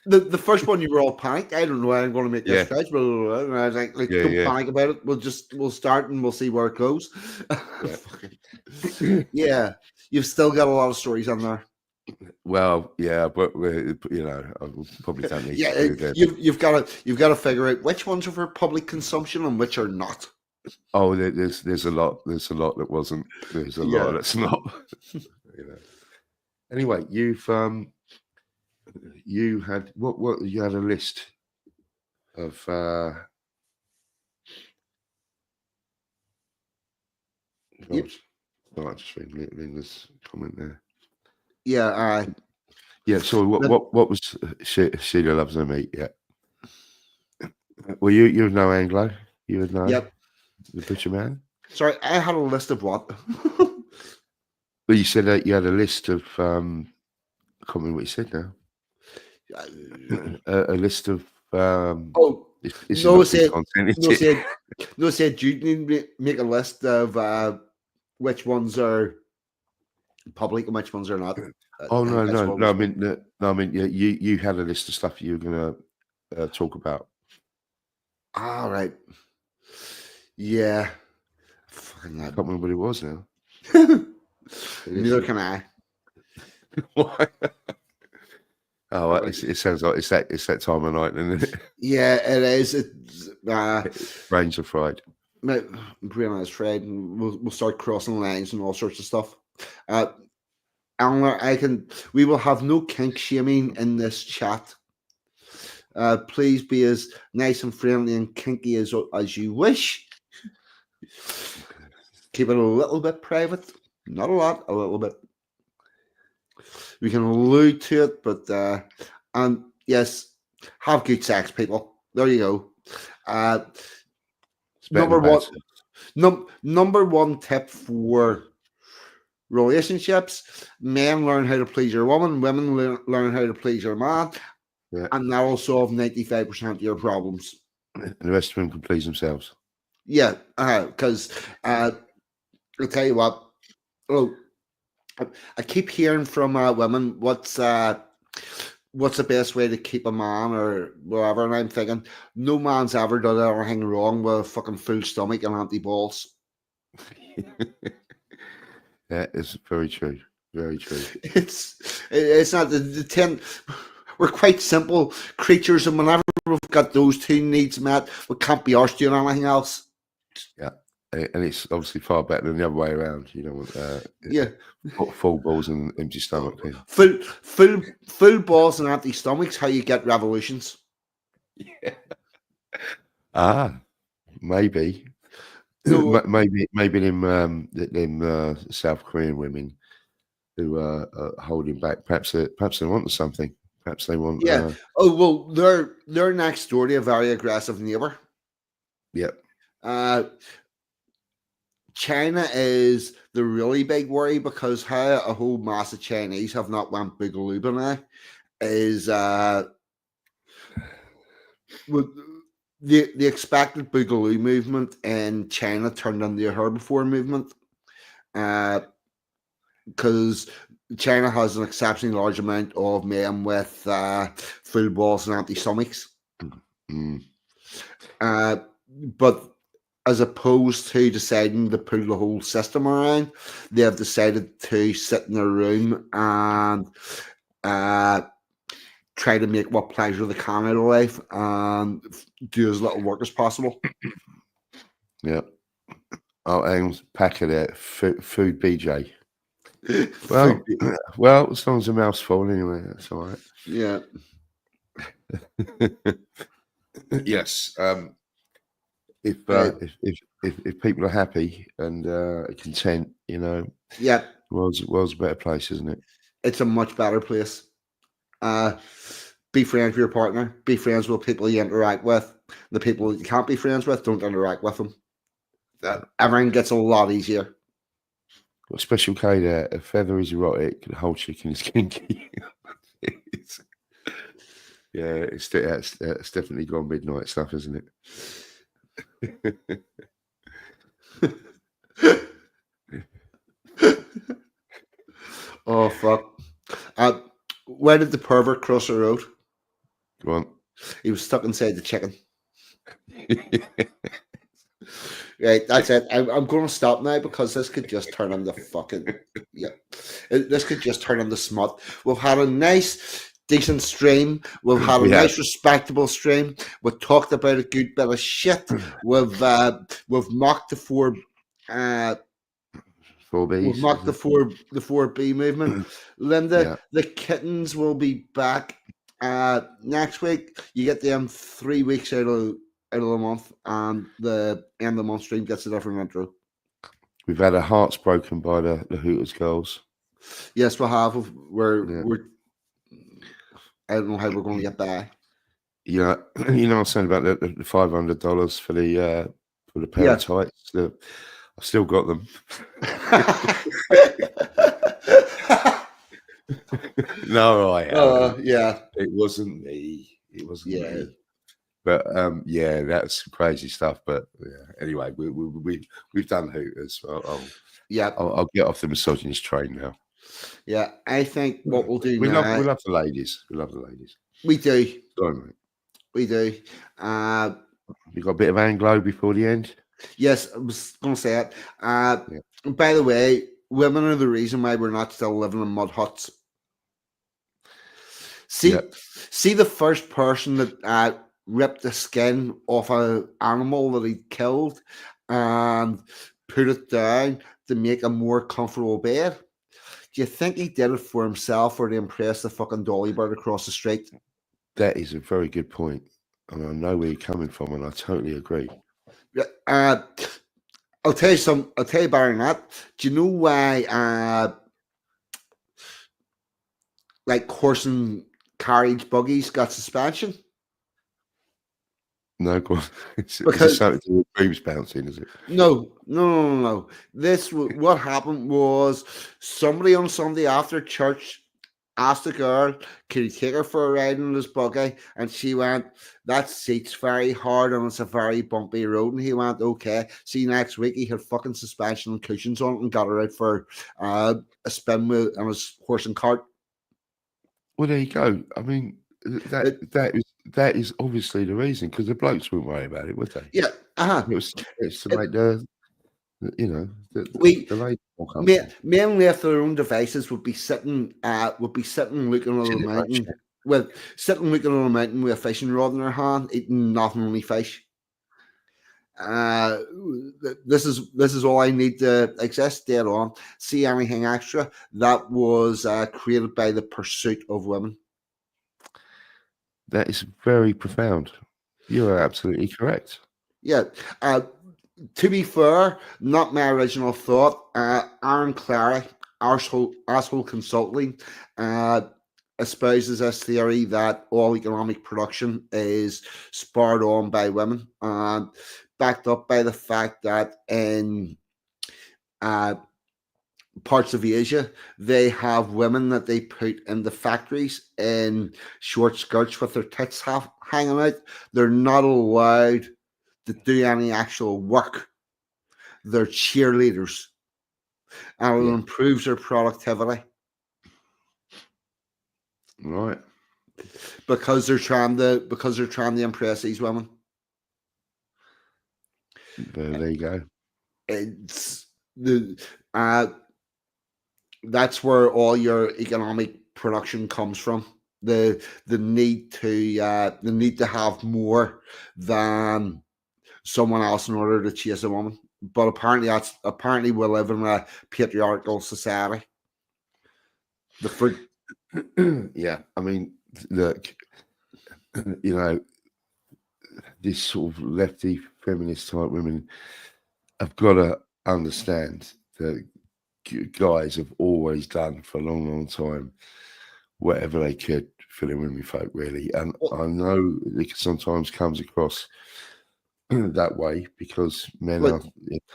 the first one you were all panicked. I don't know how I'm going to make this stretch, blah, blah, blah. And I was like don't panic about it. We'll start and we'll see where it goes. Yeah, you've still got a lot of stories on there. Well, yeah, but I probably don't need to do that. You've got to figure out which ones are for public consumption and which are not. Oh, there's a lot. There's a lot that wasn't. There's a lot that's not. Anyway, you had what you had a list of. Yep. Oh, I just reading this comment there. Yeah. So what was Sheila Loves Her Meat? Yeah. Well, you would know Anglo. You would know. Yep. The Butcher Man. Sorry, I had a list of what? Well, you said that you had a list of. I can't remember what you said now. A list of. Said you need to make a list of which ones are public and which ones are not. No. I mean, you had a list of stuff you were going to talk about. All right. Yeah. I can't remember what it was now. Neither can I. Why? Oh, it sounds like it's that time of night, isn't it? Yeah, it is. Brains are fried. Brain is fried, and we'll start crossing lines and all sorts of stuff. Eleanor, we will have no kink shaming in this chat. Please be as nice and friendly and kinky as you wish. Keep it a little bit private, not a lot, a little bit. We can allude to it, but and yes, have good sex, people. There you go. Number one tip for relationships: men learn how to please your woman, women learn how to please your man, and that will solve 95% of your problems. And the rest of them can please themselves. Yeah, because I'll tell you what. Oh, I keep hearing from women, what's the best way to keep a man or whatever, and I'm thinking no man's ever done anything wrong with a fucking full stomach and empty balls. That is very true. Very true. It's not the 10. We're quite simple creatures, and whenever we've got those 2 needs met, we can't be arsed doing anything else. Yeah. And it's obviously far better than the other way around. You know, full balls and empty stomach. Full balls and empty stomachs. How you get revolutions? Yeah. Maybe. No. Maybe them South Korean women who are holding back. Perhaps they want something. Perhaps they want. Yeah. They're next door to a very aggressive neighbor. Yep. China is the really big worry, because how a whole mass of Chinese have not went boogaloo by now is with the expected boogaloo movement in China turned into a herbivore movement, because China has an exceptionally large amount of men with full balls and empty stomachs. But as opposed to deciding to pull the whole system around, they have decided to sit in a room and try to make what pleasure they can out of life and do as little work as possible. Yeah. Oh, and pack of that food BJ. Well, well, as long as the mouth's full anyway, that's all right. Yeah. Yes. If people are happy and content, you know, Yeah, world's a better place, isn't it? it's a much better place. Be friends with your partner. Be friends with people you interact with. The people you can't be friends with, don't interact with them. Everything gets a lot easier. Got a special K there. A feather is erotic. The whole chicken is kinky. Yeah, it's definitely gone midnight stuff, isn't it? Oh fuck! Where did the pervert cross the road? Go on. He was stuck inside the chicken. Right, that's it. I'm going to stop now, because this could just turn into fucking This could just turn into smut. We've had a nice, decent stream. We've had a nice, respectable stream. We've talked about a good bit of shit. We've mocked the 4Bs. We've mocked the 4B movement. Linda, the kittens will be back next week. You get them 3 weeks out of the month, and the end of the month stream gets a different intro. We've had our hearts broken by the Hooters girls. Yes, we have. We're I don't know how we're going to get by. Yeah, you know, I was saying about the $500 for the pair of tights. I've still got them. No, I haven't. Yeah, it wasn't me. It wasn't me. But yeah, that's crazy stuff. But yeah, anyway, we've done Hooters. So I'll get off the misogynist train now. Yeah, I think what we'll do we now. love the ladies. We love the ladies. We do. Sorry, mate. We do. You got a bit of Anglo before the end. Yes, I was going to say it. By the way, women are the reason why we're not still living in mud huts. See the first person that ripped the skin off an animal that he killed and put it down to make a more comfortable bed. Do you think he did it for himself or to impress the fucking dolly bird across the street? That is a very good point. And I know where you're coming from, and I totally agree. I'll tell you better than that. Do you know why like horse and carriage buggies got suspension? No, go on. Because something to do with boobs bouncing, is it? No. What happened was somebody on Sunday after church asked the girl, could he take her for a ride in his buggy? And she went, that seat's very hard and it's a very bumpy road. And he went, okay, see you next week. He had fucking suspension and cushions on it and got her out for a spin with on his horse and cart. Well, there you go. I mean, that is obviously the reason, because the blokes wouldn't worry about it, would they? Yeah, It's to make the lady more comfortable. Men left their own devices would be sitting looking at a mountain with a fishing rod in their hand, eating nothing, only fish. This is all I need to exist. Dead on. See anything extra? That was created by the pursuit of women. That is very profound. You are absolutely correct. Yeah. To be fair, not my original thought. Aaron Clary, Asshole Consulting, espouses this theory that all economic production is spurred on by women, and backed up by the fact that in parts of Asia, they have women that they put in the factories in short skirts with their tits hanging out. They're not allowed to do any actual work. They're cheerleaders, and it improves their productivity. Right. Because they're trying to impress these women. There you go. It's that's where all your economic production comes from. The need to have more than someone else in order to chase a woman. But apparently we live in a patriarchal society. Yeah, I mean, look, you know, this sort of lefty feminist type women have got to understand that guys have always done for a long, long time whatever they could for the women folk, really. And I know it sometimes comes across that way because men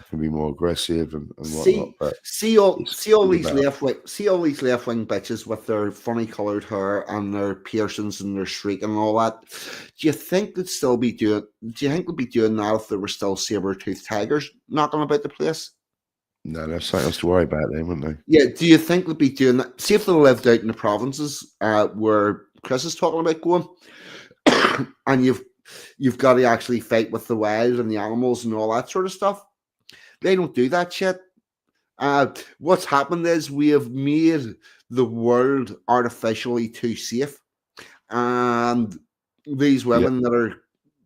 can be more aggressive and whatnot. But see all these left wing bitches with their funny coloured hair and their piercings and their shriek and all that. Do you think they'd still be doing? Do you think they'd be doing that if there were still saber-toothed tigers knocking about the place? No, there's something else to worry about then, wouldn't they? Yeah. Do you think they'd be doing that? See if they lived out in the provinces where Chris is talking about going, and you've got to actually fight with the wild and the animals and all that sort of stuff. They don't do that shit. What's happened is we have made the world artificially too safe. And these women that are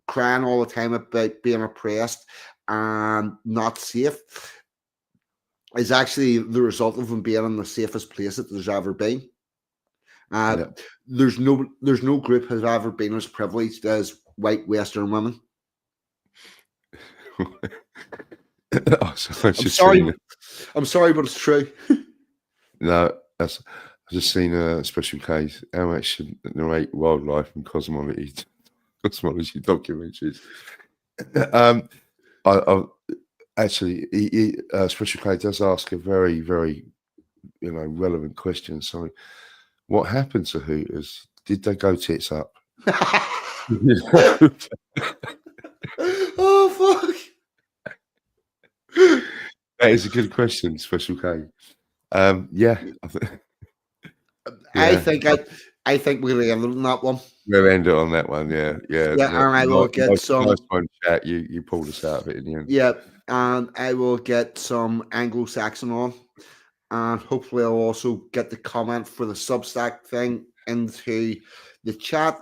crying all the time about being oppressed and not safe is actually the result of them being in the safest place that there's ever been. There's no group has ever been as privileged as white Western women. I'm sorry, but it's true. No, I've just seen a special case. How much should narrate wildlife and cosmology documentaries? I actually, Special K does ask a very, very, relevant question. So, what happened to Hooters? Did they go tits up? Oh fuck! That is a good question, Special K. Yeah. I think we're gonna end on that one. We'll end it on that one. Yeah. And I will get some. Nice one, chat. You pulled us out of it in the end. Yeah, and I will get some Anglo-Saxon on, and hopefully I'll also get the comment for the Substack thing into the chat.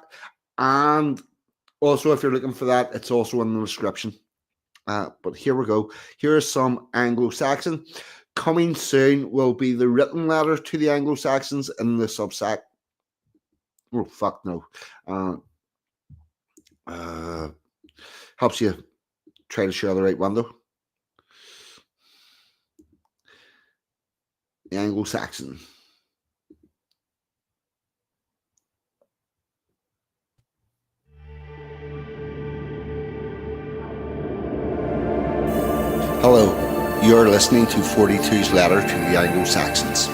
And also, if you're looking for that, it's also in the description. But here we go. Here's some Anglo-Saxon. Coming soon will be the written letter to the Anglo-Saxons in the Substack. Oh, fuck no. Helps you try to share the right window. The Anglo-Saxon. Hello, you're listening to 42's letter to the Anglo-Saxons.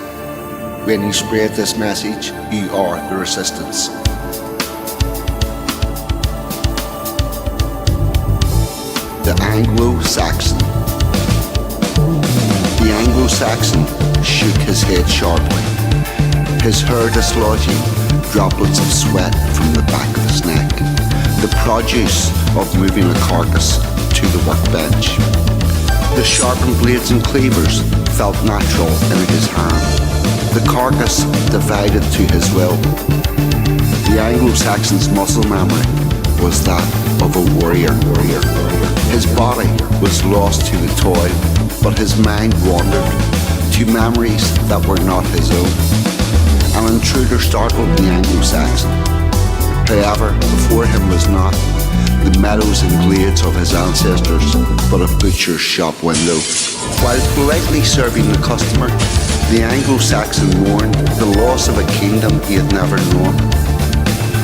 When you spread this message, you are the resistance. The Anglo-Saxon. The Anglo-Saxon shook his head sharply, his hair dislodging droplets of sweat from the back of his neck, the produce of moving a carcass to the workbench. The sharpened blades and cleavers felt natural in his hand. The carcass divided to his will. The Anglo-Saxon's muscle memory was that of a warrior. His body was lost to the toil, but his mind wandered to memories that were not his own. An intruder startled the Anglo-Saxon. However, before him was not the meadows and glades of his ancestors, but a butcher's shop window. While politely serving the customer, the Anglo-Saxon mourned the loss of a kingdom he had never known,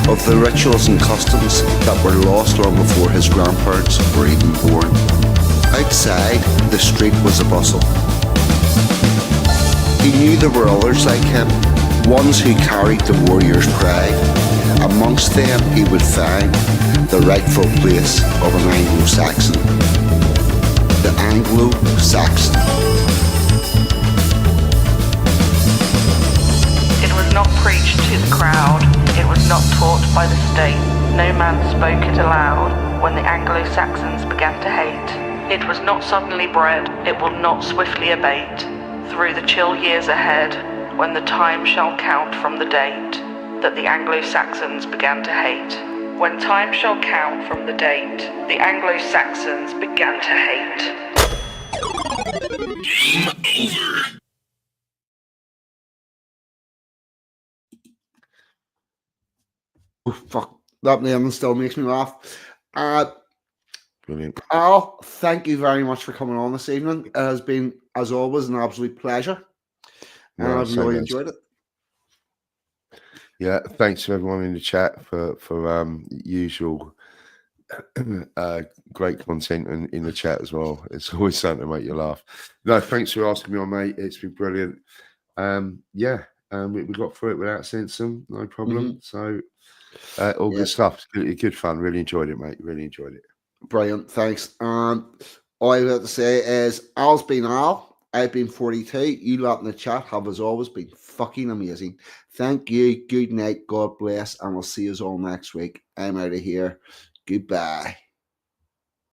of the rituals and customs that were lost long before his grandparents were even born. Outside, the street was a bustle. He knew there were others like him, ones who carried the warrior's pride. Amongst them he would find the rightful place of an Anglo-Saxon. The Anglo-Saxon. It was not preached to the crowd, it was not taught by the state. No man spoke it aloud when the Anglo-Saxons began to hate. It was not suddenly bred, it will not swiftly abate. Through the chill years ahead, when the time shall count from the date that the Anglo-Saxons began to hate. When time shall count from the date the Anglo-Saxons began to hate. Game over. Oh, fuck. That name still makes me laugh. Brilliant. Al, thank you very much for coming on this evening. It has been, as always, an absolute pleasure. And No, I've same really as. enjoyed it. Yeah, thanks to everyone in the chat for usual great content in the chat as well. It's always something to make you laugh. No, thanks for asking me on, mate. It's been brilliant. We got through it without Sensum, no problem. So all good stuff. Good fun. Really enjoyed it, mate. Really enjoyed it. Brilliant. Thanks. All I've got to say is Al's been Al. I've been 42. You lot in the chat have, as always, been fucking amazing. Thank you. Good night. God bless. And we'll see you all next week. I'm out of here. Goodbye.